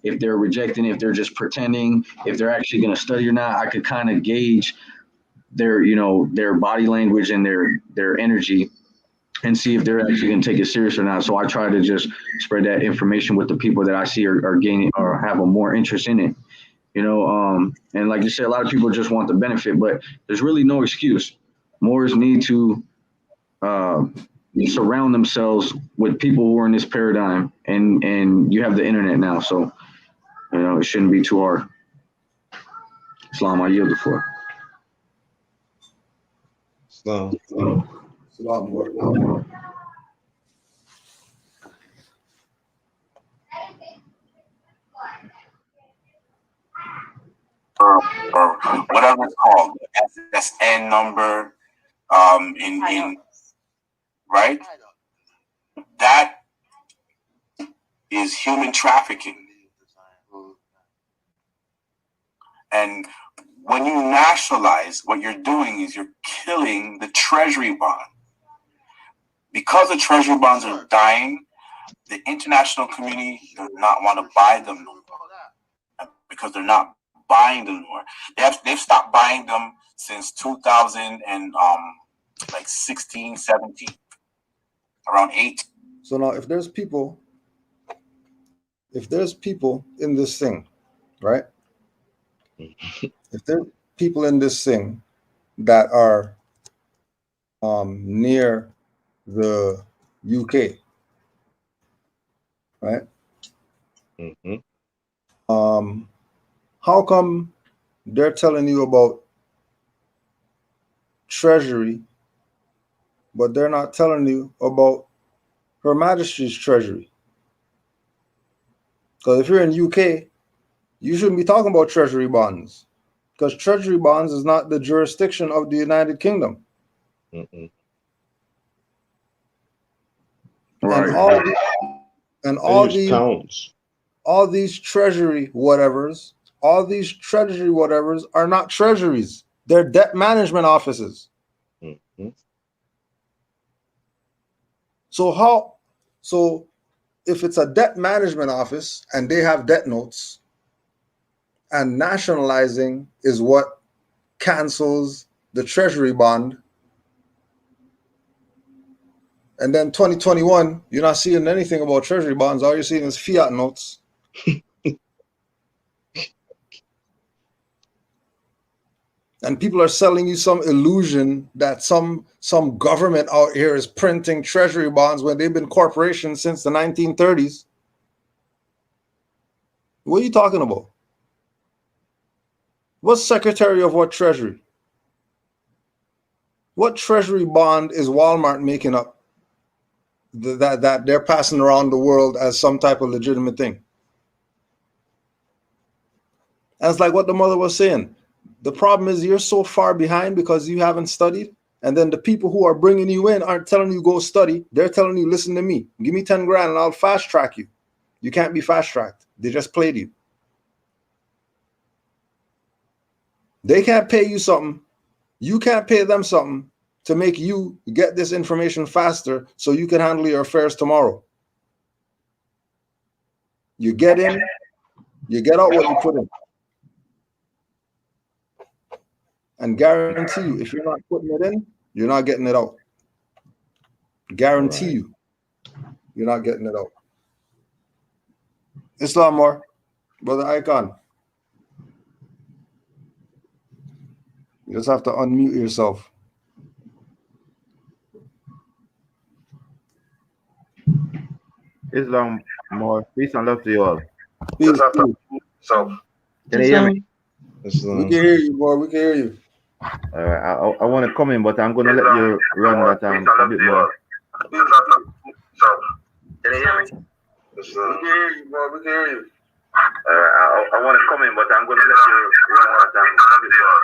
if they're rejecting, if they're just pretending, if they're actually going to study or not. I could kind of gauge their, their body language and their energy, and see if they're actually going to take it serious or not. So I try to just spread that information with the people that I see are gaining or have a more interest in it, and like you said, a lot of people just want the benefit, but there's really no excuse. Moors need to surround themselves with people who are in this paradigm, and you have the internet now, so it shouldn't be too hard. Islam, I yield the floor. Islam. Or whatever it's called, the SSN number, in right? That is human trafficking. And when you nationalize, what you're doing is you're killing the treasury bond. Because the treasury bonds are dying, the international community does not want to buy them no more, because they're not buying them more. They've stopped buying them since 2000 and like 16, 17, around 8. So now, if there's people in this thing, right? If there are people in this thing that are near the UK, right? Mm-hmm. How come they're telling you about treasury, but they're not telling you about Her Majesty's treasury? Because if you're in UK, you shouldn't be talking about treasury bonds, because treasury bonds is not the jurisdiction of the United Kingdom. Mm-mm. And They use pounds. all these treasury whatevers are not treasuries. They're debt management offices. Mm-hmm. So if it's a debt management office and they have debt notes, and nationalizing is what cancels the treasury bond, and then 2021, you're not seeing anything about treasury bonds. All you're seeing is fiat notes. And people are selling you some illusion that some government out here is printing treasury bonds when they've been corporations since the 1930s. What are you talking about? What's secretary of what treasury? What treasury bond is Walmart making up that they're passing around the world as some type of legitimate thing? And it's like what the mother was saying. The problem is you're so far behind because you haven't studied. And then the people who are bringing you in aren't telling you go study. They're telling you, listen to me. Give me 10 grand and I'll fast track you. You can't be fast tracked. They just played you. They can't pay you something. You can't pay them something to make you get this information faster so you can handle your affairs tomorrow. You get in, you get out what you put in. And guarantee you, if you're not putting it in, you're not getting it out. Guarantee you, you're not getting it out. Islam more, Brother Icon. You just have to unmute yourself. Islam more. Peace and love to you all. Peace. Can you hear me? We can hear you, boy. We can hear you. I want to come in, but I'm going to let you run that a bit more. Can you hear me? We can hear you, boy. We can hear you. I want to come in, but I'm going to let you run that a bit more.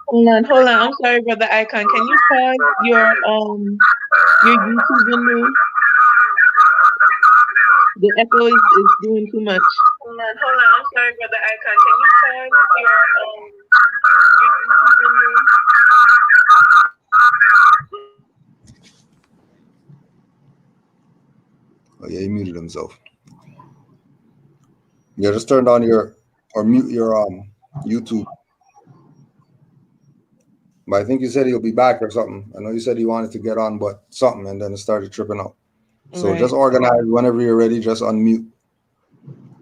Hold on. I'm sorry, Brother Icon. Can you pause your YouTube window? The echo is doing too much. Hold on. I'm sorry, Brother Icon. Can you pause your YouTube window? Oh yeah, he muted himself. Yeah, just turn on mute your YouTube. But I think you said he'll be back or something. I know you said he wanted to get on, but something, and then it started tripping out. So just organize whenever you're ready. Just unmute,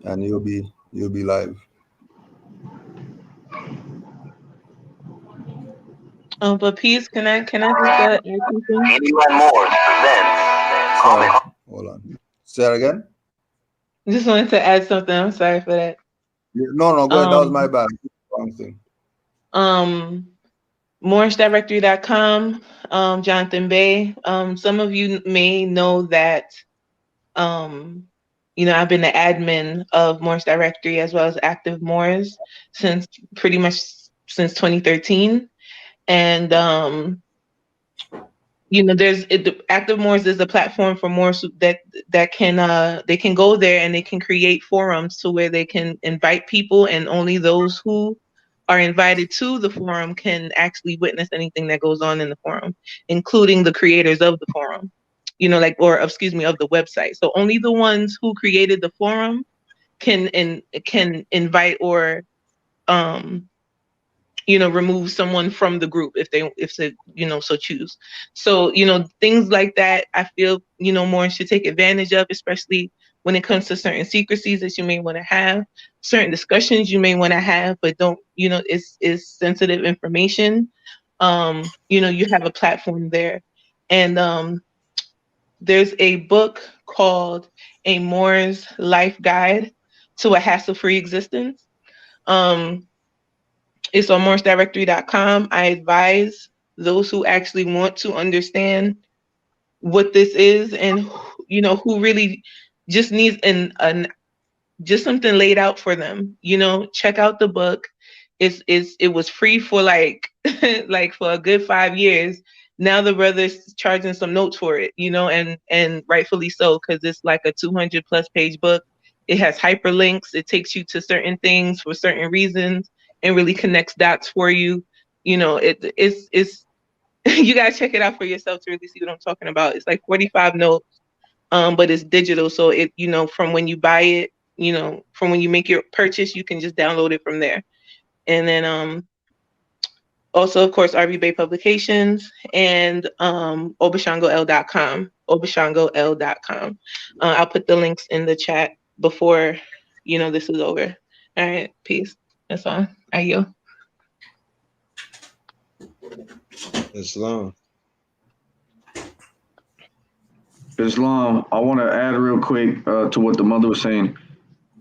and you'll be live. But Peace, can I just add something? Anyone more? Then comment. Hold on. Say that again. Just wanted to add something. I'm sorry for that. No, go ahead. That was my bad. Wrong thing. Moorishdirectory.com, Jonathan Bay. Some of you may know that, I've been the admin of Moorish Directory as well as Active Moors since 2013. And, Active Moors is a platform for Moors that they can go there and they can create forums to where they can invite people, and only those who are invited to the forum can actually witness anything that goes on in the forum, including the creators of the forum, of the website. So only the ones who created the forum can invite or remove someone from the group if they so choose. So, things like that, I feel, Moors should take advantage of, especially when it comes to certain secrecies that you may want to have, certain discussions you may want to have, but don't, it's sensitive information. You have a platform there. And there's a book called A Moor's Life Guide to a Hassle-Free Existence. It's on moorsdirectory.com. I advise those who actually want to understand what this is, and who really just needs just something laid out for them. Check out the book. It was free for like for a good 5 years. Now the brother's charging some notes for it, and rightfully so, because it's like a 200+ page book. It has hyperlinks. It takes you to certain things for certain reasons and really connects dots for you. It's you gotta check it out for yourself to really see what I'm talking about. It's like 45 notes, but it's digital, so it from when you buy it, from when you make your purchase, you can just download it from there. And then also, of course, RB Bay Publications and obashangol.com. obashangol.com. I'll put the links in the chat before this is over. All right, peace. That's all. Ayo. Islam. I want to add real quick to what the mother was saying.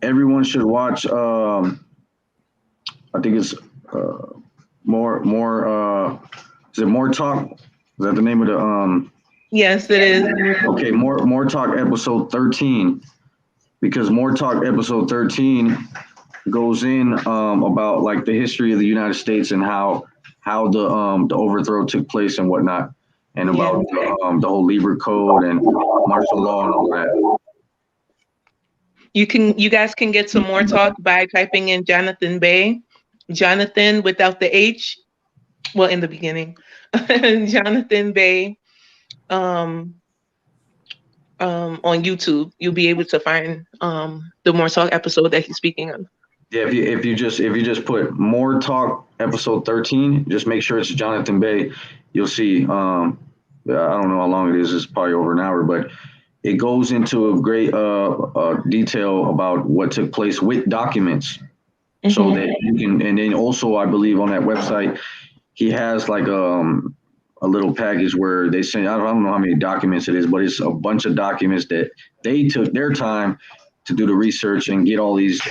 Everyone should watch. I think it's more. Is it More Talk? Is that the name of the? Yes, it is. Okay, More Talk episode 13, because More Talk episode 13 goes in about like the history of the United States and how the overthrow took place and whatnot, and about the whole Lieber Code and martial law and all that. You guys can get some More Talk by typing in Jonathan Bay, Jonathan without the H, well, in the beginning, Jonathan Bay, on YouTube. You'll be able to find the More Talk episode that he's speaking of. Yeah, if you just put More Talk episode 13, just make sure it's Jonathan Bay. You'll see. I don't know how long it is. It's probably over an hour, but it goes into a great detail about what took place with documents, so that you can. And then also, I believe on that website, he has like a little package where they send. I don't know how many documents it is, but it's a bunch of documents that they took their time to do the research and get all these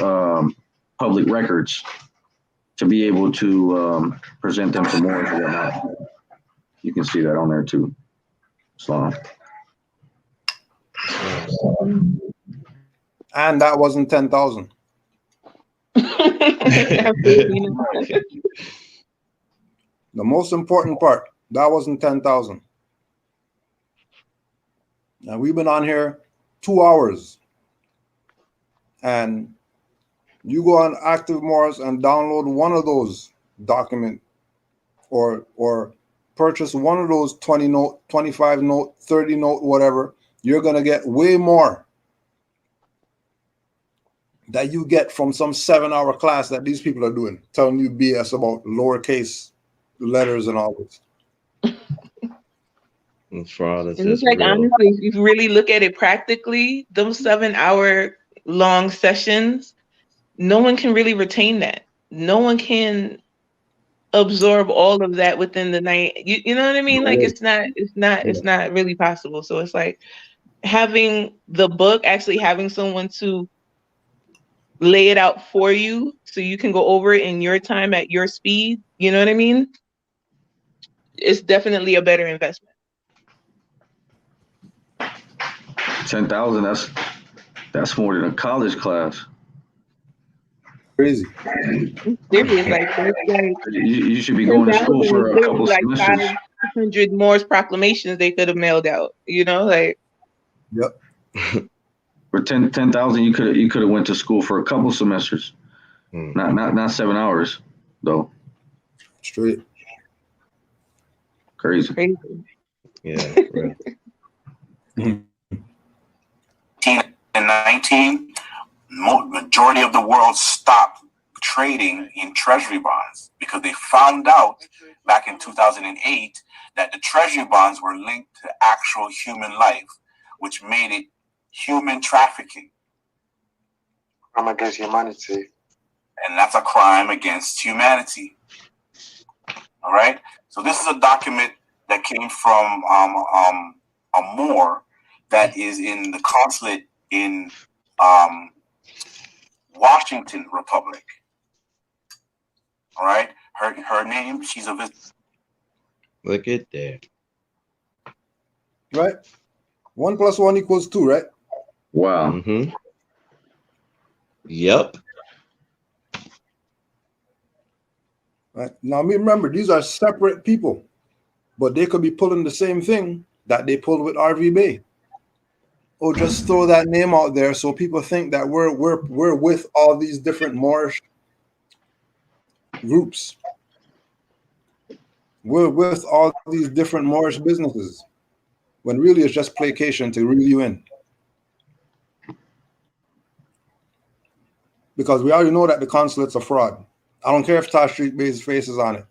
public records to be able to present them to Moors and whatnot. You can see that on there too. So. And that wasn't 10,000. The most important part, that wasn't 10,000. Now we've been on here 2 hours, and you go on Active Moors and download one of those documents, or purchase one of those 20 note, 25 note, 30 note, whatever. You're gonna get way more that you get from some 7-hour class that these people are doing, telling you BS about lowercase letters and all this. Fraud is it's like real. Honestly, if you really look at it practically, those 7-hour long sessions, no one can really retain that. No one can absorb all of that within the night. You know what I mean? Like it's not really possible. So it's like having the book, actually having someone to lay it out for you so you can go over it in your time at your speed. You know what I mean? It's definitely a better investment. 10,000. That's more than a college class. Crazy. Serious, like you should be going to school for a couple semesters. 500 Moors proclamations they could have mailed out. You know, like. Yep. For 10,000, you could have went to school for a couple semesters. Not 7 hours though. Straight. Crazy. Yeah. Right. 18 and 19, majority of the world stopped trading in treasury bonds because they found out back in 2008 that the treasury bonds were linked to actual human life, which made it human trafficking. Crime against humanity. And that's a crime against humanity. All right. So this is a document that came from a Moor that is in the consulate in Washington Republic. All right. Her name, she's a visitor. Look at that. Right? 1 + 1 = 2, right? Wow. Mm-hmm. Yep. Right. Now, remember, these are separate people, but they could be pulling the same thing that they pulled with RV Bay. Or just throw that name out there so people think that we're with all these different Moorish groups. We're with all these different Moorish businesses, when really it's just placation to reel you in. Because we already know that the consulate's a fraud. I don't care if Taj Street Bay's face is on it.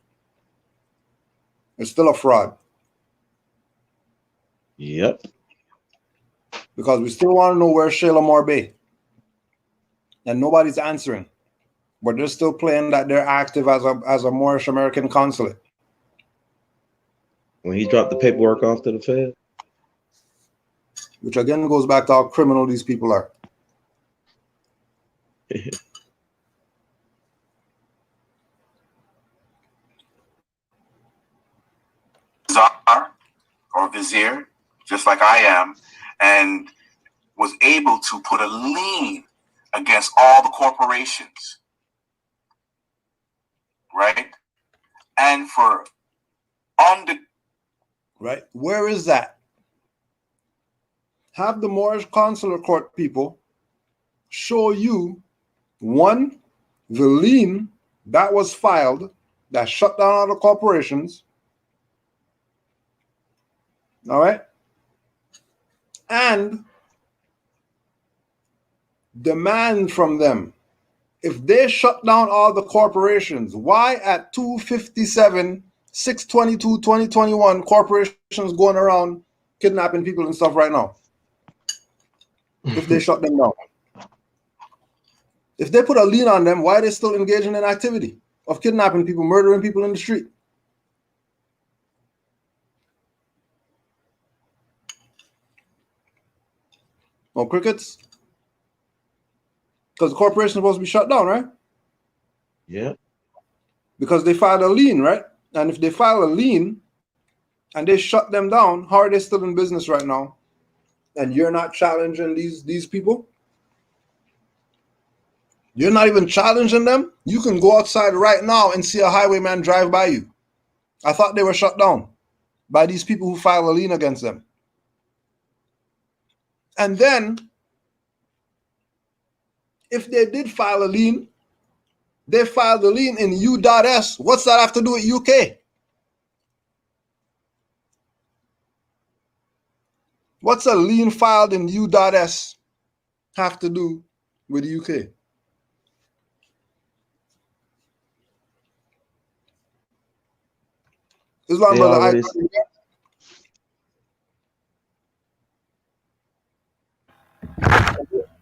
It's still a fraud. Yep. Because we still want to know where's Shalamar Bay. And nobody's answering. But they're still playing that they're active as a Moorish American consulate. When he dropped the paperwork off to the Fed. Which again goes back to how criminal these people are. Czar or vizier, just like I am, and was able to put a lien against all the corporations, right? And for right, where is that? Have the Moorish consular court people show you, one, the lien that was filed that shut down all the corporations. All right. And demand from them, if they shut down all the corporations, why at 257, 622, 2021, corporations going around kidnapping people and stuff right now? If they shut them down. If they put a lien on them, why are they still engaging in activity of kidnapping people, murdering people in the street? No crickets? Because the corporation is supposed to be shut down, right? Yeah. Because they filed a lien, right? And if they file a lien and they shut them down, how are they still in business right now? And you're not challenging these people? You're not even challenging them? You can go outside right now and see a highwayman drive by you. I thought they were shut down by these people who file a lien against them. And then, if they did file a lien, they filed a lien in U.S. What's that have to do with UK? What's a lien filed in U.S. have to do with the UK? Islam, brother.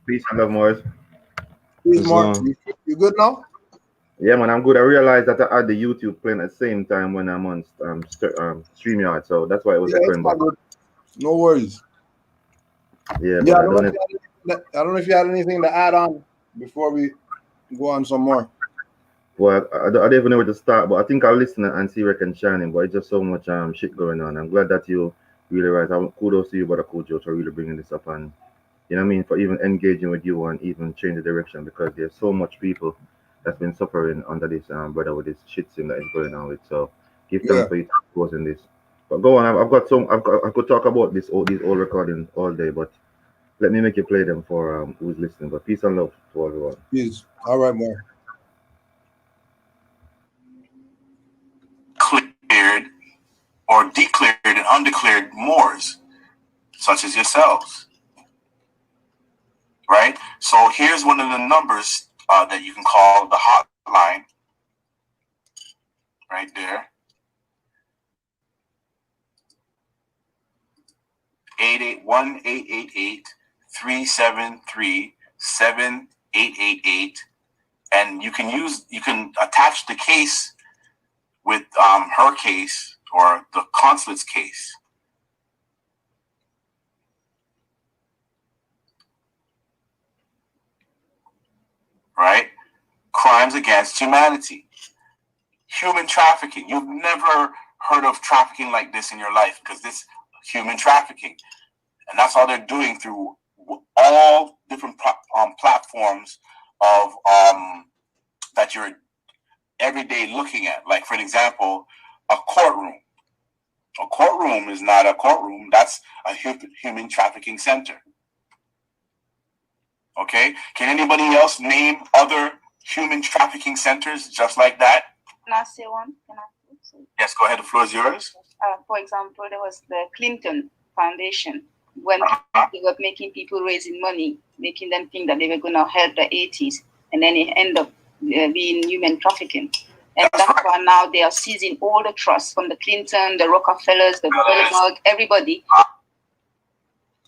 Peace and love, Morris. Peace, Mark. You good now? Yeah, man, I'm good. I realized that I had the YouTube playing at the same time when I'm on StreamYard, so that's why it was echoing back. No worries. Yeah, I don't know if you had anything to add on before we go on some more. Well, I don't even know where to start, but I think I'll listen and see where I can shine in. But it's just so much shit going on. I'm glad that you really right. Kudos to you, Brother Kojo, for really bringing this up and, you know what I mean, for even engaging with you and even change the direction, because there's so much people that's been suffering under this brother with this shit thing that is going on with. So give thanks for you closing this. But go on, I could talk about these old recordings all day, but let me make you play them for who's listening. But peace and love to everyone. Peace. All right, man. Cleared or declared and undeclared Moors, such as yourselves. Right? So here's one of the numbers that you can call the hot line right there. 881-888-373-7888, and you can attach the case with her case or the consulate's case. Right? Crimes against humanity. Human trafficking. You've never heard of trafficking like this in your life, because this human trafficking. And that's all they're doing through all different platforms of that you're every day looking at. Like, for example, a courtroom. A courtroom is not a courtroom. That's a human trafficking center. Okay? Can anybody else name other human trafficking centers just like that? Can I say one? Yes, go ahead. The floor is yours. For example, there was the Clinton Foundation, when they were making people raising money, making them think that they were going to help the 80s, and then it ended up being human trafficking. And that's why now they are seizing all the trusts from the Clinton, the Rockefellers, the Bilderberg, everybody.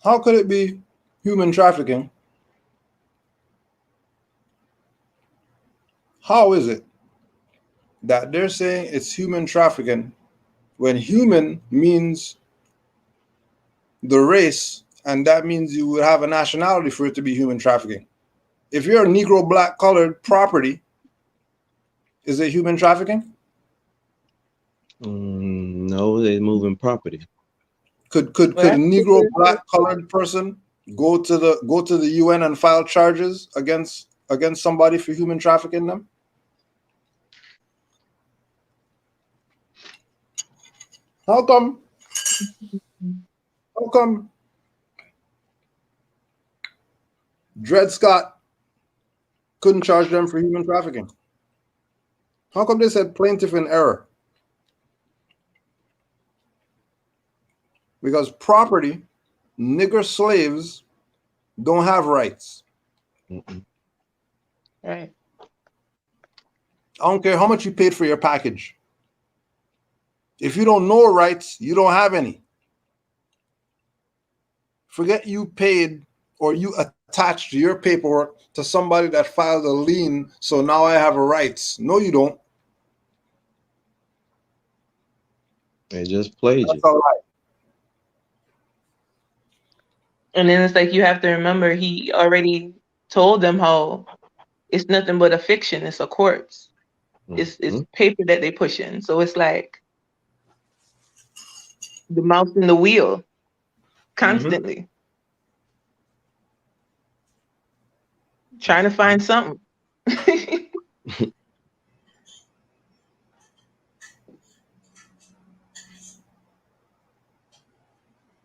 How could it be human trafficking? How is it that they're saying it's human trafficking when human means the race, and that means you would have a nationality for it to be human trafficking? If you're a Negro, black, colored property, is it human trafficking? No, they're moving property. Could a Negro, black, colored person go to the UN and file charges against somebody for human trafficking them? How come Dred Scott couldn't charge them for human trafficking? How come they said plaintiff in error? Because property, nigger slaves don't have rights. Right. I don't care how much you paid for your package. If you don't know rights, you don't have any. Forget you paid or you attached your paperwork to somebody that filed a lien, so now I have a rights. No, you don't. They just played you. All right. And then it's like you have to remember he already told them how it's nothing but a fiction. It's a corpse. It's paper that they push in. So it's like the mouse in the wheel constantly. Trying to find something.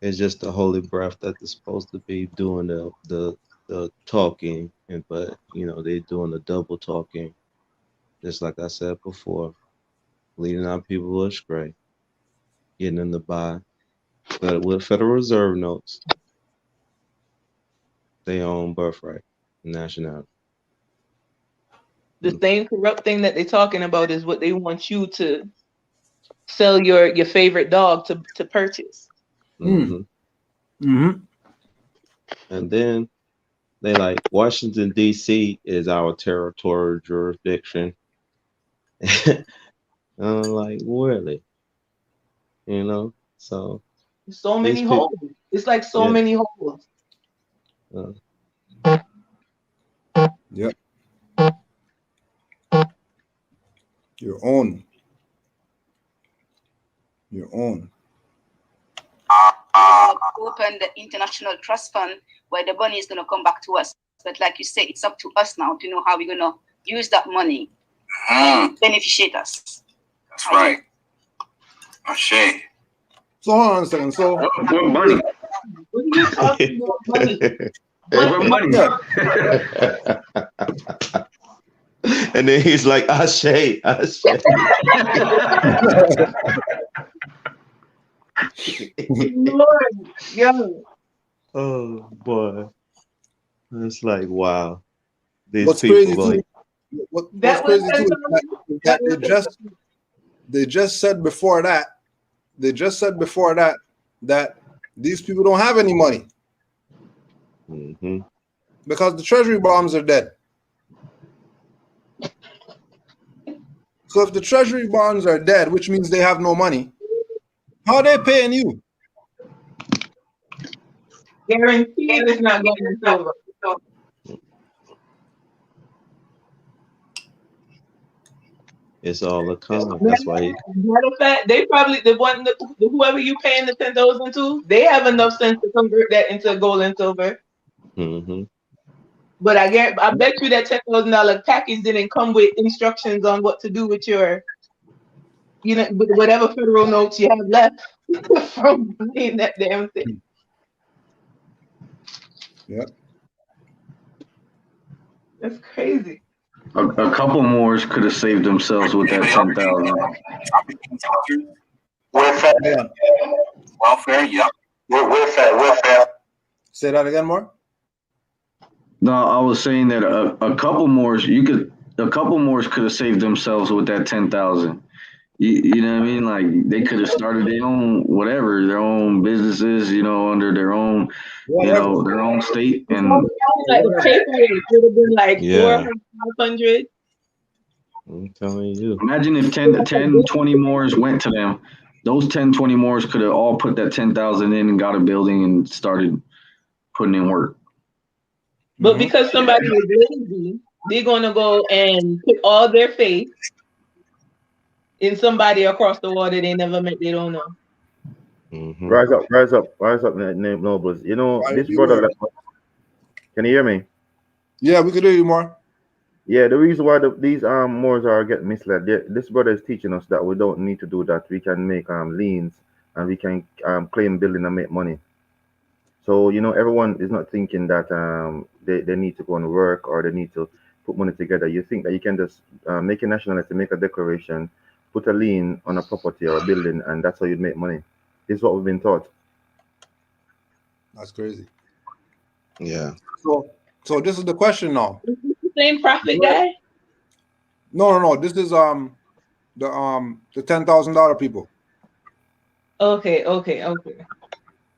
It's just the holy breath that is supposed to be doing the talking, but they're doing the double talking. Just like I said before, leading our people astray, getting them to buy, but with Federal Reserve notes, they own birthright, nationality. The same corrupt thing that they're talking about is what they want you to sell your favorite dog to purchase. And then they like Washington, D.C. is our territorial jurisdiction. And I'm like, really? So many holes. It's like so many holes. Yep. Your own. Open the International Trust Fund where the money is going to come back to us. But like you say, it's up to us now to know how we're going to use that money and beneficiate us. That's right. Ashe. So hold on a second. So money. Money. And then he's like, Ashe. Lord, yo. Oh boy. It's like, wow. What's crazy too, What's crazy too is that they just said before that that these people don't have any money because the treasury bonds are dead. So if the treasury bonds are dead, which means they have no money, how are they paying you? Guaranteed it's not going to silver. It's all a con. That's why. Matter of fact, they probably whoever you paying the $10,000 to, they have enough sense to convert that into gold and silver. But I bet you that $10,000 package didn't come with instructions on what to do with your, with whatever federal notes you have left from paying that damn thing. Yeah, that's crazy. A couple Moors could have saved themselves with that 10,000. Welfare. Welfare. Yep. Welfare. Say that again, more. No, I was saying that a couple Moors could have saved themselves with that 10,000. You know what I mean? Like they could have started their own businesses, under their own, their own state. And like the paperweight would have been like 400, 500. I'm telling you. Imagine if 10, 20 Moors went to them. Those 10, 20 Moors could have all put that 10,000 in and got a building and started putting in work. But because somebody is lazy, they're going to go and put all their faith in somebody across the water they never met, they don't know. Rise up, nobles. This brother. Can you hear me? Yeah, we could hear you more. Yeah, the reason why these Moors are getting misled, this brother is teaching us that we don't need to do that. We can make liens and we can claim building and make money. So everyone is not thinking that they need to go and work or they need to put money together. You think that you can just make a nationality, make a declaration, put a lien on a property or a building, and that's how you make money. This is what we've been taught. That's crazy. Yeah. So this is the question now. Is this the same prophet guy? No. This is the $10,000 people. Okay.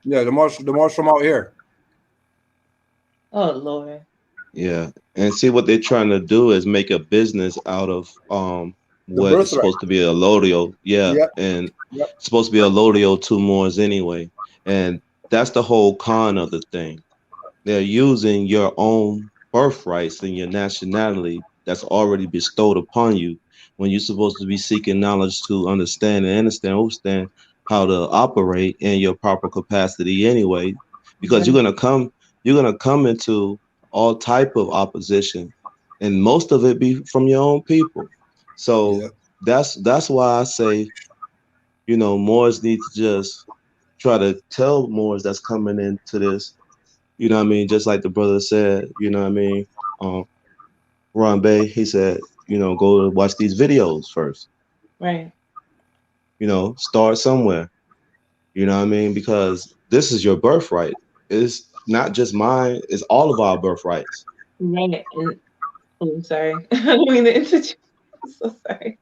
Yeah, the Moors from out here. Oh Lord. Yeah, and see what they're trying to do is make a business out of what is supposed to be a lodio. And it's supposed to be a lodio to Moors anyway, and that's the whole con of the thing. They're using your own birthrights and your nationality that's already bestowed upon you when you're supposed to be seeking knowledge to understand how to operate in your proper capacity anyway, because you're gonna come into all type of opposition, and most of it be from your own people. So that's why I say, Moors need to just try to tell Moors that's coming into this, just like the brother said, Ron Bay, he said, go watch these videos first. Right. Start somewhere. Because this is your birthright. It's not just mine, it's all of our birthrights. Right. I'm sorry. I don't mean to interject. I'm so sorry.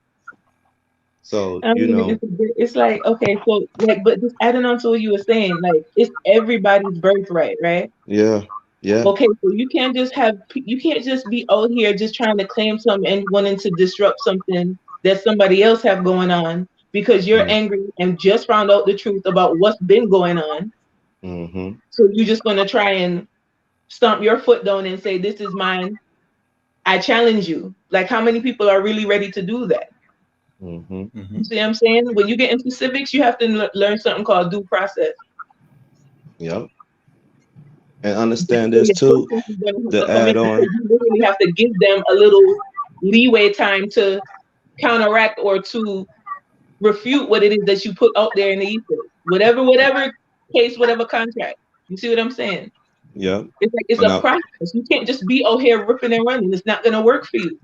So, it's like, okay, so but just adding on to what you were saying, like it's everybody's birthright, right? Yeah. Okay, so you can't just be out here just trying to claim something and wanting to disrupt something that somebody else have going on because you're angry and just found out the truth about what's been going on. So you're just gonna try and stomp your foot down and say, this is mine. I challenge you. Like, how many people are really ready to do that? You see what I'm saying? When you get into civics, you have to learn something called due process. Yep. And understand this too. The add on. You really have to give them a little leeway time to counteract or to refute what it is that you put out there in the ether. Whatever case, whatever contract. You see what I'm saying? Yeah. It's a process. You can't just be out here ripping and running. It's not gonna work for you.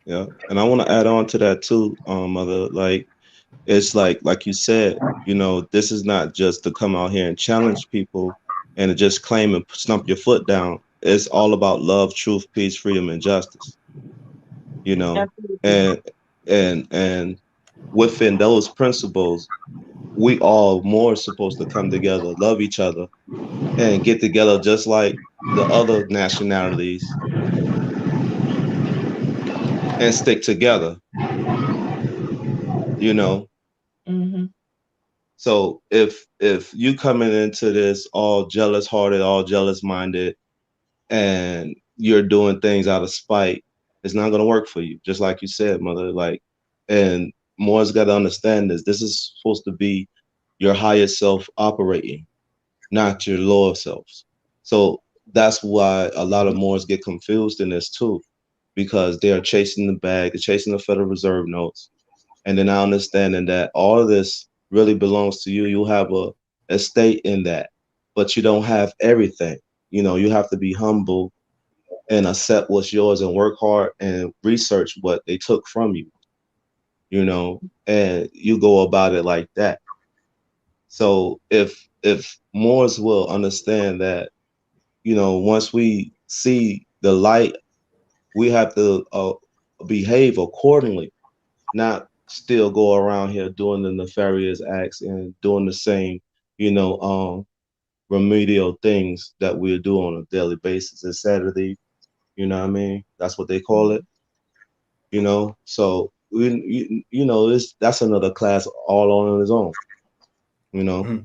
Yeah. And I want to add on to that too, Mother. Like, it's like you said, this is not just to come out here and challenge people and to just claim and stump your foot down. It's all about love, truth, peace, freedom, and justice. you know, Absolutely. and within those principles, we all more supposed to come together, love each other, and get together just like the other nationalities and stick together, you know. Mm-hmm. So if you coming into this all jealous hearted, all jealous minded, and you're doing things out of spite, it's not gonna work for you. Just like you said, mother. Like, and Moore's got to understand this. This is supposed to be your higher self operating, not your lower selves. So that's why a lot of Moors get confused in this too, because they are chasing the bag, they're chasing the Federal Reserve notes, and then not understanding that all of this really belongs to you. You have a estate in that, but you don't have everything. You know, you have to be humble and accept what's yours and work hard and research what they took from you, you know, and you go about it like that. So if Moors will understand that, you know, once we see the light, we have to behave accordingly, not still go around here doing the nefarious acts and doing the same, you know, remedial things that we do on a daily basis. It's Saturday, you know what I mean? That's what they call it, you know. So you know, that's another class all on its own, you know.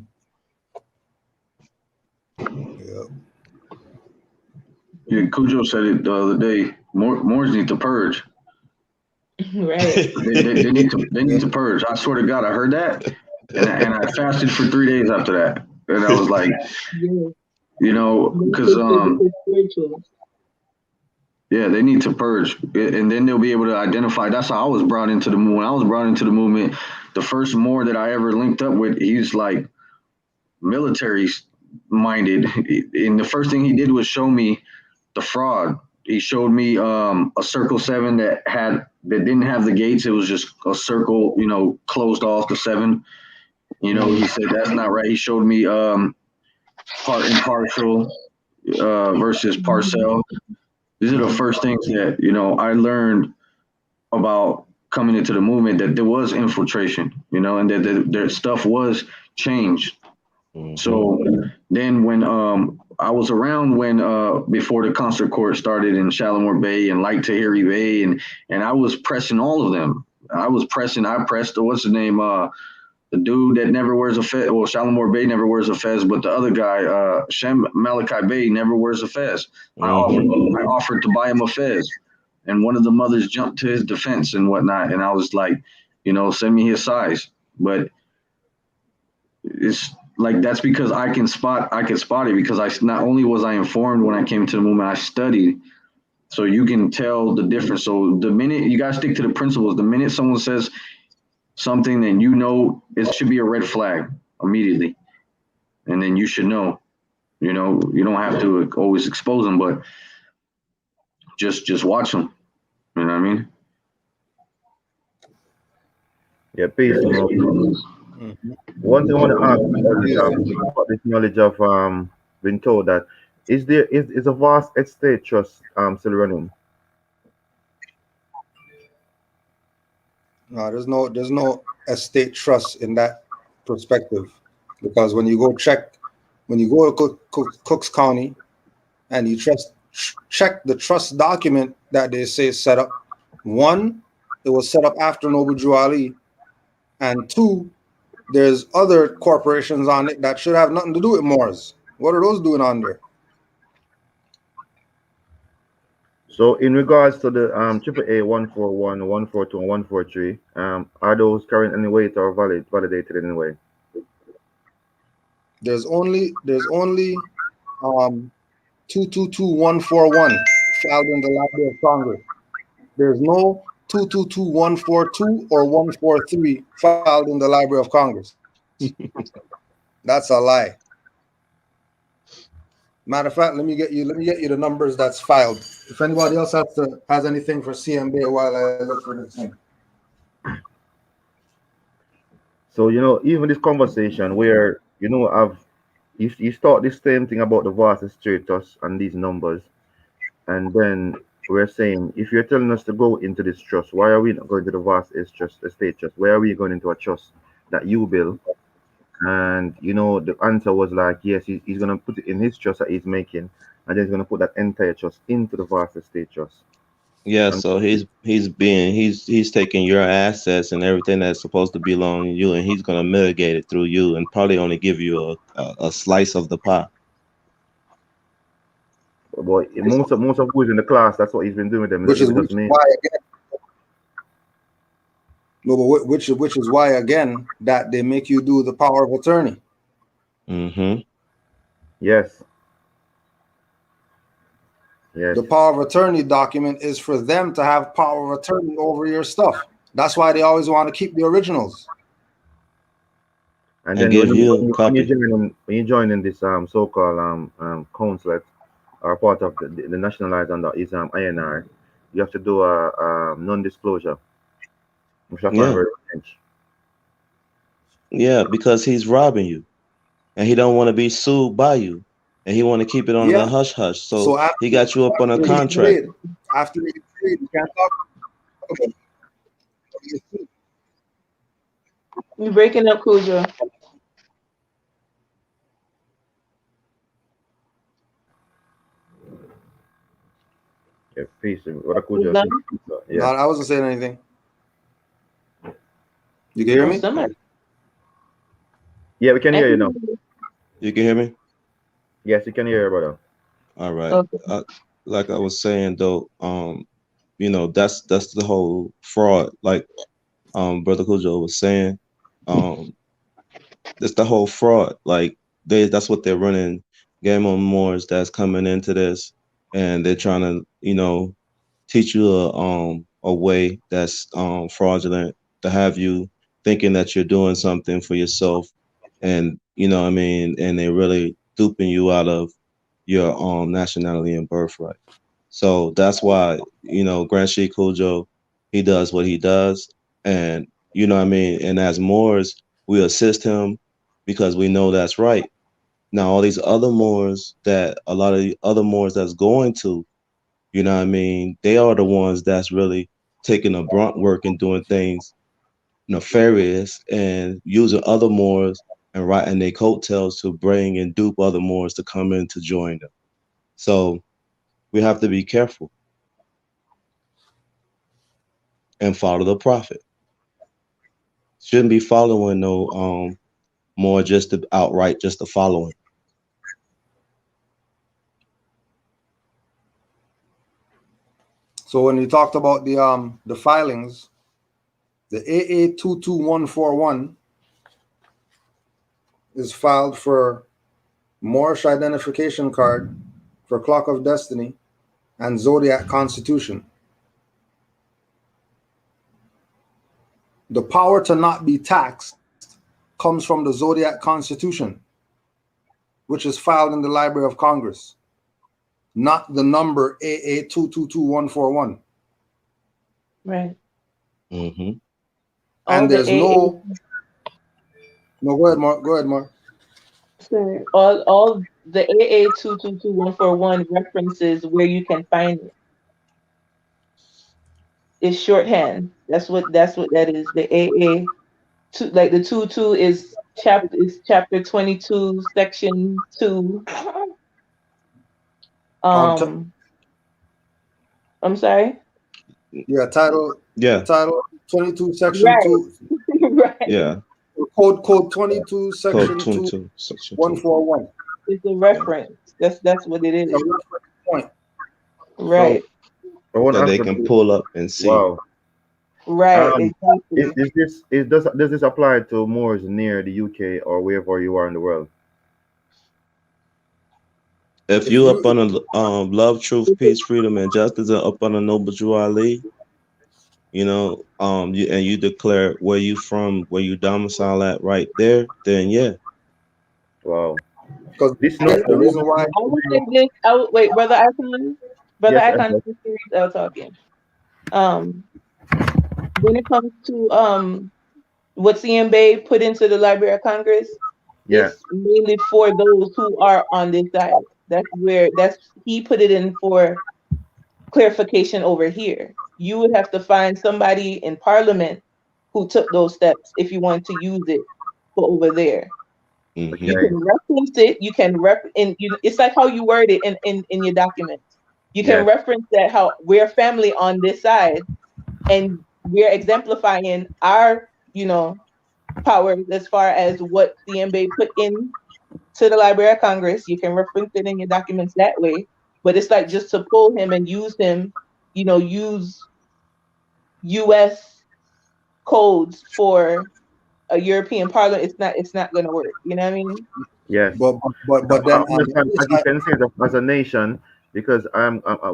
Yeah. Yeah, Cujo said it the other day. Moors need to purge. Right. They need to purge. I swear to God, I heard that, and I fasted for 3 days after that, and I was like, Yeah. you know, because It's spiritual. yeah, they need to purge, and then they'll be able to identify. That's how I was brought into the movement. When I was brought into the movement, the first Moor that I ever linked up with, he's like military minded, and the first thing he did was show me the fraud. He showed me a circle 7 that didn't have the gates. It was just a circle, you know, closed off the 7. You know, he said that's not right. He showed me part impartial versus parcel. These are the first things that, you know, I learned about coming into the movement, that there was infiltration, you know, and that their stuff was changed. So then when I was around when before the concert court started in Shalimar Bay and Light Tahiri Bay, and I was pressing all of them. I pressed what's the name, the dude that never wears a fez. Well, Shalimar Bay never wears a fez, but the other guy, Shem Malachi Bay, never wears a fez. I offered to buy him a fez, and one of the mothers jumped to his defense and whatnot, and I was like, you know, send me his size. But it's like that's because I can spot it, because I not only was I informed when I came to the movement, I studied, so you can tell the difference. So the minute you guys stick to the principles, the minute someone says something, then you know it should be a red flag immediately, and then you should know. You know, you don't have to always expose them, but just watch them. You know what I mean? Yeah, peace. You know. Mm-hmm. One thing I want to ask about this knowledge of being told that is a vast estate trust still running? No, there's no estate trust in that perspective, because when you go to Cooks County and you check the trust document that they say is set up, one, it was set up after Noble Drew Ali, and two, there's other corporations on it that should have nothing to do with Moors. What are those doing on there? So in regards to the AAA 141, 142, and 143, are those carrying any weight or validated in any way? There's only 222141 filed in the Library of Congress. There's no 222142 or 143 filed in the Library of Congress. That's a lie. Matter of fact, let me get you the numbers that's filed. If anybody else has anything for CMB while I look for this thing. So you know, even this conversation where you know you start this same thing about the vast status and these numbers, and then we're saying if you're telling us to go into this trust, why are we not going to the vast estate trust? Why are we going into a trust that you build? And you know, the answer was like, yes, he's gonna put it in his trust that he's making, and then he's gonna put that entire trust into the vast estate trust. Yeah, And so he's taking your assets and everything that's supposed to belong to you, and he's gonna mitigate it through you, and probably only give you a slice of the pie. but most of who's in the class, that's what he's been doing with them. which Leave is it us me. why again. No, but which is why again that they make you do the power of attorney. Mm-hmm. Yes. Yes. The power of attorney document is for them to have power of attorney over your stuff. That's why they always want to keep the originals. And And then give you a copy. when you join in this so-called council or part of the nationalized under is INR, you have to do a non-disclosure, which I find Yeah, very strange. yeah, because he's robbing you, and he don't want to be sued by you, and he want to keep it on the Yeah. hush hush. So So he got you up on a contract. after they trade, you can't talk about it. You're breaking up, Cujo. Yeah, peace. What I could You just done? No, yeah. I wasn't saying anything. You can hear Oh, me? somebody. Yeah, we can I hear you can now. hear you. You can hear me? Yes, you can hear you, brother. All right. Okay. Like I was saying though, you know, that's the whole fraud. Like Brother Cujo was saying, um, that's the whole fraud. Like that's what they're running game on Moors that's coming into this, and they're trying to, you know, teach you a way that's fraudulent to have you thinking that you're doing something for yourself, and you know what I mean, and they're really duping you out of your nationality and birthright. So that's why, you know, Grand Sheik Cujo, he does what he does. And, you know what I mean? And as Moors, we assist him because we know that's right. Now, all these other Moors that a lot of the other Moors that's going to, you know what I mean? They are the ones that's really taking the brunt work and doing things nefarious and using other Moors and riding their coattails to bring and dupe other Moors to come in to join them. So we have to be careful and follow the prophet. Shouldn't be following no more just to outright just to follow him. So when you talked about the filings, the AA 22141 is filed for Moorish identification card, for Clock of Destiny, and Zodiac Constitution. The power to not be taxed comes from the Zodiac Constitution, which is filed in the Library of Congress, not the number AA 222141. Right. Mm-hmm. And there's no go ahead, Mark. Go ahead, Mark. Sure. All the AA 222141 references where you can find it. It's shorthand. That's what that is. The AA two, like the 22 is chapter 22, section 2. I'm sorry. Yeah, title 22, section Right. 2. Right. Yeah. Code 22, section Code 22, 2, 141. It's a reference. That's what it is. A reference point. Right. So, that they can pull up and see. Wow. Right. Exactly. Does this apply to Moors near the UK or wherever you are in the world? If you up on a love, truth, peace, freedom, and justice, and up on a noble Drew Ali, you know, you declare where you from, where you domicile at, right there, then yeah. Wow. Because this the reason why I will say this. Wait, Brother Icon. Brother Yes, Icon is serious talking. When it comes to what CM Bay put into the Library of Congress, it's mainly for those who are on this side. He put it in for clarification over here. You would have to find somebody in Parliament who took those steps if you want to use it for over there. You Mm-hmm. Okay. can reference it. You can it's like how you word it in your documents. You can Yes. reference that how we're family on this side, and we're exemplifying our, power as far as what CMB put in to the Library of Congress. You can reference it in your documents that way. But it's like just to pull him and use him, use US codes for a European parliament. It's not gonna work. You know what I mean? Yes. But I then on the understand, other as you side, can say, that as a nation, because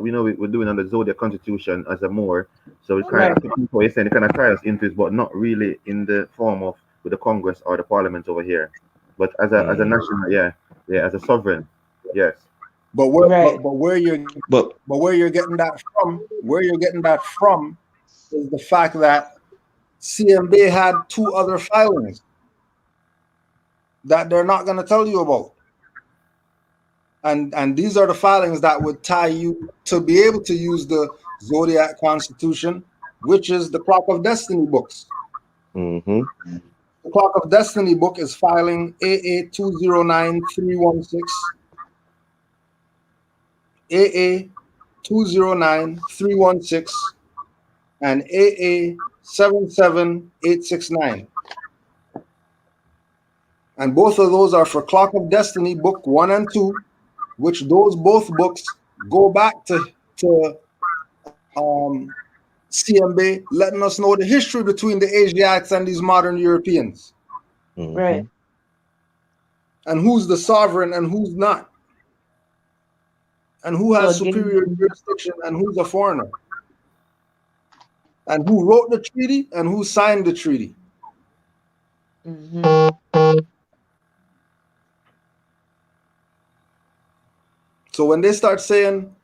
we know we're doing under Zodiac Constitution as a Moor, so we kind Right. of, what you're saying, it kind of tie us into it, but not really in the form of with the Congress or the Parliament over here, but as a national, yeah, as a sovereign, yes. but Right. where you're getting that from is the fact that CMB had two other filings that they're not going to tell you about. And these are the filings that would tie you to be able to use the Zodiac Constitution, which is the Clock of Destiny books. Mm-hmm. The Clock of Destiny book is filing AA 209316, AA 209316, and AA 77869. And both of those are for Clock of Destiny book 1 and 2, which those both books go back to CMB, letting us know the history between the Asiatics and these modern Europeans, Mm-hmm. Right. and who's the sovereign and who's not, and who So has again, superior jurisdiction and who's a foreigner, and who wrote the treaty and who signed the treaty. mhm. So when they start saying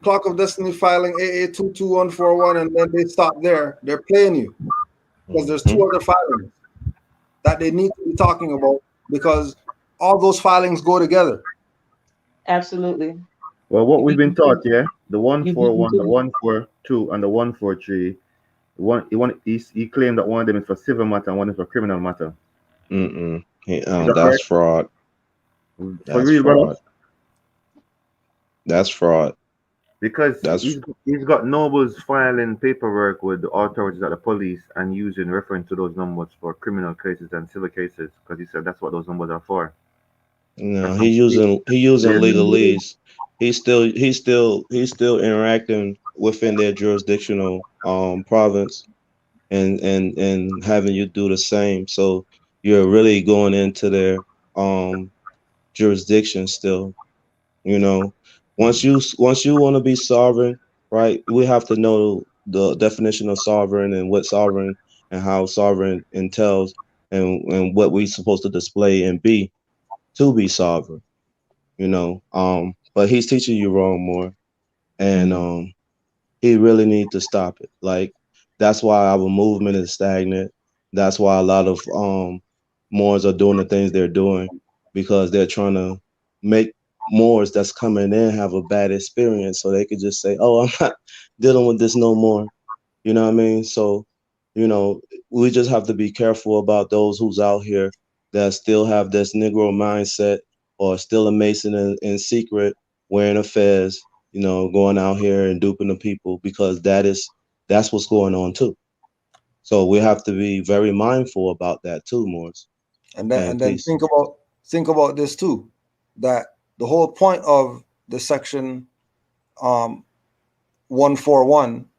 Clock of Destiny filing AA 22141 and then they stop there, they're playing you, because there's two other filings that they need to be talking about, because all those filings go together. Absolutely. Well, what You we've beat been me to taught, it. yeah, the You beat me 141, to the it. 142, and the 143. He claimed that one of them is for civil matter and one is for criminal matter. Mm-mm. Is that That's correct? fraud. For That's real, brother? fraud. That's fraud. Because That's he's got nobles filing paperwork with the authorities at the police and using reference to those numbers for criminal cases and civil cases, because he said that's what those numbers are for. No, That's he some using yeah. legalese. He's still interacting within their jurisdictional province, and having you do the same. So you're really going into their um jurisdiction still. You know, once you want to be sovereign, right? We have to know the definition of sovereign and what sovereign and how sovereign entails, and what we supposed to display and be to be sovereign. But he's teaching you wrong more, and he really need to stop it. Like, that's why our movement is stagnant. That's why a lot of Moors are doing the things they're doing, because they're trying to make Moors that's coming in have a bad experience, so they could just say, "Oh, I'm not dealing with this no more." You know what I mean? So, you know, we just have to be careful about those who's out here that still have this Negro mindset, or still a Mason in secret, wearing affairs, going out here and duping the people, because that's what's going on too. So we have to be very mindful about that too, Morris. And And then peace. think about this too, that the whole point of the section 141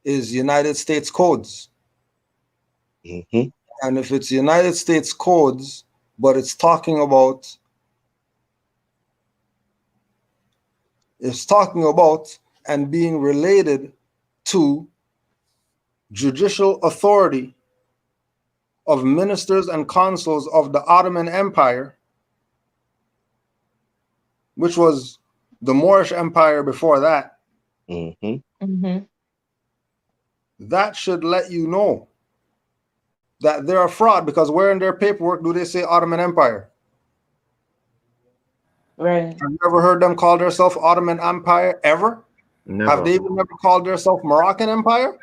is United States codes. Mm-hmm. And if it's United States codes, but it's talking about and being related to judicial authority of ministers and consuls of the Ottoman Empire, which was the Moorish Empire before that, Mm-hmm. Mhm. that should let you know that they're a fraud, because where in their paperwork do they say Ottoman Empire? Right. Have you ever heard them call themselves Ottoman Empire ever? Have they even never called themselves Moroccan Empire?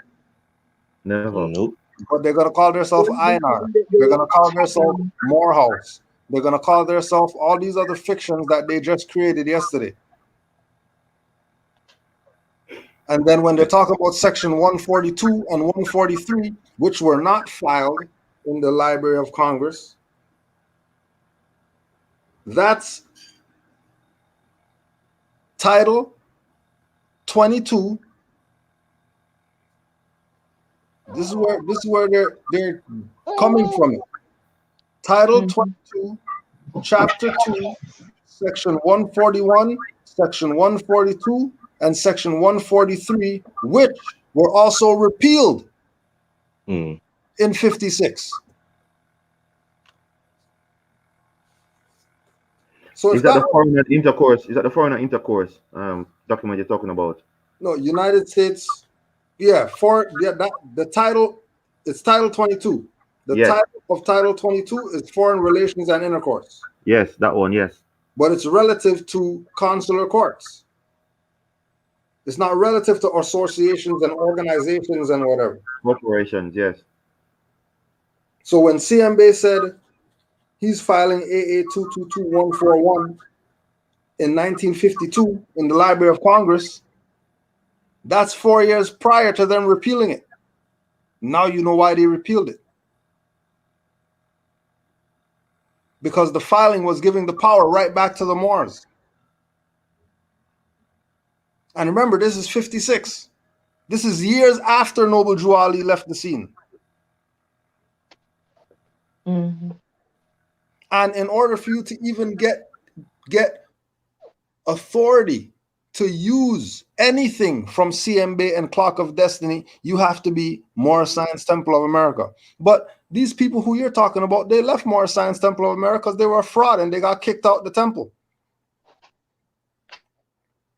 Never. Nope. But they're gonna call themselves Einar. They're gonna call themselves Morehouse. They're gonna call themselves all these other fictions that they just created yesterday. And then when they talk about section 142 and 143, which were not filed in the Library of Congress, that's Title 22. This is where they're coming from. It. Title 22, Chapter 2, Section 141, Section 142, and Section 143, which were also repealed in 56. So is that the foreign intercourse? Is that the foreign intercourse document you're talking about? No, United States. Yeah, the title. It's Title 22. The title of Title 22 is Foreign Relations and Intercourse. Yes, that one. Yes. But it's relative to consular courts. It's not relative to associations and organizations and whatever. Corporations, yes. So when CMB said he's filing AA 222141 in 1952 in the Library of Congress, that's 4 years prior to them repealing it. Now you know why they repealed it. Because the filing was giving the power right back to the Moors. And remember, this is 56. This is years after Noble Drew Ali left the scene. Mm-hmm. And in order for you to even get authority to use anything from CMB and Clock of Destiny, you have to be Moorish Science Temple of America. But these people who you're talking about, they left Moorish Science Temple of America because they were a fraud and they got kicked out the temple.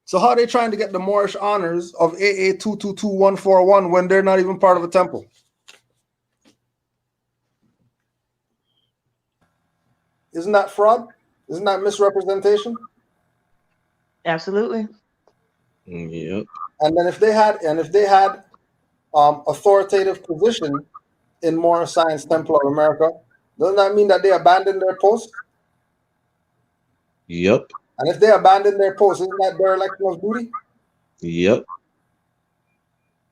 So how are they trying to get the Moorish honors of AA 222141 when they're not even part of a temple? Isn't that fraud? Isn't that misrepresentation? Absolutely. Yep. And then if they had authoritative position in Moorish Science Temple of America, doesn't that mean that they abandoned their post? Yep. And if they abandon their post, isn't that dereliction of duty? Yep.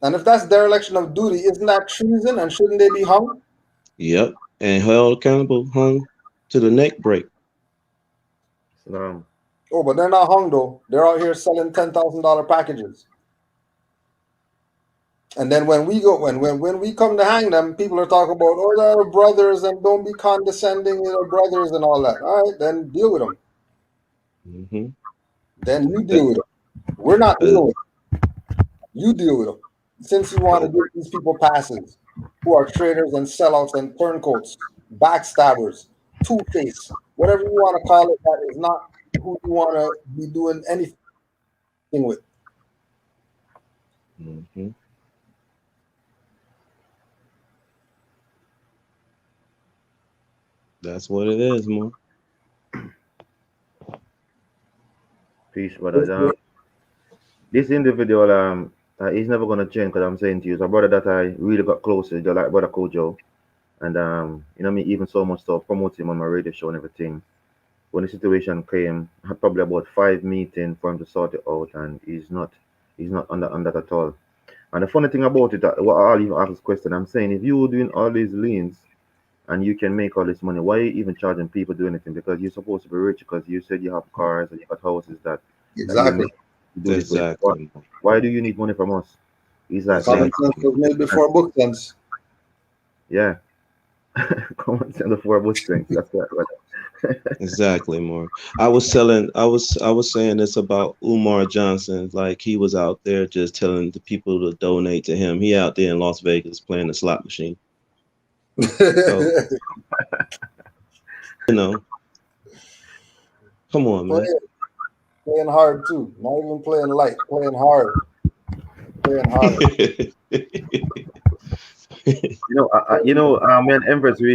And if that's dereliction of duty, isn't that treason? And shouldn't they be hung? Yep. And held accountable, hung to the neck break. Oh, but they're not hung though. They're out here selling $10,000 packages. And then when we come to hang them, people are talking about, oh, they're brothers and don't be condescending, brothers and all that. All right, then deal with them. Mm-hmm. Then you deal with them. We're not dealing with them. You deal with them. Since you want to give these people passes who are traitors and sellouts and turncoats, backstabbers, two-face, whatever you want to call it, that is not who you want to be doing anything with. Mm-hmm. That's what it is, man. Peace, brother. This individual, he's never gonna change. Because I'm saying to you, it's a brother that I really got close to, just like brother Kojo, and you know me, even so much to promote him on my radio show and everything. When the situation came, I had probably about 5 meetings for him to sort it out, and he's not on that at all. And the funny thing about it, what I'll even ask this question, I'm saying, if you're doing all these liens and you can make all this money, why are you even charging people to do anything? Because you're supposed to be rich, because you said you have cars and you got houses that exactly. Exactly. Why do you need money from us? He's like, common sense was made before book sense. Yeah. Common sense before book sense. That's right. Exactly, more. I was saying this about Umar Johnson, like he was out there just telling the people to donate to him. He out there in Las Vegas playing the slot machine. So, you know, come on, man. Playing hard too, not even playing light, playing hard. Man, Empress, we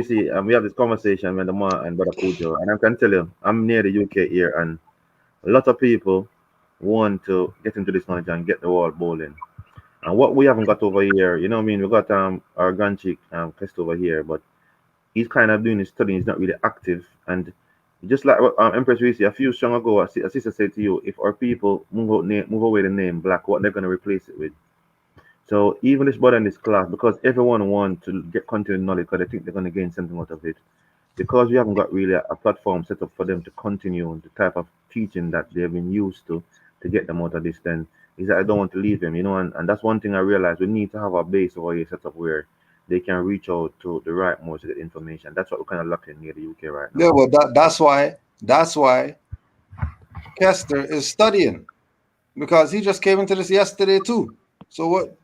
have this conversation with the man and brother Kujo, and I can tell you, I'm near the UK here, and a lot of people want to get into this knowledge and get the ball bowling. And what we haven't got over here, you know what I mean? We got our grandchick Quest over here, but he's kind of doing his studying, he's not really active. And just like what Empress Reese a few strong ago, a sister said to you, if our people move away the name black, what they're gonna replace it with. So even this brother in this class, because everyone wants to get content knowledge because they think they're gonna gain something out of it. Because we haven't got really a platform set up for them to continue the type of teaching that they've been used to get them out of this, then is that I don't want to leave them, you know, and that's one thing I realized we need to have a base over here set up where they can reach out to the right more to get information. That's what we're kind of lacking near the UK right now. Yeah, well, that's why Kester is studying, because he just came into this yesterday too. So what?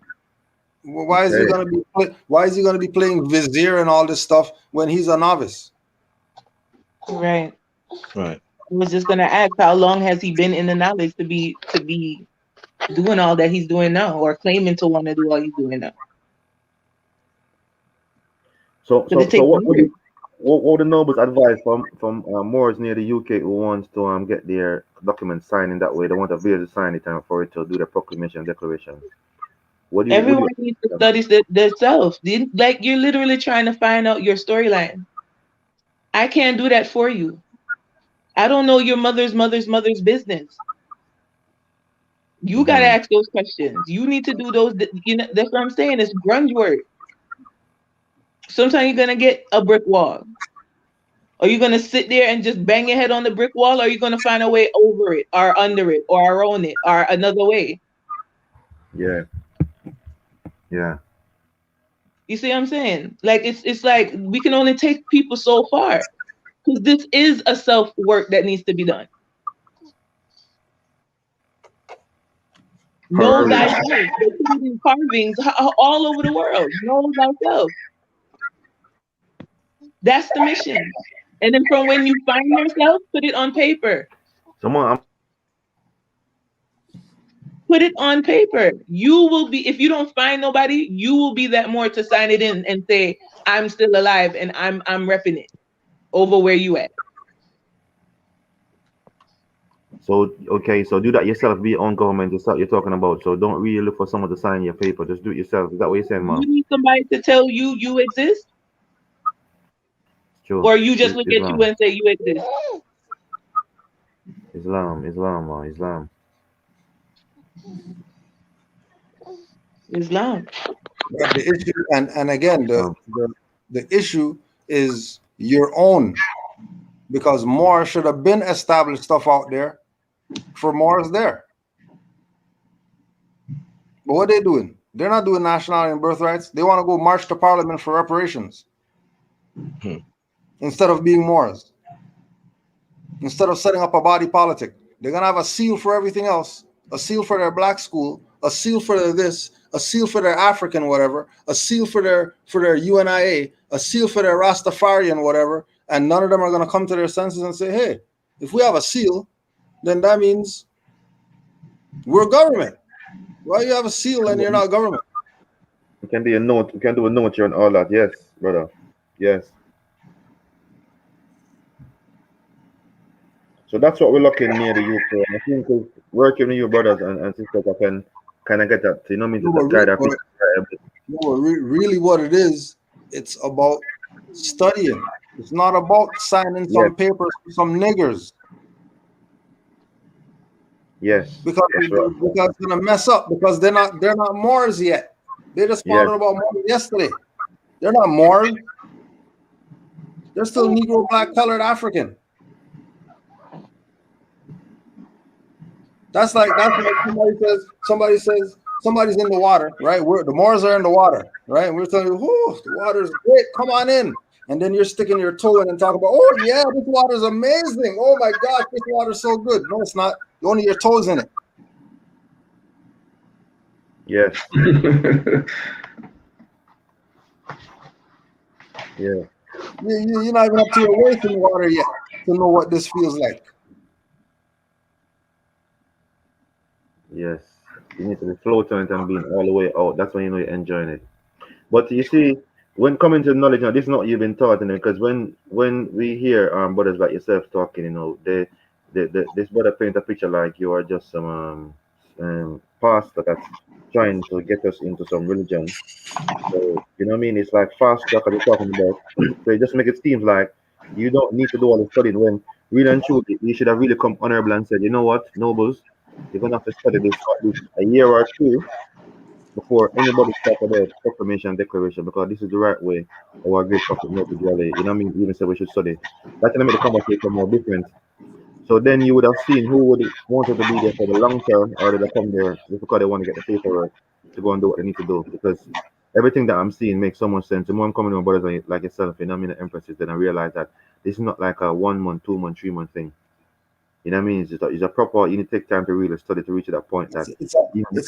Why is he gonna be? Why is he gonna be playing Vizier and all this stuff when he's a novice? Right. Right. I was just gonna ask, how long has he been in the knowledge to be doing all that he's doing now, or claiming to want to do all he's doing now? So what would the nobles advise from Moors near the UK who wants to get their documents signed in that way? They want a village to sign it and for it to do the proclamation declaration. Everyone needs to study themselves. Like, you're literally trying to find out your storyline. I can't do that for you. I don't know your mother's business. You gotta ask those questions. You need to do those. You know, that's what I'm saying. It's grunge work. Sometimes you're gonna get a brick wall. Are you gonna sit there and just bang your head on the brick wall, or are you gonna find a way over it, or under it, or around it, or another way? Yeah. You see what I'm saying? Like, it's like we can only take people so far, because this is a self work that needs to be done. Know thyself. They're creating carvings all over the world. Know thyself. That's the mission. And then from when you find yourself, put it on paper. Put it on paper. You will be, if you don't find nobody, you will be that more to sign it in and say, I'm still alive and I'm repping it over where you at. So okay, so do that yourself, be your own government, just what you're talking about. So don't really look for someone to sign your paper, just do it yourself. Is that what you're saying, man? You need somebody to tell you you exist? Sure. Or you just look at you and say you exist? Islam. But the issue, and again, the issue is your own, because more should have been established stuff out there for Moors there. But what they doing? They're not doing nationality and birthrights. They want to go march to Parliament for reparations instead of being Moors. Instead of setting up a body politic, they're gonna have a seal for everything else: a seal for their black school, a seal for their this, a seal for their African whatever, a seal for their UNIA, a seal for their Rastafarian whatever, and none of them are gonna come to their senses and say, hey, if we have a seal, then that means we're government. Why you have a seal and you're not government? We can do a note. We can do a note here and all that. Yes, brother. Yes. So that's what we're looking near the UK. I think working with you brothers and sisters, I can kind of get that. You know what I mean? To guide our people. Really, what it is, it's about studying. It's not about signing some papers for some niggers. Yes. Because it's gonna mess up, because they're not Moors yet. They just found out about Moors yesterday. They're not Moors. They're still Negro, black, colored, African. That's like somebody says somebody's in the water, right? The Moors are in the water, right? We're telling you, oh, the water's great, come on in. And then you're sticking your toe in and talking about, oh yeah, this water's amazing. Oh my gosh, this water's so good. No, it's not. Only your toes in it. Yes. Yeah. You're not even up to your waist in the water yet to know what this feels like. Yes. You need to be floating on it and being all the way out. That's when you know you're enjoying it. But you see, when coming to knowledge, now this is not what you've been taught, because when we hear brothers like yourself talking, they this brother paint a picture like you are just some pastor that's trying to get us into some religion. So you know what I mean? It's like fast track that you're talking about. So it just make it seem like you don't need to do all the studying when really and truly you should have really come honorable and said, you know what, nobles, you're gonna have to study this for at least a year or two before anybody talk about proclamation and declaration because this is the right way our great prophet Noble Dwelle, you know what I mean, even said we should study. That's gonna make the conversation more different. So then you would have seen who would wanted to be there for the long term or did they come there just because they want to get the paperwork to go and do what they need to do. Because everything that I'm seeing makes so much sense. The more I'm coming on brothers like yourself, you know what I mean, the empresses, then I realize that this is not like a 1 month, 2 month, 3 month thing. You know what I mean? It's a proper, you need to take time to really study to reach to that point that It's a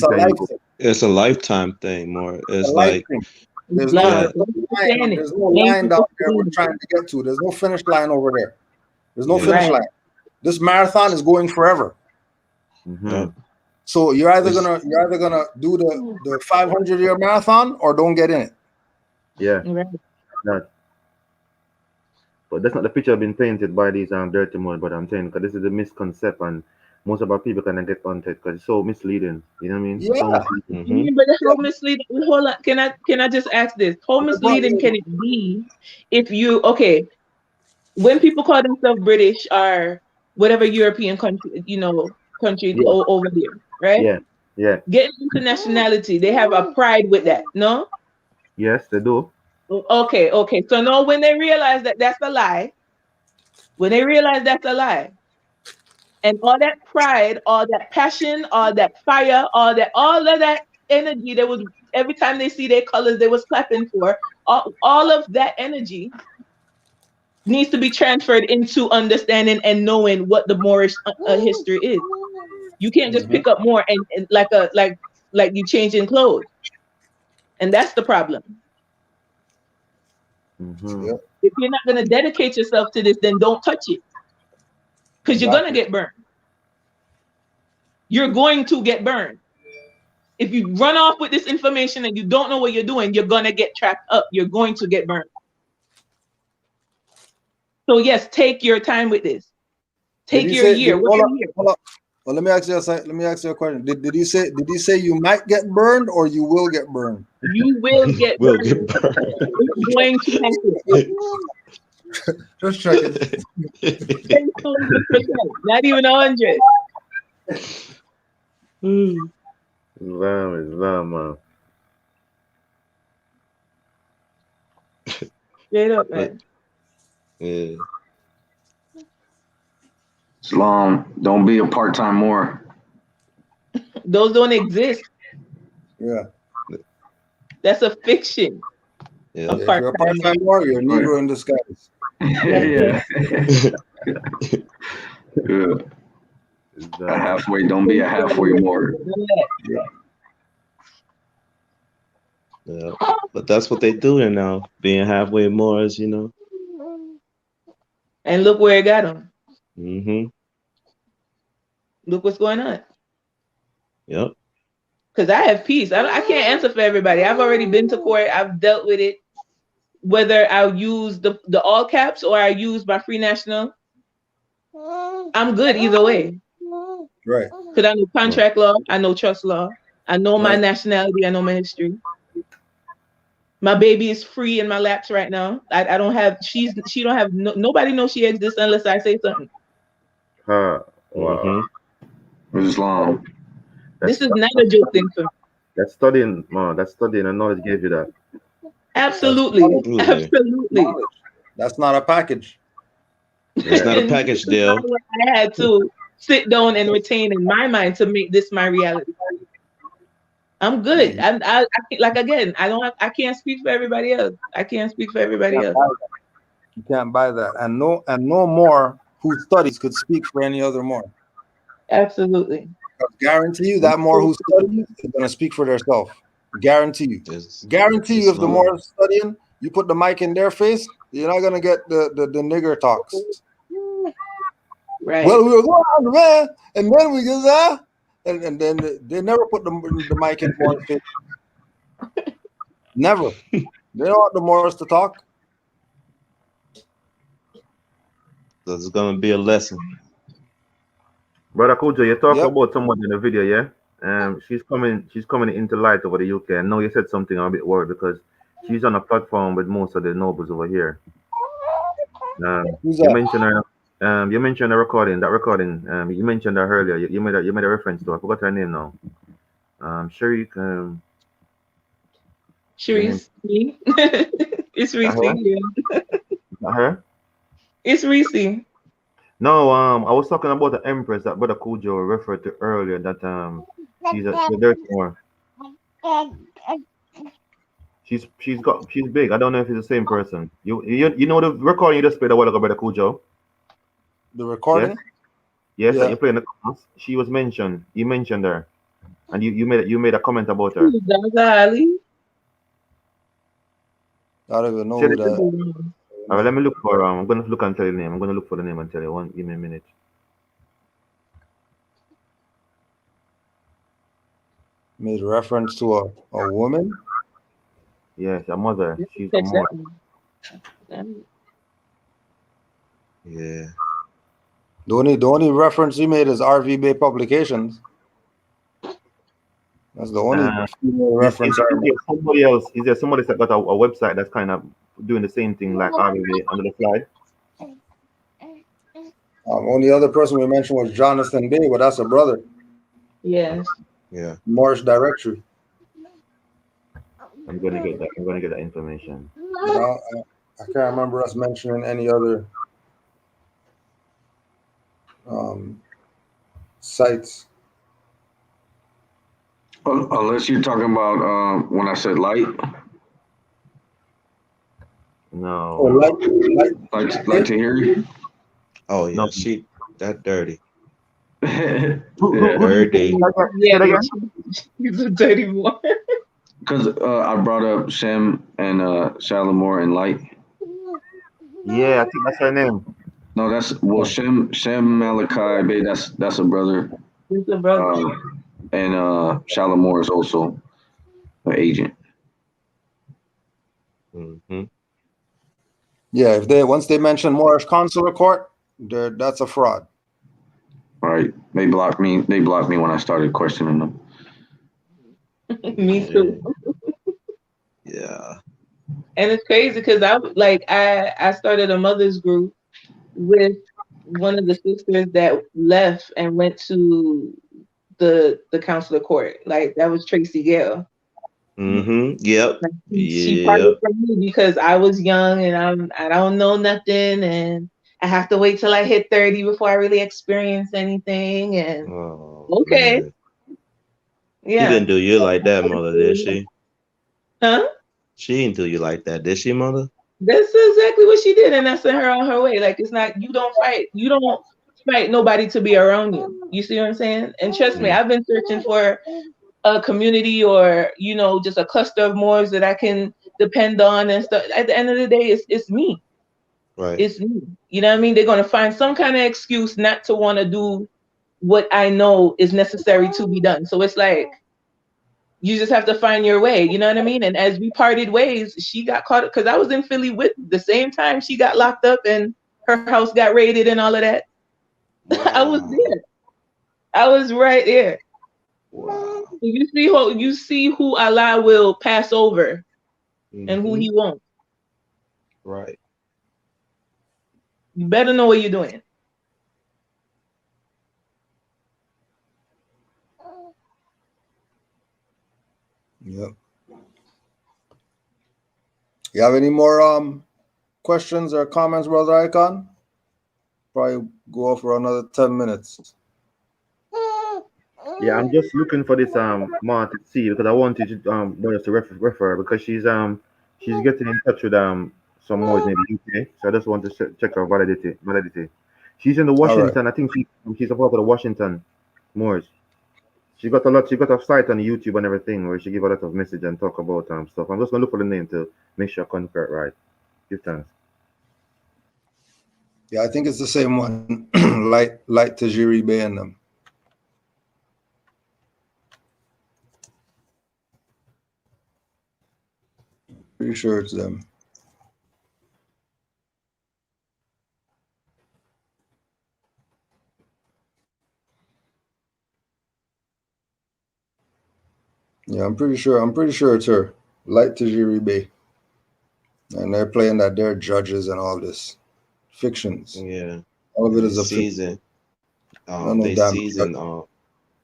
life thing. It's a lifetime thing, more. It's It's a life like thing. There's yeah. no line down there we're trying to get to. There's no finish line over there. There's no Yeah. finish line. This marathon is going forever. Yeah. So you're either gonna do the 500-year marathon or don't get in it. Yeah. That. But that's not the picture been painted by these dirty mud, but I'm saying because this is a misconception and most of our people kind of get onto it because it's so misleading. You know what I mean? Yeah. So misleading. Yeah, but how misleading? Hold on, can I just ask this? How misleading can it be if you when people call themselves British or whatever European country, country over there, right? Yeah. Yeah. Getting into nationality, they have a pride with that, no? Yes, they do. Okay. So now when they realize that that's a lie, and all that pride, all that passion, all that fire, all of that energy, there was every time they see their colors, they was clapping for. All of that energy needs to be transferred into understanding and knowing what the Moorish history is. You can't just pick up more and like you changing clothes, and that's the problem. If you're not going to dedicate yourself to this, then don't touch it, because you're going to get burned. You're going to get burned. If you run off with this information and you don't know what you're doing, you're going to get trapped up. You're going to get burned. So yes, take your time with this. Take your year. Hold up. Well, let me ask you a question. Did he say you might get burned or you will get burned? You will get burned. It's going to happen. Just checking. 10,000%, not even 100. Islam, man. Straight up, man. Yeah. Islam, don't be a part-time Moor. Those don't exist. Yeah. That's a fiction. Yeah. If you're a part-time Moor, you're a Negro in disguise. Yeah. A halfway, don't be a halfway Moor. Yeah. But that's what they doing now, being halfway Moors, And look where it got them. Mm-hmm. Look what's going on. Yep. Because I have peace. I can't answer for everybody. I've already been to court. I've dealt with it. Whether I use the all caps or I use my free national, I'm good either way. Right. Because I know contract law, I know trust law, I know my nationality, I know my history. My baby is free in my laps right now. I don't have. She don't have. Nobody knows she exists unless I say something. Wow. Islam. This is not a joke thing for me. That's studying, man. That's studying, and knowledge gave you that. Absolutely. That's not a package. It's not a package deal. I had to sit down and retain in my mind to make this my reality. I'm good. I like again. I can't speak for everybody else. You can't buy that, and no more who studies could speak for any other more. Absolutely. I guarantee you that more who studies is going to speak for themselves. Guarantee you. Guarantee you, if the more studying, you put the mic in their face, you're not going to get the nigger talks. Right. Well, we were going on, man, and then we get that. And then they never put the mic in one's face. Never. They don't want the Moors to talk. So it's gonna be a lesson. Brother Kujo, you talk Yep. about someone in the video, yeah? She's coming into light over the UK. I know you said something. I'm a bit worried because she's on a platform with most of the nobles over here. Who's You that? mentioned her. You mentioned the recording. That recording. You mentioned her earlier. You made a reference to her. I forgot her name now. Sharik. The name. Sharice, me. It's That Reese. her? Yeah. That her? It's Reese. No. I was talking about the Empress that Brother Kujo referred to earlier. That there's more. She's big. I don't know if it's the same person. You know the recording you just played a while ago, Brother Kujo. The Yes. recording? Yes, that Yeah. you played in the comments. She was mentioned. You mentioned her, and you made a comment about her. That was Ali. I don't even know Say who it again. that. All right, let me look for. I'm gonna look and tell you the name. I'm gonna look for the name and tell you. Give me a minute. Made reference to a woman. Yes, a mother. She's a Catch that mother. one. Yeah. The only reference he made is RV Bay Publications. That's the only female reference I Is remember. there somebody else? Is there somebody that got a website that's kind of doing the same thing like RVB under the fly? Only other person we mentioned was Jonathan Bay, but that's a brother. Yes. Yeah. Moorish Directory. I'm gonna get that. I'm gonna get that information. But I can't remember us mentioning any other sites. Unless you're talking about when I said light. No. Oh, Like to hear you? Oh yeah, No. she that dirty. Yeah. Who do you Dirty. like that? Say Yeah, that again? he's a dirty boy. Because I brought up Shem and Shalimar and Light. Yeah, I think that's her name. No, that's Shem Malachi Bay. That's a brother. He's a brother. And Shalimar is also an agent. Mm-hmm. Yeah, once they mention Moorish Consular Court, that's a fraud. Right? They blocked me. They blocked me when I started questioning them. Me too. Yeah. And it's crazy because I started a mother's group with one of the sisters that left and went to the consular court. Like that was Tracy Gale. Mm-hmm. Yep. Like, she Yep. parted from me because I was young and I don't know nothing and I have to wait till I hit 30 before I really experience anything. And Oh okay, man. She yeah. didn't do you like that, mother, did she? Huh? She didn't do you like that, did she, mother? That's exactly what she did, and I sent her on her way. Like it's not you don't fight nobody to be around you. You see what I'm saying? And trust me, I've been searching for a community or just a cluster of Moors that I can depend on and stuff. At the end of the day, it's me. Right. It's me. You know what I mean? They're gonna find some kind of excuse not to want to do what I know is necessary to be done. So it's like you just have to find your way, you know what I mean? And as we parted ways, she got caught up because I was in Philly with the same time she got locked up and her house got raided and all of that. Wow. I was there. I was right there. Wow. You see who Allah will pass over and who He won't. Right. You better know what you're doing. Yep. You have any more questions or comments, Brother Icon? Probably go for another 10 minutes. Yeah, I'm just looking for this Ma to see because I wanted to notice to refer because she's getting in touch with some more in the UK, so I just want to check her validity. She's in the Washington. I think she's a part of the Washington Moors. She got a site on YouTube and everything where she give a lot of message and talk about stuff. I'm just gonna look for the name to make sure I convert right. Give thanks. Yeah, I think it's the same one. light Tajiri Bay and them. Pretty sure it's them. Yeah, I'm pretty sure it's her. Light Tajiri Bay. And they're playing that they're judges and all this. Fictions. Yeah. All of it And is a fiction. No they damn season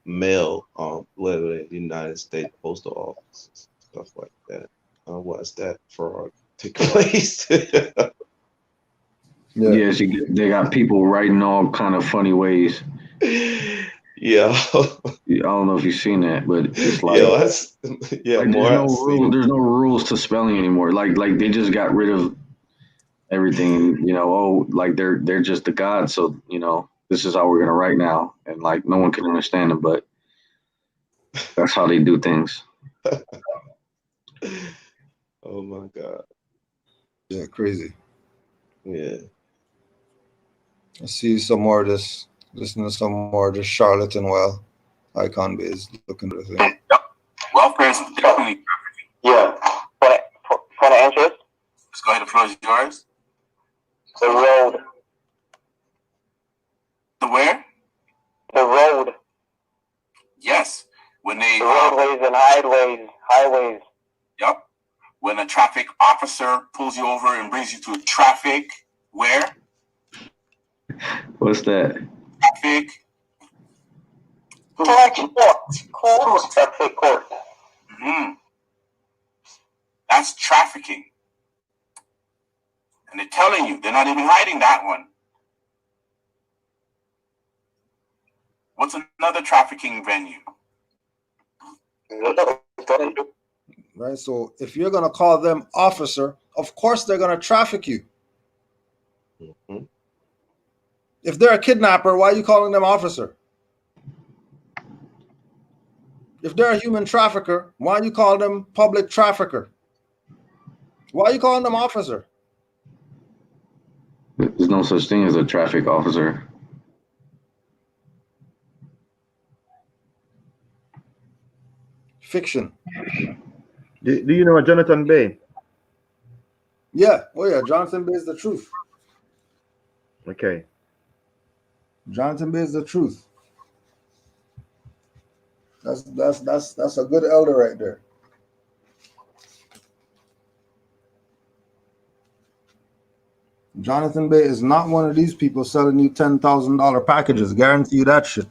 mail whether in the United States Postal Office, stuff like that. What's that fraud take place? Yeah. They got people writing all kind of funny ways. Yeah. I don't know if you've seen that, but it's like, Yo, that's like more there's no rules to spelling anymore. Like they just got rid of everything, like they're just the gods, so this is how we're gonna write now, and like no one can understand them, but that's how they do things. Oh my God. Yeah, crazy. Yeah. Let's see some more of this. Listen to some more of this charlatan well. Icon based looking at the thing. Yep. Welfare is definitely. Yeah. For the answer? Let's go ahead. The floor is yours. The road. The where? The road. Yes. When they the roadways and highways. Yep. When a traffic officer pulls you over and brings you to traffic, where? What's that? Traffic. Traffic court. Mm-hmm. That's trafficking. And they're telling you, they're not even hiding that one. What's another trafficking venue? Right. So if you're gonna call them officer, of course they're gonna traffic you. Mm-hmm. If they're a kidnapper, why are you calling them officer? If they're a human trafficker, why do you call them public trafficker? Why are you calling them officer? There's no such thing as a traffic officer. Fiction. Do you know Jonathan Bay? Yeah. Oh yeah. Jonathan Bay is the truth. Okay. Jonathan Bay is the truth. That's a good elder right there. Jonathan Bay is not one of these people selling you $10,000 packages. Guarantee you that shit.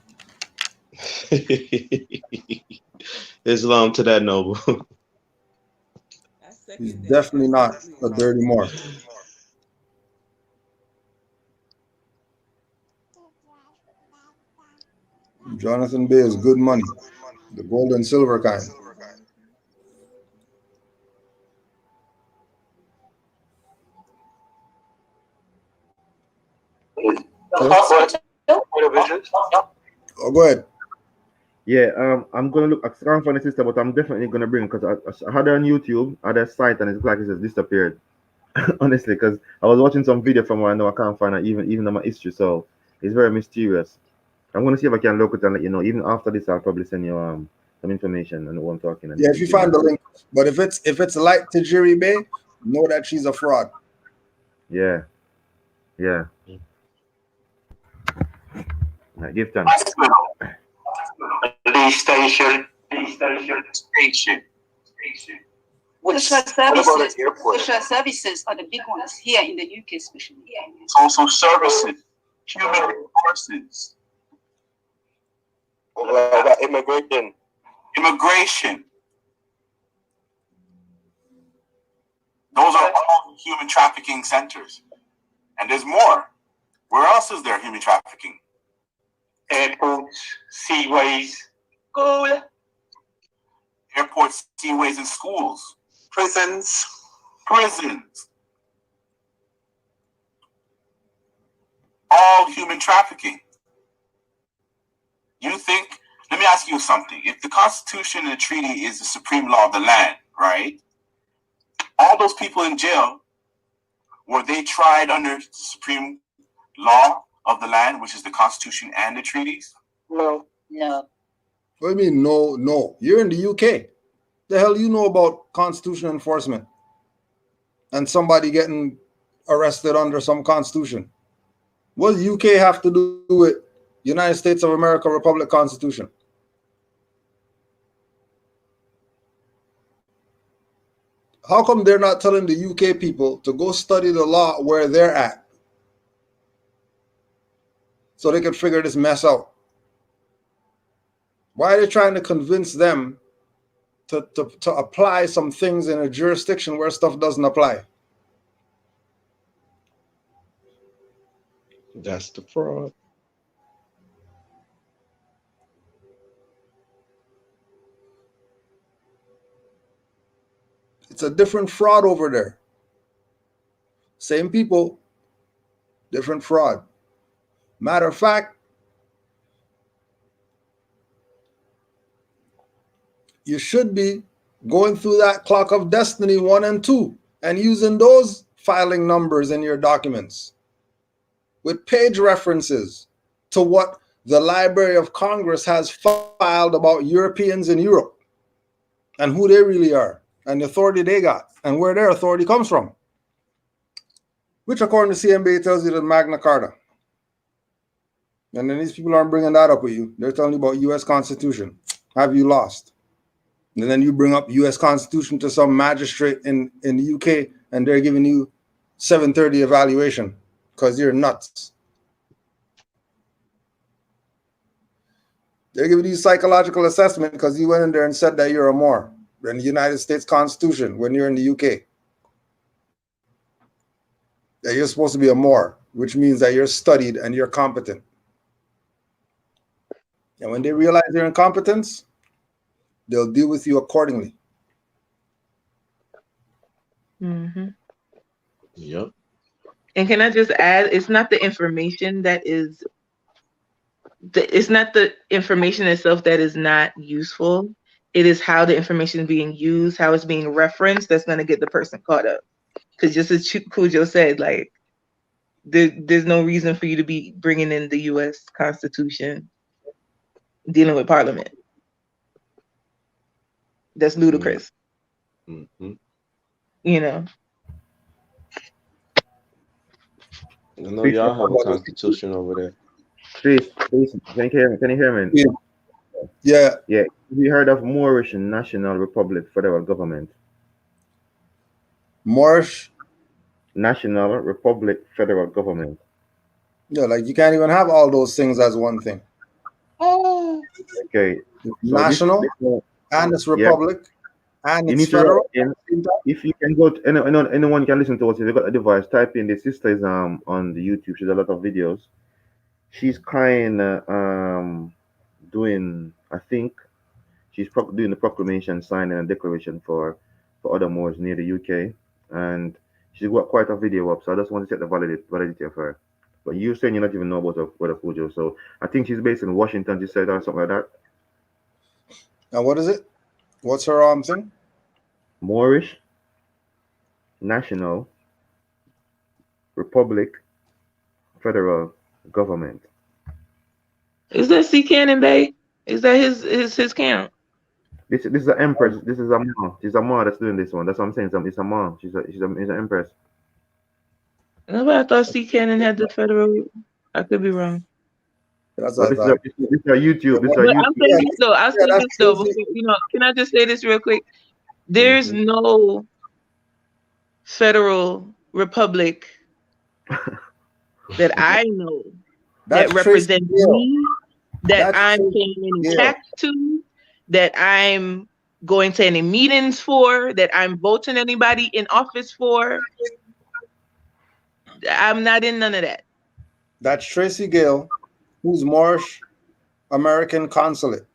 Islam to that noble. He's definitely not a dirty Moor. Jonathan Bay is good money. The gold and silver kind. Oh, go ahead. Yeah, I'm gonna look. I can't find the sister, but I'm definitely gonna bring because I had her on YouTube, I had a site, and it's like it has disappeared. Honestly, because I was watching some video from her, I know I can't find her even on my history, so it's very mysterious. I'm gonna see if I can look it and let you know. Even after this, I'll probably send you some information and what I'm talking about. Yeah, if you find the link. But if it's Light Tajiri Bay, know that she's a fraud. Yeah. Yeah. Right, give time. Police station. Social services are the big ones here in the UK, especially. Social services, human resources. Immigration. Those are all human trafficking centers. And there's more. Where else is there human trafficking? Airports, seaways. School. Airports, seaways, and schools. Prisons. All human trafficking. You think, let me ask you something. If the Constitution and the treaty is the supreme law of the land, right? All those people in jail, were they tried under the supreme law of the land, which is the Constitution and the treaties? No. What do you mean, no? You're in the UK. The hell you know about constitution enforcement and somebody getting arrested under some constitution? What does UK have to do with United States of America Republic Constitution? How come they're not telling the UK people to go study the law where they're at so they can figure this mess out? Why are they trying to convince them to apply some things in a jurisdiction where stuff doesn't apply? That's the fraud. It's a different fraud over there. Same people, different fraud. Matter of fact, you should be going through that clock of destiny 1 and 2 and using those filing numbers in your documents with page references to what the Library of Congress has filed about Europeans in Europe and who they really are and the authority they got and where their authority comes from, which according to CMB tells you the Magna Carta. And then these people aren't bringing that up with you. They're telling you about U.S. Constitution. Have you lost? And then you bring up U.S. Constitution to some magistrate in the UK and they're giving you 730 evaluation because you're nuts. They're giving you psychological assessment because you went in there and said that you're a Moor in the United States Constitution when you're in the UK. That you're supposed to be a Moor, which means that you're studied and you're competent. And when they realize their incompetence, they'll deal with you accordingly. Mm-hmm. Yep. And can I just add, it's not the information that is, it's not the information itself that is not useful. It is how the information is being used, how it's being referenced, that's going to get the person caught up. Because just as Cujo said, like, there's no reason for you to be bringing in the U.S. Constitution, dealing with Parliament. That's ludicrous. Mm-hmm. You know. I know y'all have a constitution over there. Please, can you hear me? Yeah. Yeah. Have you heard of Moorish National Republic Federal Government? Moorish National Republic Federal Government. Yeah, like you can't even have all those things as one thing. Oh. Okay. National and it's republic and it's federal. If you can go to anyone can listen to us. If you got a device, type in the sister is on the YouTube. She's a lot of videos. She's kind of doing, I think she's doing the proclamation, signing a declaration for other Moors near the UK, and she's got quite a video up. So I just want to check the validity of her. But you're saying you not even know about what a Fujo. So I think she's based in Washington. You said or something like that. And what is it? What's her thing? Moorish National Republic Federal Government. Is that C Cannon Bay? Is that his count? This is an empress. This is a Ma. She's a Ma that's doing this one. That's what I'm saying. It's a Ma. She's an empress. No, I thought C Cannon had the federal. I could be wrong. That's this is a YouTube. This is a But YouTube. I'll say this though. I'll say this though. Before, can I just say this real quick? There's no federal republic that I know that represents me, that I'm paying any tax to, that I'm going to any meetings for, that I'm voting anybody in office for. I'm not in none of that. That's Tracy Gale, who's Moorish American consulate.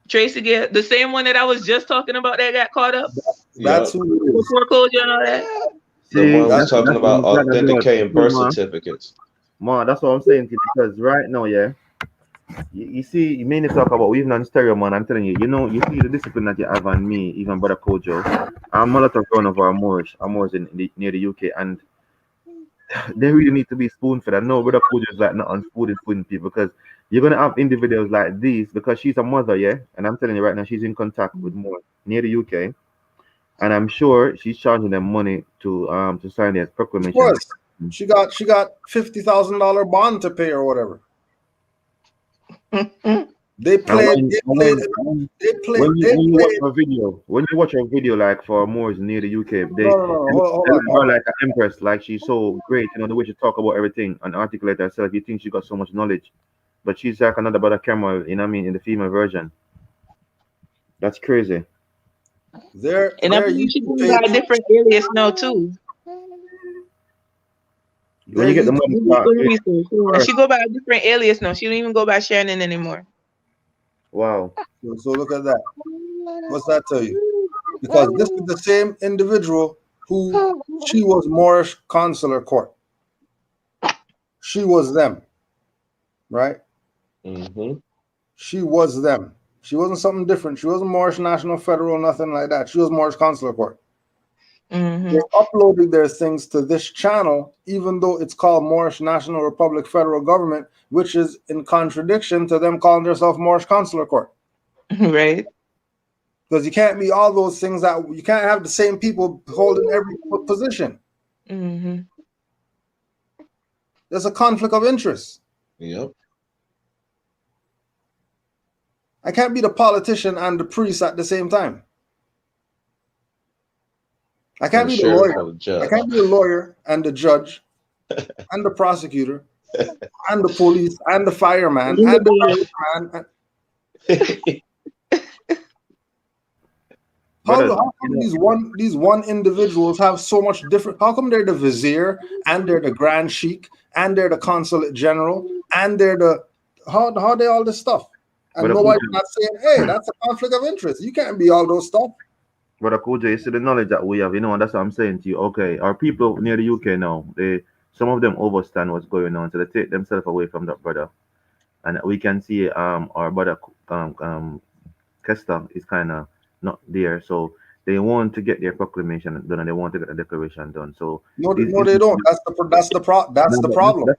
Tracy Gale, the same one that I was just talking about that got caught up. That's who it is. Foreclosure and all that. The one we're talking about authenticating birth certificates. Ma, that's what I'm saying to you, because right now, yeah, you see, you mainly talk about we've non stereo, man. I'm telling you, you see the discipline that you have on me, even Brother Kojo. I'm a lot of one of our Moors near the UK, and they really need to be spoon fed. I know Brother Kojo is like not spoon people, because you're gonna have individuals like these, because she's a mother, yeah, and I'm telling you right now, she's in contact with more near the UK, and I'm sure she's charging them money to sign their proclamation. Of course. She got $50,000 bond to pay or whatever. They And played. when They and played. when They played. when you They when you watch played. a video, when you watch a video like for Moors near the UK, No, no, no. Hold they on, look hold her on. like an empress, like she's so great, you know, the way she talk about everything and articulate herself. You think she got so much knowledge, but she's like another brother camel, you know what I mean, in the female version. That's crazy. And I Their believe she YouTube goes by page. a different alias now too. When Their you get the YouTube money, You do some yeah, research. Yeah, first. she go by a different alias now. She don't even go by Shannon anymore. Wow. So look at that. What's that tell you? Because this is the same individual who she was Moorish consular court. She was them, right? Mm-hmm. She was them. She wasn't something different. She wasn't Moorish National Federal, nothing like that. She was Moorish consular court. They uploaded their things to this channel, even though it's called Moorish National Republic Federal Government, which is in contradiction to them calling themselves Moorish consular court. Right. Because you can't be all those things that you can't have the same people holding every position. Mm-hmm. There's a conflict of interest. Yep. I can't be the politician and the priest at the same time. I can't And the be the sheriff lawyer. or the judge. I can't be the lawyer and the judge and the prosecutor and the police and the fireman and the man. How come these one individuals have so much different? How come they're the vizier and they're the grand sheik and they're the consulate general and they're the how they all this stuff? And nobody's not saying, hey, that's a conflict of interest. You can't be all those stuff. But Akuja, you see the knowledge that we have, you know, and that's what I'm saying to you. Okay, our people near the UK now, some of them understand what's going on, so they take themselves away from that brother. And we can see our brother Kester is kind of not there, so they want to get their proclamation done and they want to get the declaration done. So no, they don't. That's the problem. That's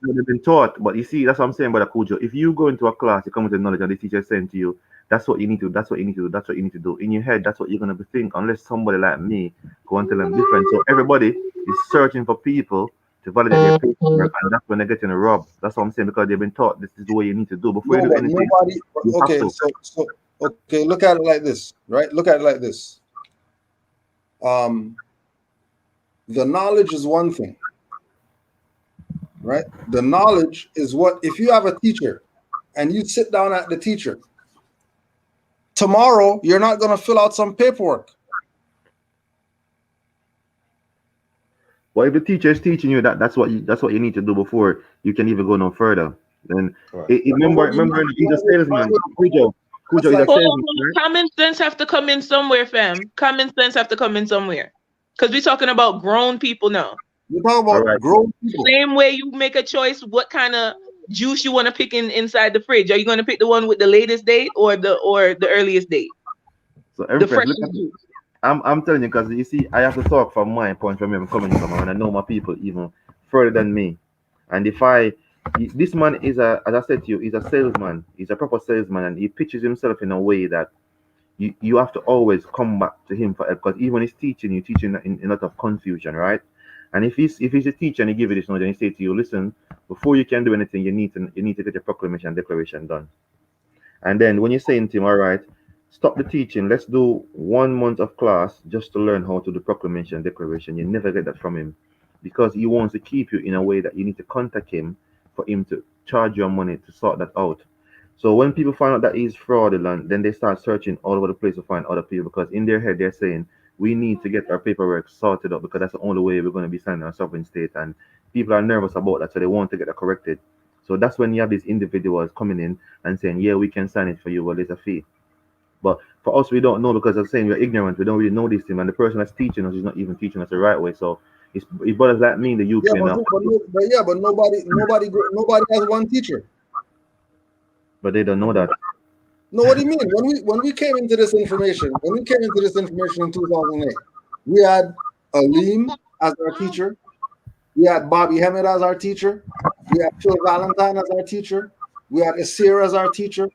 what they've been taught. But you see, that's what I'm saying, Brother Kujo. If you go into a class, you come with the knowledge, and the teacher is saying to you, "That's what you need to do. That's what you need to do. That's what you need to do." In your head, that's what you're gonna be thinking. Unless somebody like me go and tell them different. So everybody is searching for people to validate their paperwork, and that's when they're getting robbed. That's what I'm saying, because they've been taught this is the way you need to do before you do anything. Okay, so okay, look at it like this, right? Look at it like this. The knowledge is one thing, right? The knowledge is what, if you have a teacher and you sit down at the teacher, tomorrow you're not going to fill out some paperwork. Well, if the teacher is teaching you that's what you need to do before you can even go no further. Then remember he's a salesman. Kujo is a salesman. Right? Common sense have to come in somewhere, fam. Common sense have to come in somewhere. Because we're talking about grown people now. You're talking about grown people. Same way you make a choice what kind of juice you want to pick inside the fridge. Are you going to pick the one with the latest date or the earliest date? So the freshest juice. I'm telling you, because you see, I have to talk from my point from where I'm coming from, and I know my people even further than me. And this man is as I said to you, he's a salesman. He's a proper salesman, and he pitches himself in a way that you have to always come back to him for help, because even when he's teaching in a lot of confusion, right? And if he's a teacher and he give you this knowledge and he say to you, listen, before you can do anything, you need to get your proclamation and declaration done. And then when you're saying to him, all right, stop the teaching, let's do 1 month of class just to learn how to do proclamation and declaration. You never get that from him, because he wants to keep you in a way that you need to contact him for him to charge your money to sort that out. So when people find out that he's fraudulent, then they start searching all over the place to find other people, because in their head they're saying, we need to get our paperwork sorted out because that's the only way we're going to be signing our sovereign state. And people are nervous about that, so they want to get that corrected. So that's when you have these individuals coming in and saying, yeah, we can sign it for you, well, there's a fee. But for us, we don't know, because I'm saying we're ignorant. We don't really know this thing. And the person that's teaching us is not even teaching us the right way. So it's brothers like me in the UK now. But nobody has one teacher. But they don't know that. No, what do you mean? When we came into this information, in 2008, we had Aleem as our teacher. We had Bobby Hammett as our teacher. We had Phil Valentine as our teacher. We had Asir as our teacher.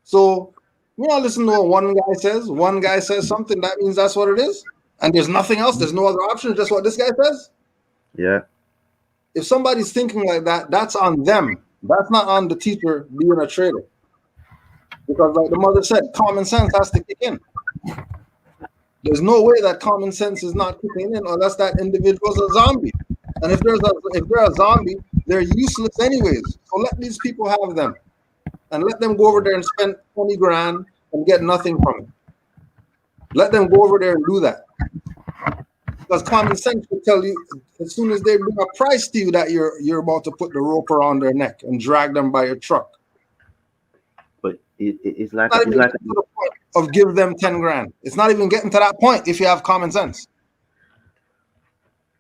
So we're not listening to what one guy says. One guy says something, that means that's what it is. And there's nothing else. There's no other option, just what this guy says. Yeah. If somebody's thinking like that, that's on them. That's not on the teacher being a traitor. Because like the mother said, common sense has to kick in. There's no way that common sense is not kicking in unless that individual's a zombie. And if they're a zombie, they're useless anyways. So let these people have them. And let them go over there and spend 20 grand and get nothing from it. Let them go over there and do that. Because common sense will tell you as soon as they bring a price to you that you're about to put the rope around their neck and drag them by your truck. But it's like Not it's even like getting to the point of give them 10 grand. It's not even getting to that point if you have common sense.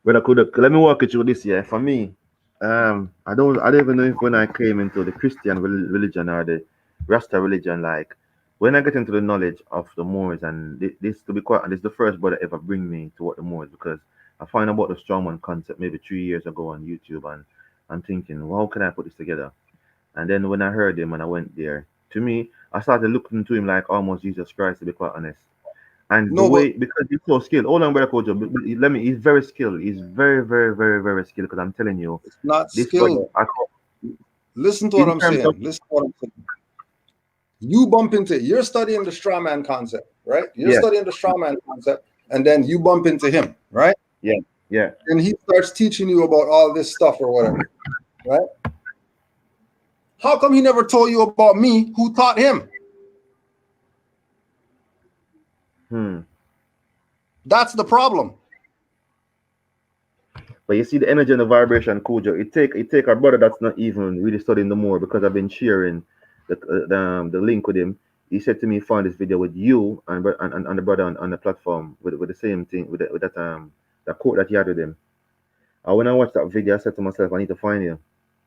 But let me walk you through this. Yeah, for me, I don't even know if when I came into the Christian religion or the Rasta religion, like when I get into the knowledge of the Moors, and this to be quite, and this is the first brother ever bring me to what the Moors, because I find about the strongman concept maybe 3 years ago on YouTube, and I'm thinking, well, how can I put this together? And then when I heard him and I went there, to me, I started looking to him like almost Jesus Christ, to be quite honest. And the No, but way, because he's so skilled. Hold on, brother Kojo. Let me. He's very skilled. He's very, very, very, very skilled. Because I'm telling you, it's not this brother. skilled. Listen to what In I'm terms of saying. Listen to what I'm saying. You bump into, you're studying the straw man concept, right? You're yeah, studying the straw man concept, and then you bump into him, right? yeah. And he starts teaching you about all this stuff or whatever, right? How come he never told you about me who taught him? That's the problem. But you see the energy and the vibration, Kojo. It take a brother that's not even really studying the more, because I've been sharing the link with him. He said to me, find this video with you and the brother on the platform with the same thing with that quote that he had with him. And when I watched that video, I said to myself, I need to find you,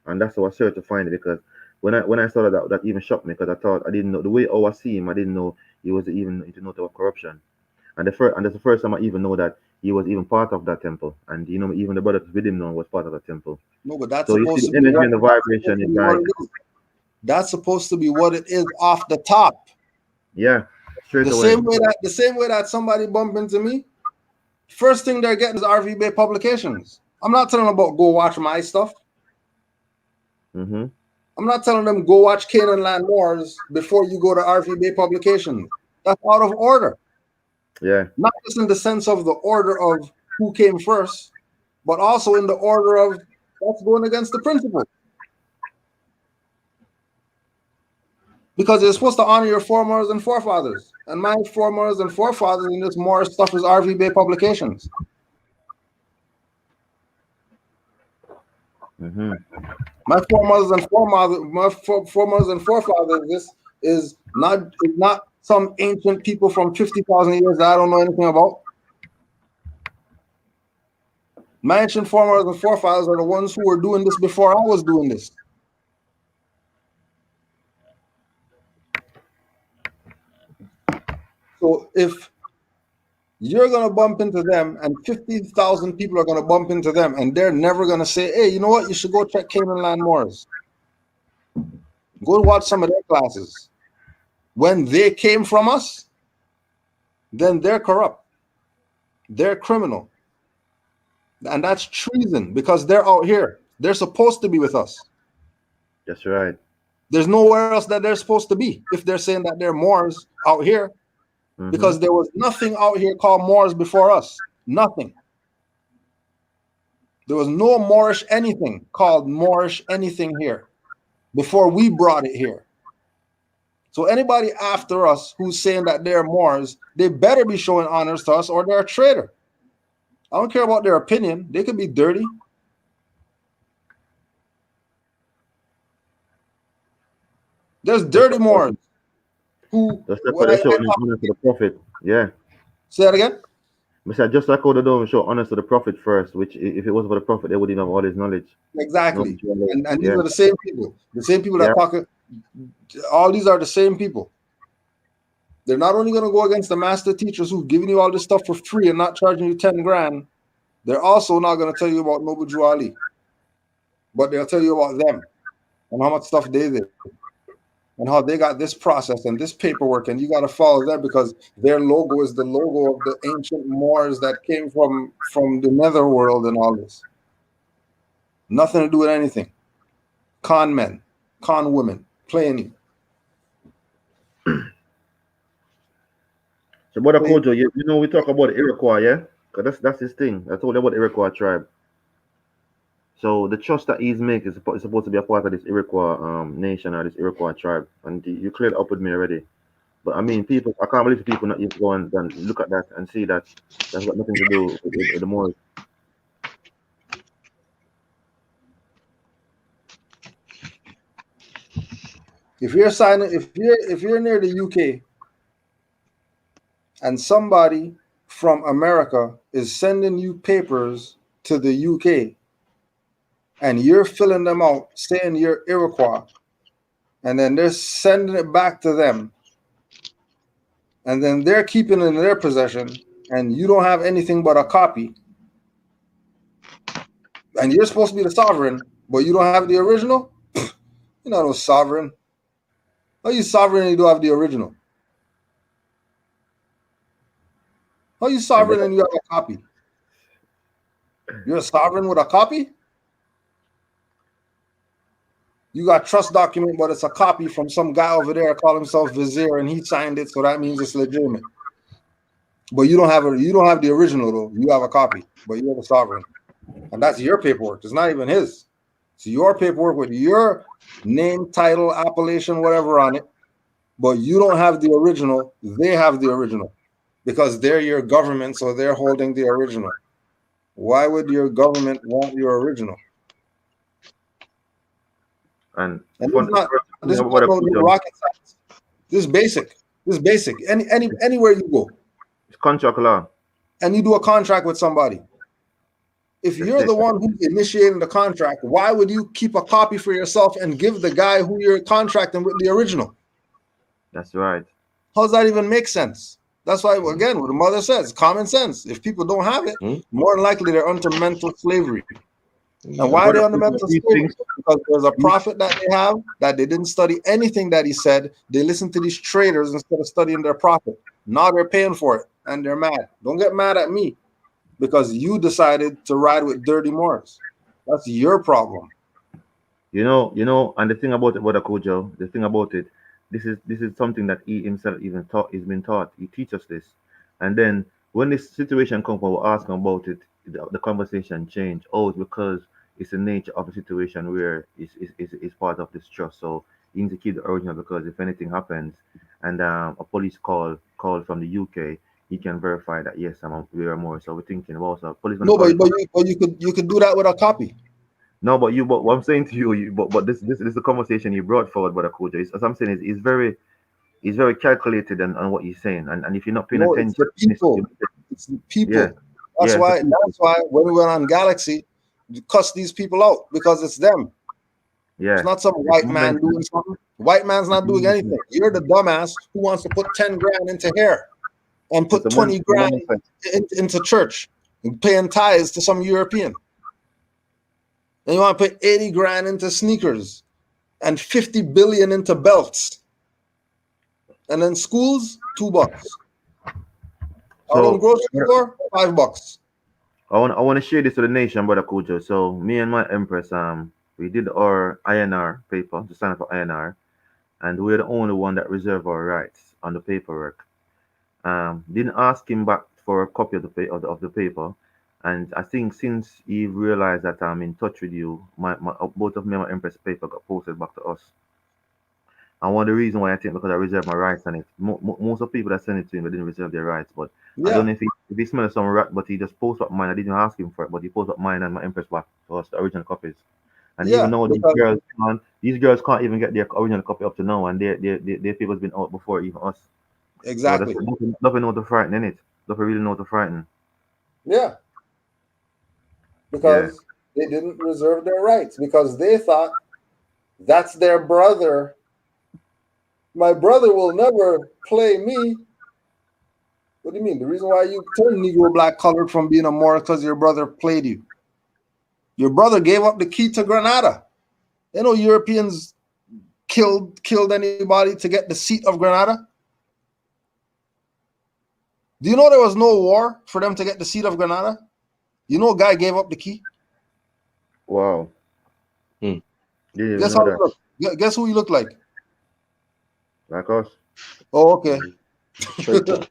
and that's how I searched to find it. Because when I saw that even shocked me, because I didn't know the way I see him. I didn't know he was even into note of corruption. And that's the first time I even know that he was even part of that temple. And even the brother with him now was part of the temple. No, but that's So you see supposed to the be energy what, and the vibration is like, that's supposed to be what it is off the top. yeah, straight The away. same way that somebody bump into me, first thing they're getting is RV Bay publications. I'm not telling them about go watch my stuff. I'm not telling them go watch Canaanland Wars before you go to RV Bay publications. That's out of order. Yeah. Not just in the sense of the order of who came first, but also in the order of that's going against the principle. Because it's supposed to honor your foremothers and forefathers. And my foremothers and forefathers in this Moorish stuff is RV Bay publications. My foremothers and forefathers, this is not some ancient people from 50,000 years that I don't know anything about. My ancient foremothers and forefathers are the ones who were doing this before I was doing this. So if you're going to bump into them and 50,000 people are going to bump into them and they're never going to say, hey, you know what? You should go check Canaanland Moors. Go watch some of their classes. When they came from us, then they're corrupt. They're criminal. And that's treason because they're out here. They're supposed to be with us. That's right. There's nowhere else that they're supposed to be if they're saying that they're Moors out here. Because there was nothing out here called Moors before us. Nothing. There was no Moorish anything called Moorish anything here before we brought it here. So anybody after us who's saying that they're Moors, they better be showing honors to us or they're a traitor. I don't care about their opinion. They could be dirty. There's dirty Moors who just like how they show honor to the prophet. Yeah. Say that again? I said just like how they don't show honor to the prophet first, which if it was for the prophet, they wouldn't have all his knowledge. Exactly. And these are the same people. The same people that talk. All these are the same people. They're not only going to go against the master teachers who've given you all this stuff for free and not charging you 10 grand. They're also not going to tell you about Noble Drew Ali. But they'll tell you about them and how much stuff they did. And how they got this process and this paperwork, and you got to follow that because their logo is the logo of the ancient Moors that came from the netherworld and all this. Nothing to do with anything. Con men. con women playing you. So, Brother Kojo, you know we talk about Iroquois, yeah? Because that's his thing. I told you about the Iroquois tribe. So the trust that he's making is supposed to be a part of this Iroquois nation or this Iroquois tribe. And you cleared up with me already. But I mean, people, I can't believe people not even go and look at that and see that that's got nothing to do with the Moorish. If you're near the UK and somebody from America is sending you papers to the UK and you're filling them out saying you're Iroquois, and then they're sending it back to them, and then they're keeping it in their possession, and you don't have anything but a copy, and you're supposed to be the sovereign, but you don't have the original, you're not no sovereign. How are you sovereign and you don't have the original? How are you sovereign and you have a copy? You're a sovereign with a copy? You got trust document, but it's a copy from some guy over there call himself Vizier, and he signed it, so that means it's legitimate. But you don't have the original though. You have a copy, but you're the sovereign, and that's your paperwork. It's not even his. It's your paperwork with your name, title, appellation, whatever on it. But you don't have the original. They have the original because they're your government, so they're holding the original. Why would your government want your original? And this is not no rocket science. This is basic. This is basic. Anywhere you go. It's contract law. And you do a contract with somebody. If you're the one who's initiating the contract, why would you keep a copy for yourself and give the guy who you're contracting with the original? That's right. How does that even make sense? That's why, again, what the mother says, common sense. If people don't have it, more than likely they're under mental slavery. And why are they under mental slavery? Because there's a prophet that they have that they didn't study anything that he said. They listen to these traders instead of studying their prophet. Now they're paying for it and they're mad. Don't get mad at me because you decided to ride with dirty Moors. That's your problem. You know, and the thing about it, Brother Kojo, the thing about it, this is something that he himself even taught. He's been taught. He teaches this, and then when this situation comes, we're asking about it. The conversation change. Oh, it's because it's the nature of the situation where it's part of this trust. So you need to keep the original because if anything happens, and a police call from the UK, he can verify that yes, we are more. So we're thinking about so police. No, but you could do that with a copy. No, but what I'm saying to you, but this is the conversation you brought forward, Brother Kojo. As I'm saying, is very calculated on what he's saying, and if you're not paying attention, it's the people. Yeah. That's why when we went on Galaxy, you cuss these people out because it's them. Yeah, it's not some white man doing something. White man's not doing anything. You're the dumbass who wants to put 10 grand into hair and put 20 grand into church and paying tithes to some European. And you want to put 80 grand into sneakers and 50 billion into belts. And then schools, $2. So grocery store, $5. I want to share this with the nation, Brother Kojo. So me and my Empress, we did our INR paper to sign up for INR, and we're the only one that reserve our rights on the paperwork. Didn't ask him back for a copy of the paper. And I think since he realized that I'm in touch with you, both of me and my Empress paper got posted back to us. And one of the reasons why I think because I reserved my rights on it. Most of the people that send it to him, they didn't reserve their rights. But I don't know if he smelled some rat, but he just posted up mine. I didn't ask him for it, but he posted up mine and my Empress back to us, the original copies. And even though these girls can't even get their original copy up to now, and their paper's been out before even us. Exactly. So nothing know to frighten in it. Nothing really know to frighten. Yeah. Because they didn't reserve their rights because they thought that's their brother. My brother will never play me. What do you mean? The reason why you turned Negro black colored from being a Moor because your brother played you. Your brother gave up the key to Granada. You know Europeans killed anybody to get the seat of Granada? Do you know there was no war for them to get the seat of Granada? You know a guy gave up the key? Wow. Yeah, Guess know how he that. look? Guess who he looked like? Like us. Oh, okay. Straight up.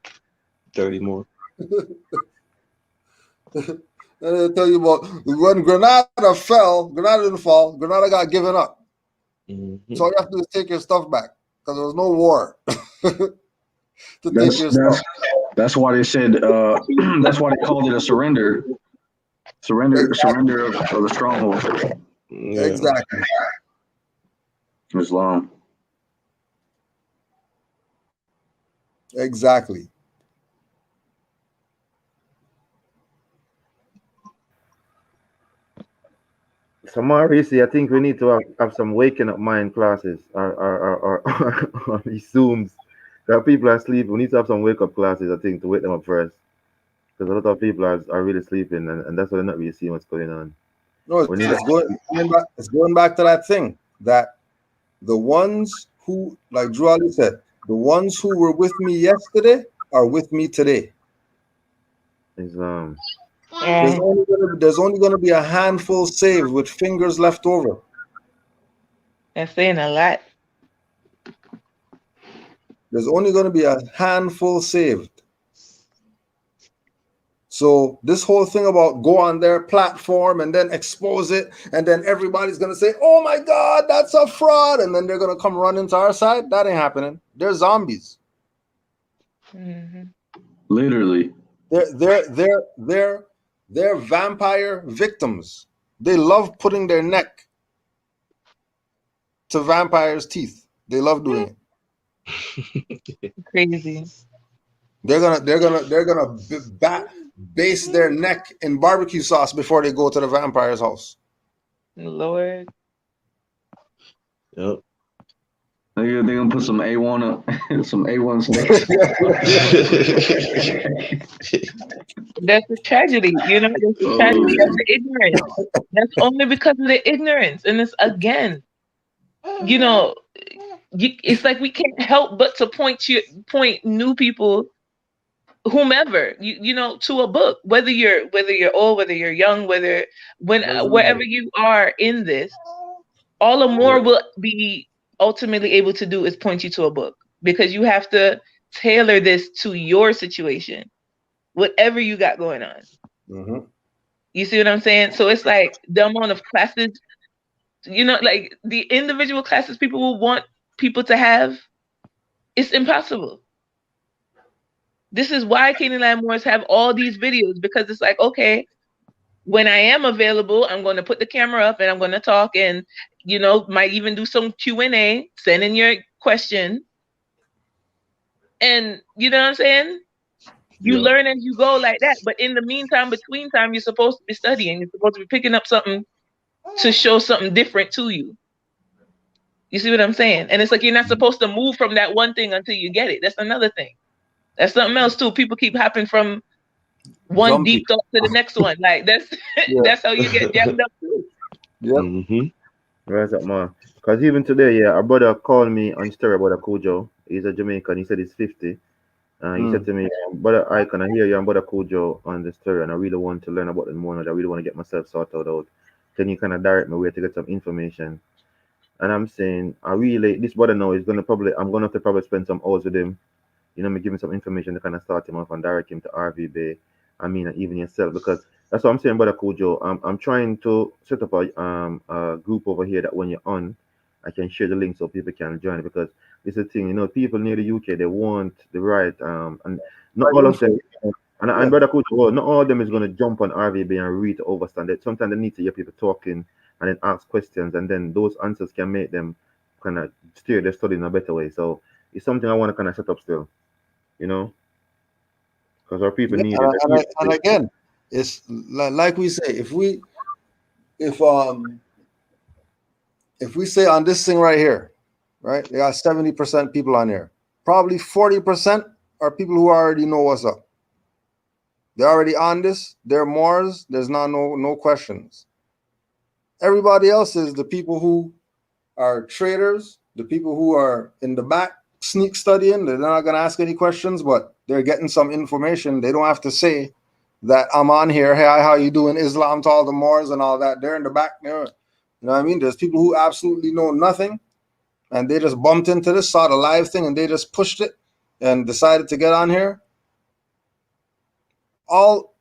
30 more. I'll tell you about when Granada fell. Granada didn't fall. Granada got given up. Mm-hmm. So all you have to do is take your stuff back because there was no war to take That's your stuff. that's why they said that's why they called it a surrender. Surrender of the stronghold. Yeah. Exactly. Islam. Exactly. So Maurice, I think we need to have some waking up mind classes or these Zooms. That people are sleeping. We need to have some wake up classes, I think, to wake them up first. Because a lot of people are really sleeping and that's why they're not really seeing what's going on. No, We need it's going back to that thing that the ones who, like Drew Ali said, the ones who were with me yesterday are with me today. Islam. There's only gonna be a handful saved with fingers left over. That's saying a lot. There's only gonna be a handful saved. So this whole thing about go on their platform and then expose it, and then everybody's gonna say, "Oh my God, that's a fraud," and then they're gonna come run into our side. That ain't happening. They're zombies. Mm-hmm. Literally. They're vampire victims. They love putting their neck to vampires' teeth. They love doing it. Crazy. They're gonna base their neck in barbecue sauce before they go to the vampire's house. Lord. Yep. They're gonna put some A1 some A1 steak. That's a tragedy, you know. That's the tragedy of the ignorance. That's only because of the ignorance, and it's again, you know, it's like we can't help but to point new people, whomever you know, to a book. Whether you're old, whether you're young, wherever you are in this, all the more will be ultimately able to do is point you to a book, because you have to tailor this to your situation, whatever you got going on. Mm-hmm. You see what I'm saying? So it's like the amount of classes, you know, like the individual classes people will want people to have, it's impossible. This is why Canaanland Moors have all these videos, because it's like, okay, when I am available, I'm going to put the camera up and I'm going to talk, and, you know, might even do some Q&A, send in your question. And you know what I'm saying? You learn as you go like that. But in the meantime, between time, you're supposed to be studying. You're supposed to be picking up something to show something different to you. You see what I'm saying? And it's like, you're not supposed to move from that one thing until you get it. That's another thing. That's something else too. People keep hopping from one deep thought to the next one. Like that's that's how you get jammed up too. Yep. Mm-hmm. Right up, man. Because even today, our brother called me on story about a Cujo. He's a Jamaican. He said he's 50. He said to me, "Brother Icon, I hear you and Brother Cujo on the story, and I really want to learn about it more. And I really want to get myself sorted out. Can you kind of direct me where to get some information?" And I'm saying, this brother now is going to I'm going to have to probably spend some hours with him. You know, me give him some information to kind of start him off and direct him to RV Bay. I mean, even yourself, because that's what I'm saying, Brother Cujo. I'm trying to set up a group over here that when you're on, I can share the link so people can join, because it's a thing, you know, people near the UK, they want the right, and not all of them, and Brother Cujo, not all of them is going to jump on RVB and read to overstand it. Sometimes they need to hear people talking and then ask questions, and then those answers can make them kind of steer their study in a better way. So it's something I want to kind of set up still, you know, because our people need it. And again, it's like we say, if we say on this thing right here, right, they got 70% people on here, probably 40% are people who already know what's up. They're already on this. They're Moors. There's no questions. Everybody else is the people who are traders, the people who are in the back sneak studying. They're not going to ask any questions, but they're getting some information. They don't have to say that I'm on here. Hey, how you doing? Islam to all the Moors and all that. They're in the back there. You know what I mean? There's people who absolutely know nothing, and they just bumped into this, saw the live thing, and they just pushed it and decided to get on here. All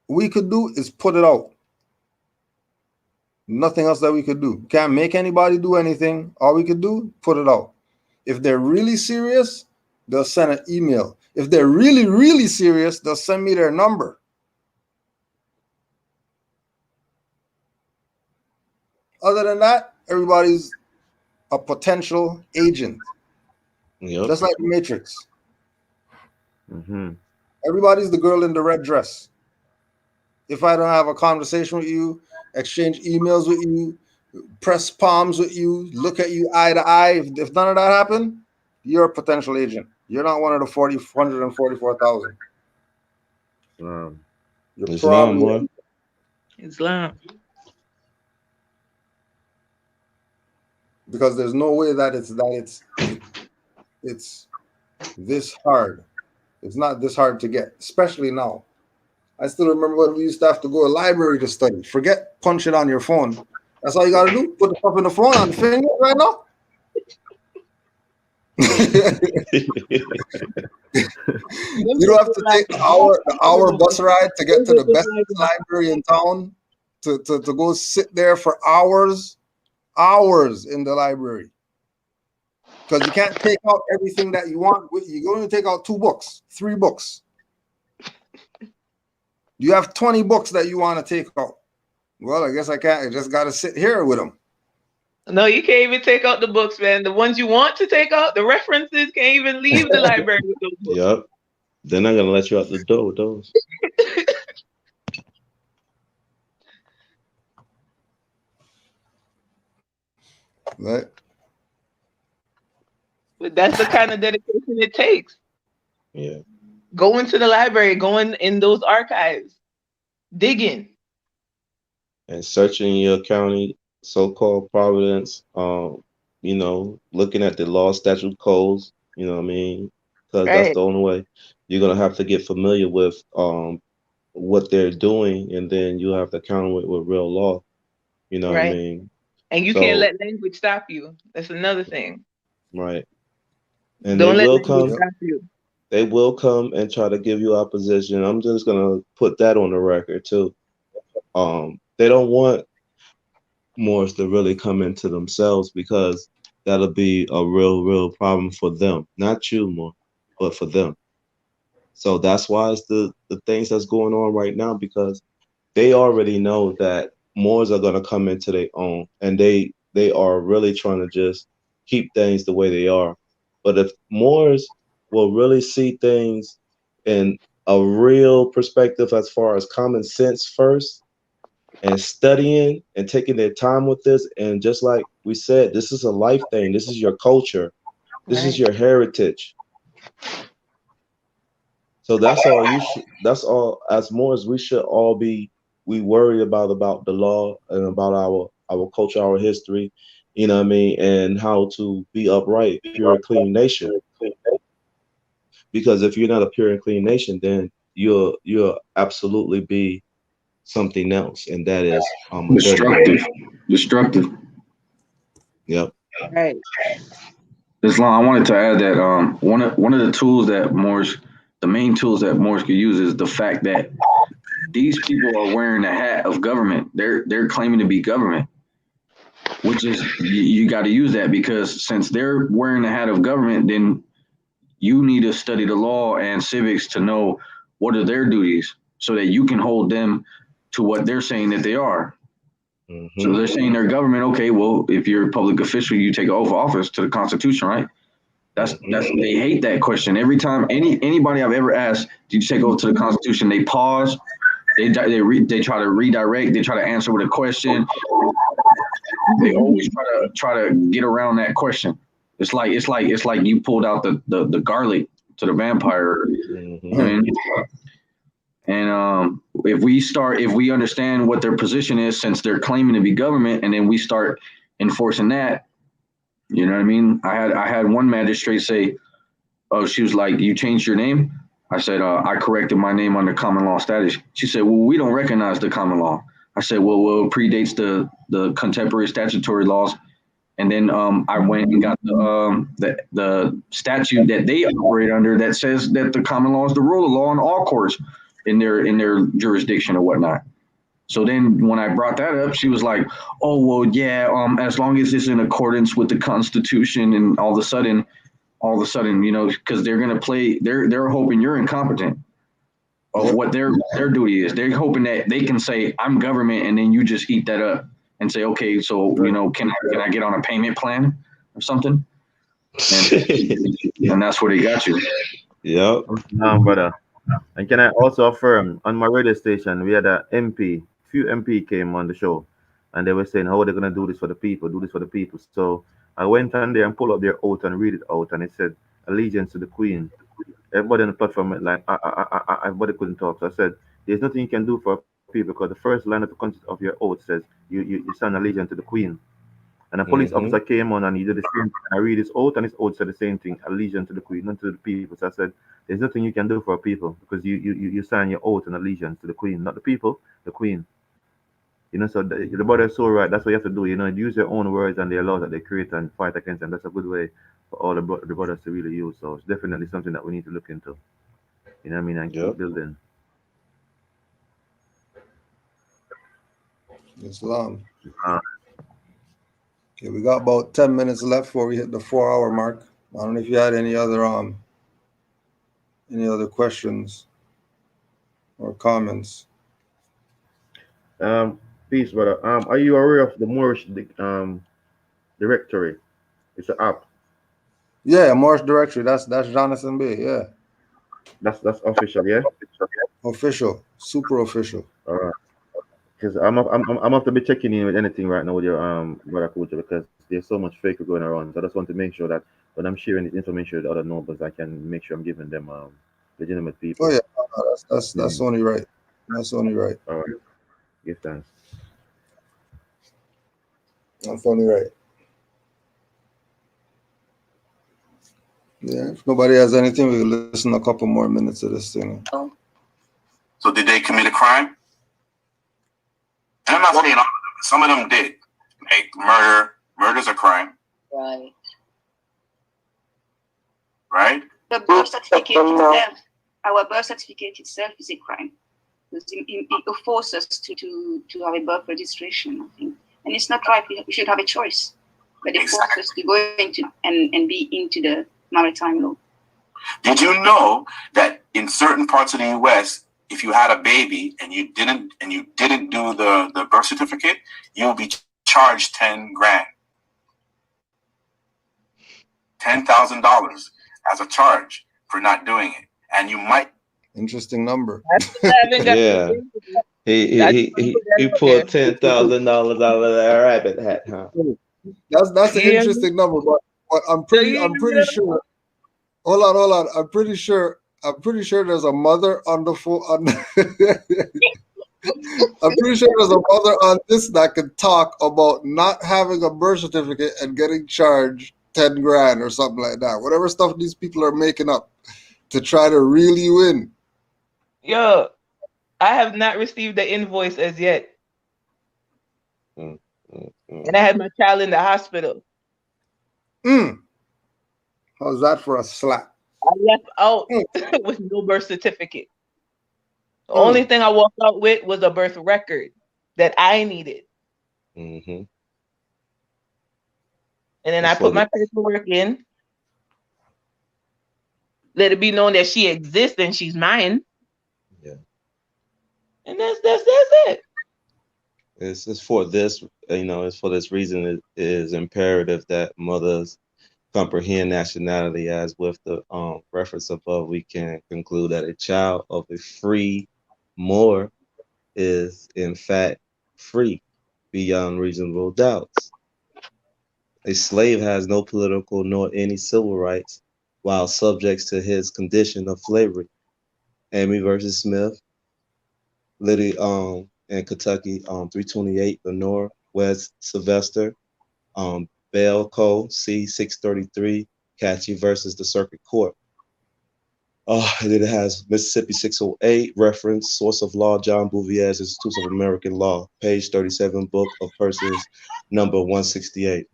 we could do is put it out. Nothing else that we could do. Can't make anybody do anything. All we could do, put it out. If they're really serious, they'll send an email. If they're really, really serious, they'll send me their number. Other than that, everybody's a potential agent. Yep. Just like the Matrix. Mm-hmm. Everybody's the girl in the red dress. If I don't have a conversation with you, exchange emails with you, press palms with you, look at you eye to eye, if none of that happened, you're a potential agent. You're not one of the 144,000. Wow. You're Islam, boy. probably Islam. because there's no way that it's this hard. It's not this hard to get, especially now. I still remember when we used to have to go to a library to study. Forget punch it on your phone. That's all you got to do. Put the stuff in the phone on the finger right now. You don't have to take the hour bus ride to get to the best library in town to go sit there for hours in the library. Because you can't take out everything that you want. You only take out 2 books, 3 books. You have 20 books that you want to take out. Well, I guess I can't. I just got to sit here with them. No, you can't even take out the books, man. The ones you want to take out, the references, can't even leave the library with those books. Yep. They're not gonna let you out the door with those. Right. But that's the kind of dedication it takes. Yeah. Going to the library, going in those archives, digging. And searching your county so-called providence, looking at the law, statute, codes, you know what I mean? Because that's Right. the only way. You're gonna have to get familiar with what they're doing, and then you have to counter it with real law. You know what I Right. mean? And you So, can't let language stop you. That's another thing. right. And Don't they let will language come. stop you. They will come and try to give you opposition. I'm just gonna put that on the record too. They don't want Moors to really come into themselves because that'll be a real problem for them. Not you, Moor, but for them. So that's why it's the things that's going on right now, because they already know that Moors are gonna come into their own, and they are really trying to just keep things the way they are. But if Moors will really see things in a real perspective as far as common sense first, and studying and taking their time with this, and just like we said, this is a life thing. This is your culture. This is Right. your heritage. So that's all that's all as Moors we should all be worried about the law and about our culture, our history, you know what I mean, and how to be upright, pure and clean nation. Because if you're not a pure and clean nation, then you'll absolutely be something else, and that is a dirty Destructive. Yep. Right. Islam, I wanted to add that one of the tools that the main tools that Moors could use is the fact that these people are wearing the hat of government. They're claiming to be government, which is you got to use that, because since they're wearing the hat of government, then you need to study the law and civics to know what are their duties, so that you can hold them to what they're saying that they are. Mm-hmm. So they're saying they're government. Okay, well, if you're a public official, you take an oath of office to the Constitution, right? That's they hate that question. Every time anybody I've ever asked, did you take oath to the Constitution? They pause. They try to redirect. They try to answer with a question. They always try to get around that question. It's like you pulled out the garlic to the vampire. Mm-hmm. You know what I mean? And if we understand what their position is, since they're claiming to be government, and then we start enforcing that, you know what I mean? I had one magistrate say, "Oh, she was like, you changed your name?" I said, "I corrected my name under common law status." She said, "Well, we don't recognize the common law." I said, well, it predates the contemporary statutory laws. And then I went and got the statute that they operate under that says that the common law is the rule of law in all courts in their jurisdiction or whatnot. So then when I brought that up, she was like, "Oh well, yeah. As long as it's in accordance with the Constitution," and all of a sudden, you know, because they're gonna play, they're hoping you're incompetent of what their duty is. They're hoping that they can say, "I'm government," and then you just eat that up and say, "Okay, so you know, can I get on a payment plan or something?" And that's where they got you. Yep. Brother. And can I also affirm on my radio station, we had a MP, few MP came on the show, and they were saying how they're gonna do this for the people, do this for the people. So I went on there and pulled up their oath and read it out, and it said allegiance to the Queen. Everybody on the platform went like, everybody couldn't talk. So I said, there's nothing you can do for people because the first line of your oath says you stand allegiance to the Queen. And a police officer came on and he did the same thing. I read his oath and his oath said the same thing, allegiance to the Queen, not to the people. So I said, there's nothing you can do for people because you sign your oath and allegiance to the Queen, not the people, the Queen. You know, so the brother is so right. That's what you have to do. You know, use your own words and their laws that they create and fight against them. That's a good way for all the brothers to really use. So it's definitely something that we need to look into. You know what I mean? And keep building. Islam. Okay, we got about 10 minutes left before we hit the 4-hour mark. I don't know if you had any other questions or comments. Peace, brother. Are you aware of the Moorish directory? It's an app. Yeah, Moorish directory. That's Jonathan B. Yeah. That's official, yeah. Official, super official. All right. Because I'm have to be checking in with anything right now with your brother culture because there's so much fake going around. So I just want to make sure that when I'm sharing this information with other nobles, I can make sure I'm giving them legitimate people. Oh yeah, that's only right. That's only right. All right. Give thanks. That's only right. Yeah, if nobody has anything, we can listen a couple more minutes of this thing. So did they commit a crime? And I'm not saying all of them. Some of them did. Like murder's a crime. Right. Right? The birth certificate itself, our birth certificate itself is a crime. It forces us to have a birth registration, I think. And it's not right. We should have a choice. But it forces us to go into and be into the maritime law. Did you know that in certain parts of the US, if you had a baby and you didn't do the birth certificate, you'll be charged $10,000. $10,000 as a charge for not doing it. And you might. Interesting number. Yeah. He pulled $10,000 out of that rabbit hat, huh? That's an interesting number, but I'm pretty sure. Hold on. I'm pretty sure there's a mother on the phone. I'm pretty sure there's a mother on this that can talk about not having a birth certificate and getting charged $10,000 or something like that. Whatever stuff these people are making up to try to reel you in. Yo, I have not received the invoice as yet. And I had my child in the hospital. How's that for a slap? I left out with no birth certificate. The only thing I walked out with was a birth record that I needed. Mm-hmm. And then I put my paperwork in. Let it be known that she exists and she's mine. Yeah. And that's it. It's for this, it's for this reason it is imperative that mothers comprehend nationality, as with the reference above, we can conclude that a child of a free Moor is in fact free beyond reasonable doubts. A slave has no political nor any civil rights while subject to his condition of slavery. Amy versus Smith, Liddy in Kentucky, 328, Lenore, West Sylvester, Bell Co. C 633, Catchy versus the Circuit Court. And then it has Mississippi 608 reference, source of law, John Bouvier's Institutes of American Law, page 37, Book of Persons, number 168.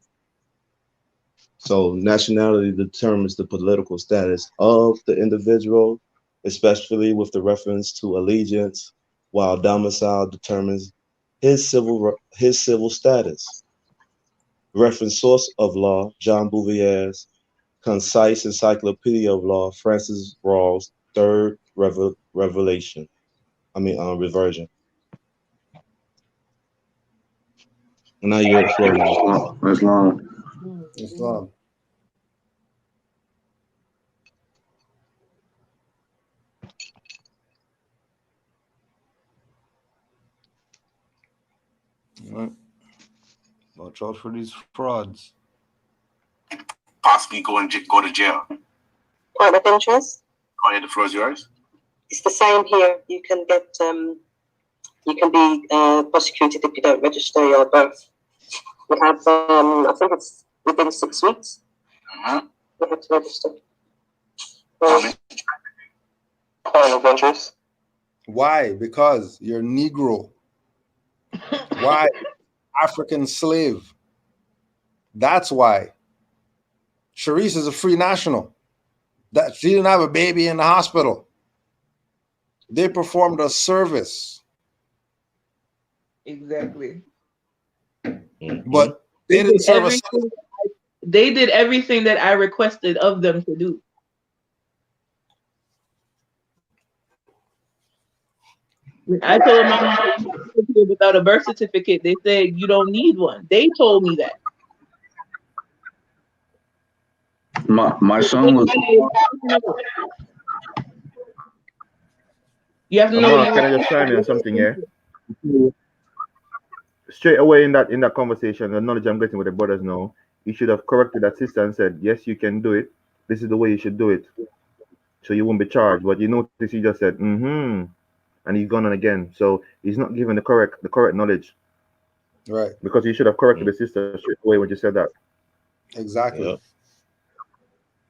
So nationality determines the political status of the individual, especially with the reference to allegiance, while domicile determines his civil status. Reference source of law, John Bouvier's Concise Encyclopedia of Law, Francis Rawls' Third Reversion. And now you're flow. That's long. Islam. All right. Watch out for these frauds. Possibly go to jail. Point of interest. Oh yeah, the floor is yours. It's the same here. You can get you can be prosecuted if you don't register your birth. You have I think it's within 6 weeks. Mm-hmm. You have to register. Point of interest. Why? Because you're Negro. Why? African slave. That's why. Sharice is a free national. That she didn't have a baby in the hospital. They performed a service. Exactly. But they didn't serve us. They did everything that I requested of them to do. When I told my mom without a birth certificate, they said you don't need one. They told me that. My son was. You have to know. Mark, can I just chime in on something here? Straight away in that conversation, the knowledge I'm getting with the brothers now, you should have corrected that sister and said, yes, you can do it. This is the way you should do it. So you won't be charged. But you notice he just said, and he's gone on again. So he's not given the correct knowledge. Right. Because you should have corrected the sister straight away when you said that. Exactly.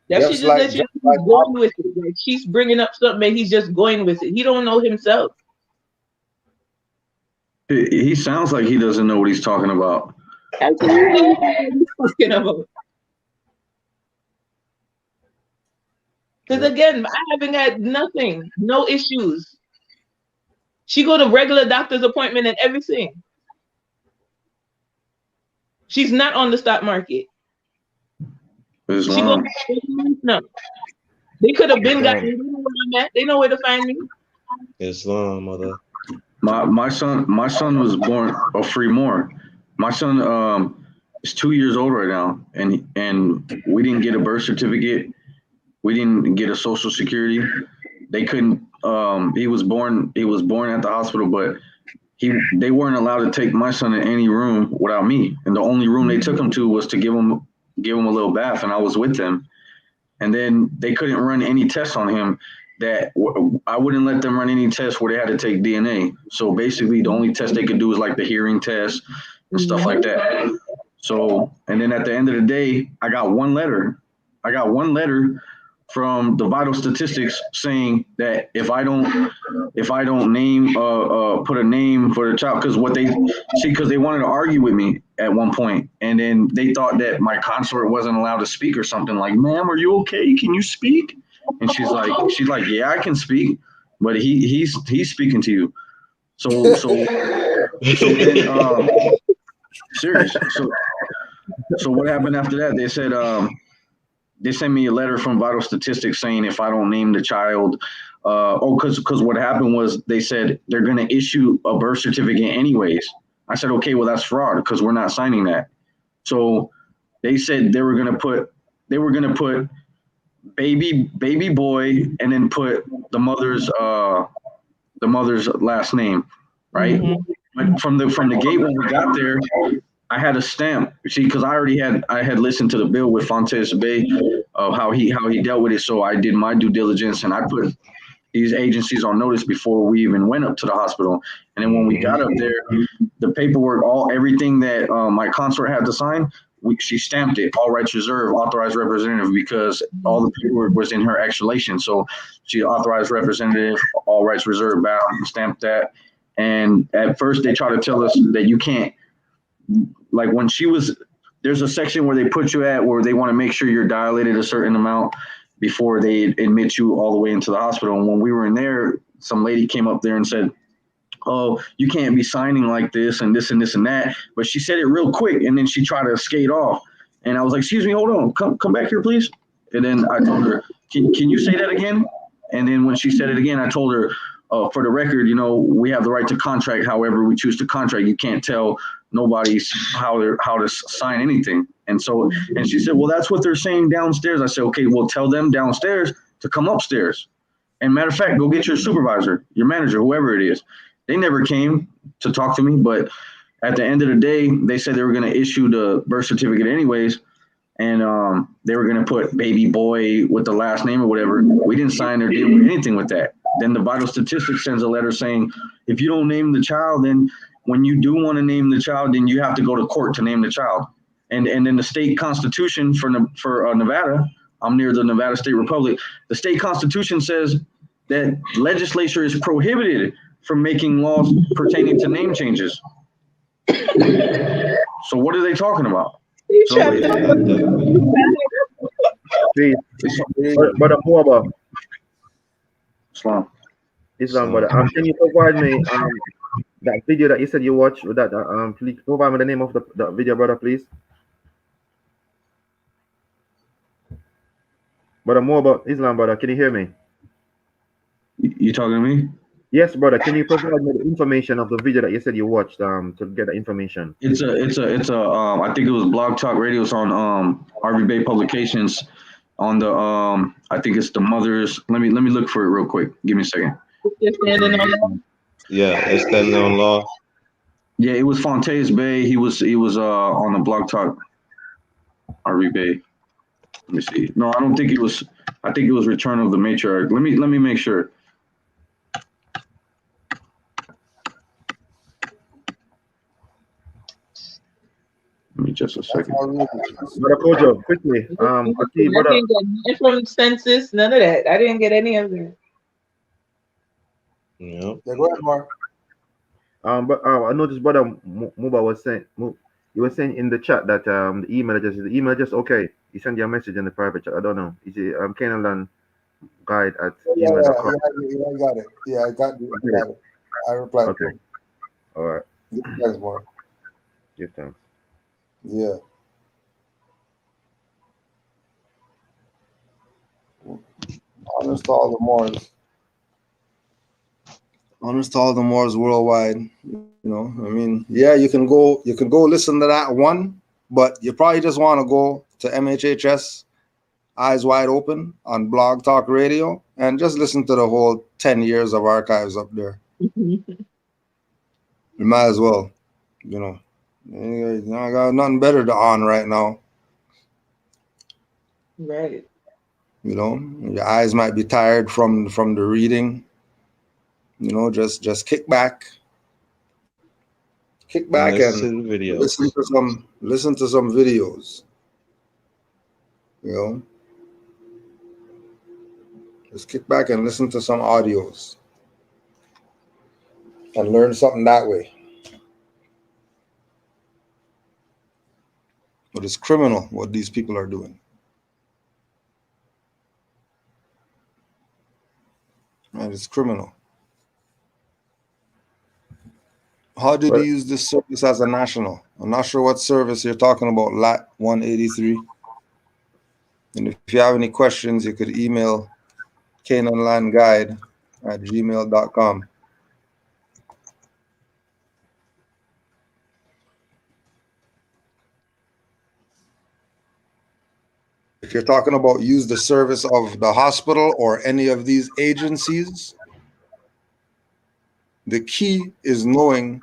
Yeah, she just he's going with it. Like she's bringing up something and he's just going with it. He don't know himself. He sounds like he doesn't know what he's talking about. Absolutely. Because again, I haven't had nothing, no issues. She go to regular doctor's appointment and everything. She's not on the stock market. Islam. No. They could have been got me. They know where I'm at. They know where to find me. Islam, mother. My son was born a free Moor. My son is 2 years old right now, and we didn't get a birth certificate. We didn't get a social security. They couldn't. He was born at the hospital, but they weren't allowed to take my son in any room without me. And the only room they took him to was to give him a little bath, and I was with them. And then they couldn't run any tests on him. That I wouldn't let them run any tests where they had to take DNA. So basically, the only test they could do was like the hearing test and stuff like that. So, and then at the end of the day, I got one letter from the vital statistics saying that if I don't name put a name for the child, because they wanted to argue with me at one point, and then they thought that my consort wasn't allowed to speak or something. Like, ma'am, are you okay? Can you speak? And she's like, yeah, I can speak, but he's speaking to you. So then, serious. So what happened after that? They said they sent me a letter from Vital Statistics saying if I don't name the child, because what happened was they said they're going to issue a birth certificate anyways. I said, okay, well that's fraud because we're not signing that. So they said they were going to put baby boy and then put the mother's last name, right? Mm-hmm. From the gate when we got there, I had a stamp. See, because I had listened to the bill with Fontes Bay of how he dealt with it. So I did my due diligence and I put these agencies on notice before we even went up to the hospital. And then when we got up there, the paperwork, everything that my consort had to sign she stamped it, all rights reserved, authorized representative, because all the paperwork was in her exhalation. So she authorized representative, all rights reserved, bound, stamped that. And at first they try to tell us that you can't, like when she was, there's a section where they put you at where they want to make sure you're dilated a certain amount before they admit you all the way into the hospital. And when we were in there, some lady came up there and said, oh, you can't be signing like this and this and this and that. But she said it real quick, and then she tried to skate off. And I was like, excuse me, hold on, come back here, please. And then I told her, can you say that again? And then when she said it again, I told her, for the record, you know, we have the right to contract however we choose to contract. You can't tell nobody how to sign anything. And so, and she said, well, that's what they're saying downstairs. I said, okay, well, tell them downstairs to come upstairs. And matter of fact, go get your supervisor, your manager, whoever it is. They never came to talk to me, but at the end of the day, they said they were going to issue the birth certificate anyways. And they were going to put baby boy with the last name or whatever. We didn't sign or deal with anything with that. Then the Vital Statistics sends a letter saying, if you don't name the child, then when you do want to name the child, then you have to go to court to name the child. And then the state constitution for Nevada, I'm near the Nevada State Republic, the state constitution says that legislature is prohibited from making laws pertaining to name changes. So what are they talking about? Please, but more about Islam, brother. Can you provide me that video that you said you watched? That please provide me the name of the video, brother, please. Brother, more about Islam, brother. Can you hear me? You talking to me? Yes, brother. Can you provide me the information of the video that you said you watched to get the information? It's a I think it was Blog Talk Radio. It's on RV Bay Publications on the I think it's the mothers. Let me look for it real quick. Give me a second. Yeah, it's standing on law. Yeah, it was Fontaine Bay. He was on the Blog Talk RV Bay. Let me see. No, I don't think it was. I think it was Return of the Matriarch. Let me make sure. Give me just a second. Brother Kojo, quickly. I didn't get from census, none of that. I didn't get any of that. Yeah. Go ahead, Mark. But I noticed brother Muba was saying, you were saying in the chat that the email address okay. He sent you a message in the private chat. I don't know. Is it Canaanland guide at email.com? Yeah, I got it. Yeah, I got it. I replied. Okay. All right. Thanks, Mark. Give thanks. Yeah. Honest to all the Moors. Honest to all the Moors worldwide. You know, I mean, yeah, you can go listen to that one, but you probably just want to go to MHHS Eyes Wide Open on Blog Talk Radio and just listen to the whole 10 years of archives up there. You might as well, you know. I got nothing better to on right now. Right. You know, your eyes might be tired from the reading. You know, just kick back and listen to some videos. You know, just kick back and listen to some audios and learn something that way. But it's criminal what these people are doing. And it's criminal. How did you use this service as a national? I'm not sure what service you're talking about, LAT 183. And if you have any questions, you could email canaanlandguide@gmail.com. If you're talking about use the service of the hospital or any of these agencies, the key is knowing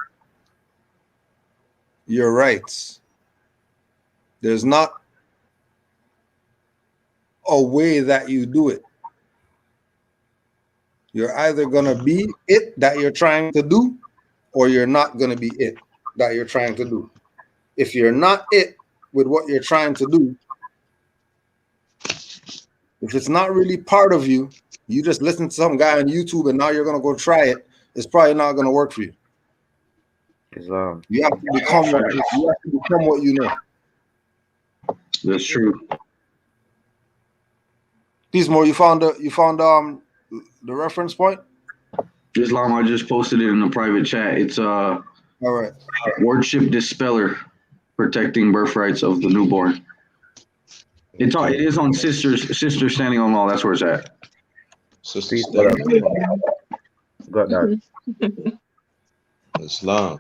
your rights. There's not a way that you do it. You're either going to be it that you're trying to do, or you're not going to be it that you're trying to do. If you're not it, with what you're trying to do, if it's not really part of you, you just listen to some guy on YouTube and now you're gonna go try it, it's probably not gonna work for you. You have to become what you know. That's true. Pismo, you found the reference point? Islam, I just posted it in the private chat. It's all right. Wordship Dispeller, Protecting Birthrights of the Newborn. It is on Sisters Standing on Law. That's where it's at. Sisters Got that. Islam.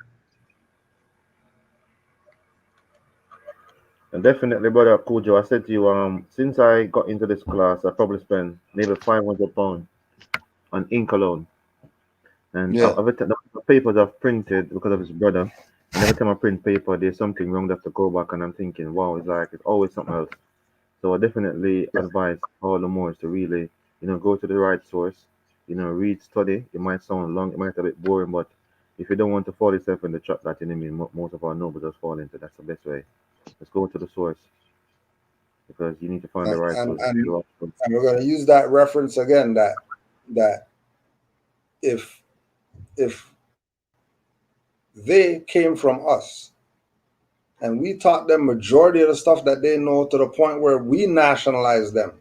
And definitely, brother Kujo, I said to you, since I got into this class, I probably spent maybe £500 on ink alone. And every time the papers I've printed because of his brother, and every time I print paper, there's something wrong. I have to go back, and I'm thinking, wow, it's always something else. So I definitely advise all the Moors to really, go to the right source, read, study. It might sound long, it might be a bit boring, but if you don't want to fall yourself in the trap that most of our nobles just fall into, that's the best way. Let's go to the source, because you need to find the right source. And we're going to use that reference again, that if they came from us and we taught them majority of the stuff that they know to the point where we nationalize them,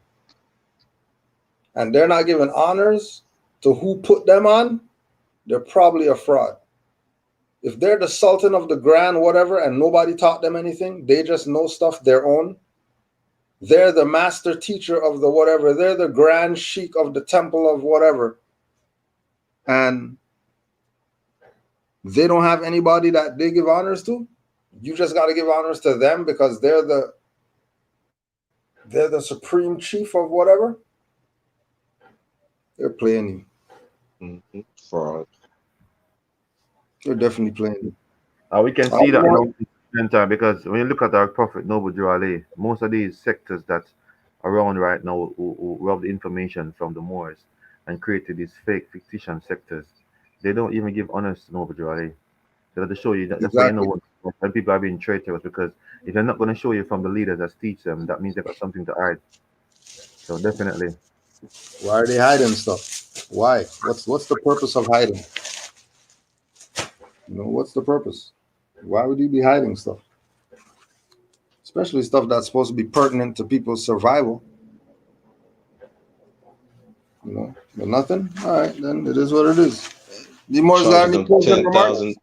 and they're not giving honors to who put them on, they're probably a fraud. If they're the Sultan of the Grand whatever and nobody taught them anything, they just know stuff their own, they're the master teacher of the whatever, they're the Grand Sheikh of the temple of whatever, and they don't have anybody that they give honors to, you just got to give honors to them because they're the supreme chief of whatever. They're playing you. Fraud. They're definitely playing you. We can see that because when you look at our Prophet Noble Drew Ali, most of these sectors that's around right now who robbed the information from the Moors and created these fake fictitious sectors, they don't even give honors to Noble Drew Ali. So to show you that's why you know when people are being traitorous, because if they're not going to show you from the leaders that teach them, that means they've got something to hide. So definitely. Why are they hiding stuff? Why? What's the purpose of hiding? What's the purpose? Why would you be hiding stuff? Especially stuff that's supposed to be pertinent to people's survival. But nothing? All right, then it is what it is. The more $10,000.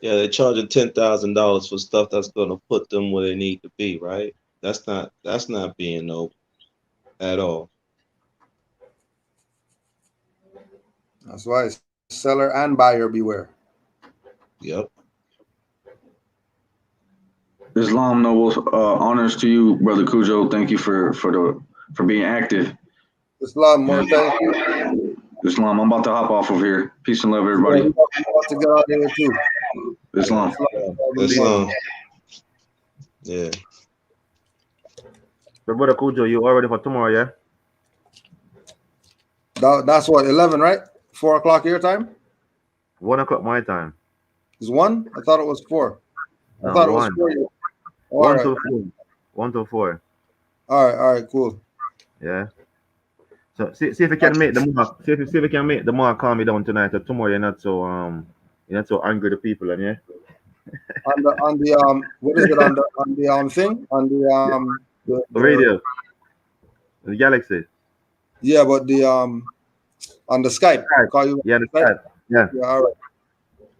Yeah, they're charging $10,000 for stuff that's gonna put them where they need to be, right? That's not being noble at all. That's why it's seller and buyer beware. Yep. Islam Nobles, honors to you, Brother Cujo. Thank you for being active. Islam, more thank you. Islam, I'm about to hop off of here. Peace and love, everybody. I'm about to get out of here too. Islam. Islam. Yeah. So, Brother Cujo, you all ready for tomorrow, yeah? That's what, 11, right? 4 o'clock your time? 1 o'clock my time. It's 1? I thought it was 4. No, I thought it 1. was 4. 1 to 4. 1 to 4. All right, cool. Yeah. So see if you can make the mark. See if you can make the mark calm me down tonight. So tomorrow you're not so angry to people, and yeah. on the what is it on the thing on the radio, the Galaxy. Yeah, but the on the Skype. Call you. Yeah, the Skype. Yeah. All right.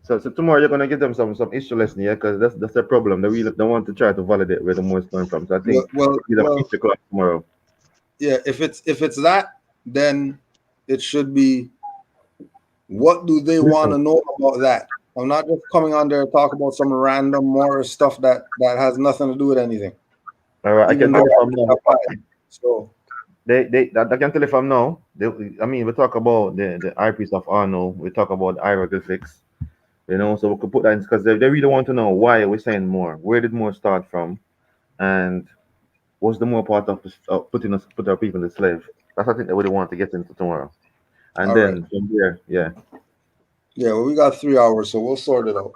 So tomorrow you're gonna give them some issue lesson, yeah, because that's the problem. They really don't want to try to validate where the Moors coming from. So I think it's class tomorrow. Yeah, if it's that, then it should be what do they want to know about that? I'm not just coming on there to talk about some random Moorish stuff that has nothing to do with anything. All right, I can tell you from now. So I can tell you from now. We talk about the high priest of Arno. We talk about the hieroglyphics. So we could put that in because they really want to know why we're saying more. Where did more start from, and what's the more part of put our people in the slave? That's I think they really want to get into tomorrow, and all then right. from there, yeah. Yeah, well, we got 3 hours, so we'll sort it out.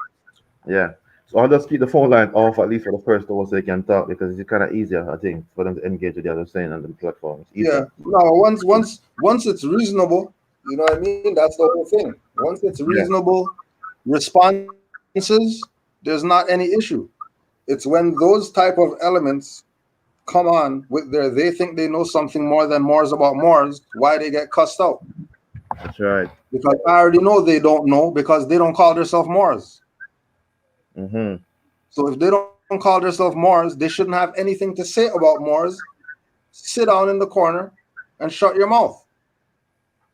Yeah. So I'll just keep the phone line off at least for the first hour so they can talk because it's kind of easier, I think, for them to engage with the other saying on the platform. It's Yeah. easier. No, once it's reasonable, you know what I mean? That's the whole thing. Once it's Yeah. reasonable responses, there's not any issue. It's when those type of elements come on with their they think they know something more than Moors about Moors, why they get cussed out. That's right. Because I already know they don't know because they don't call themselves Moors. Mm-hmm. So if they don't call themselves Moors, they shouldn't have anything to say about Moors. Sit down in the corner and shut your mouth.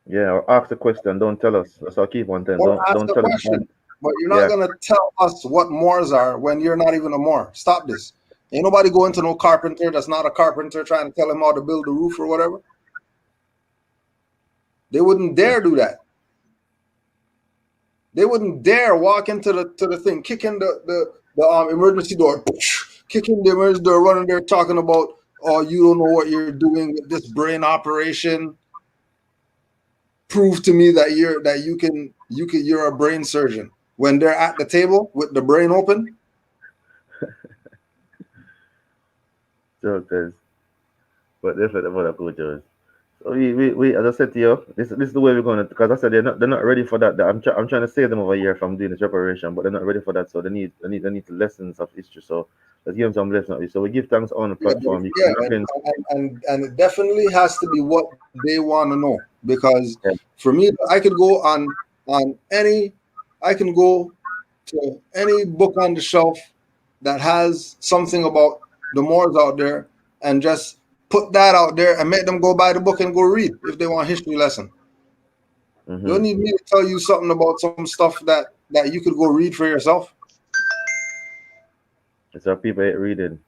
Yeah, or ask the question, don't tell us. That's what I keep on telling. Or ask Don't a tell us. question. But you're not Yeah. gonna tell us what Moors are when you're not even a Moor. Stop this. Ain't nobody going to no carpenter that's not a carpenter trying to tell him how to build a roof or whatever. They wouldn't dare do that. They wouldn't dare walk into the thing, kicking the emergency door, kicking the emergency door, running there talking about, oh, you don't know what you're doing with this brain operation. Prove to me that you're a brain surgeon. When they're at the table with the brain open. Jokers. But definitely for the coaches. So we as I said to you, this is the way we're going to, because I said they're not ready for that. I'm trying to save them over here from doing this reparation, but they're not ready for that. So they need lessons of history. So let's give them some lessons of it. So we give thanks on the platform. You can look in. And it definitely has to be what they want to know. Because Yeah. for me, I could go on any, I can go to any book on the shelf that has something about the Moors out there and just put that out there and make them go buy the book and go read if they want history lesson. You don't need me to tell you something about some stuff that you could go read for yourself. It's our people hate reading.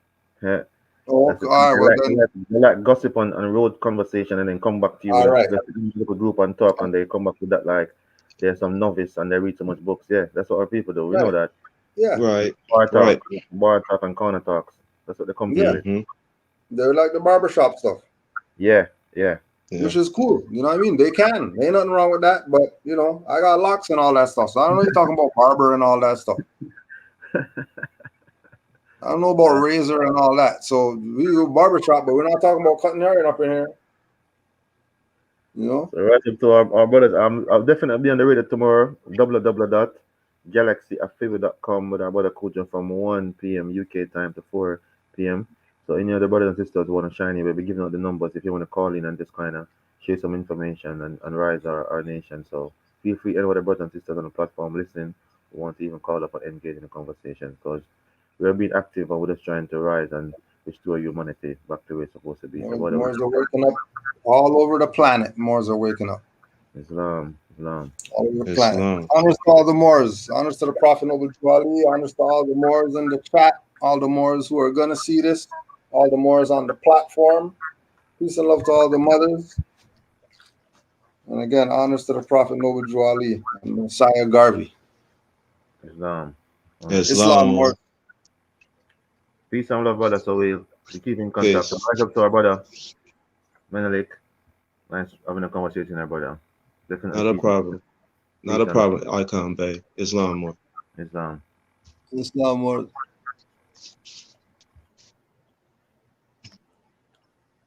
Yeah. Oh, That's it. all right. Well then, They like gossip on road conversation and then come back to you all with right. a little group and talk and they come back with that like they're some novice and they read so much books. Yeah, that's what our people do. We know that. Yeah. Right. Bar talk and corner talks. That's what they come to you with. Mm-hmm. They're like the barbershop stuff. Yeah. Which is cool. You know what I mean? They can. Ain't nothing wrong with that. But, you know, I got locks and all that stuff. So I don't know you're talking about barber and all that stuff. I don't know about razor and all that. So we do barbershop, but we're not talking about cutting hair up in here. You know? So right up to our brothers. I'll definitely be on the radio tomorrow. www.galaxyafever.com with our brother Kuja from 1 p.m. UK time to 4 p.m. So any other brothers and sisters who want to shine in, we'll be giving out the numbers if you want to call in and just kind of share some information and rise our nation. So feel free, any other brothers and sisters on the platform listening who want to even call up and engage in the conversation, because we're being active and we're just trying to rise and restore humanity back to where it's supposed to be. So whatever. Moors are waking up all over the planet. Moors are waking up. Islam. All over the planet. Honors to all the Moors. Honors to the Prophet Noble Ali. Honors to all the Moors in the chat. All the Moors who are going to see this. All the Moors on the platform. Peace and love to all the mothers. And again, honors to the Prophet Noble Ali and Messiah Garvey. Islam. Moors. Peace and love, brother. So we keep in contact. So rise up to our brother Menelik. Nice having a conversation, our brother. Definitely. Not a problem. Not a problem. Icon Bay. Islam more. Islam. More.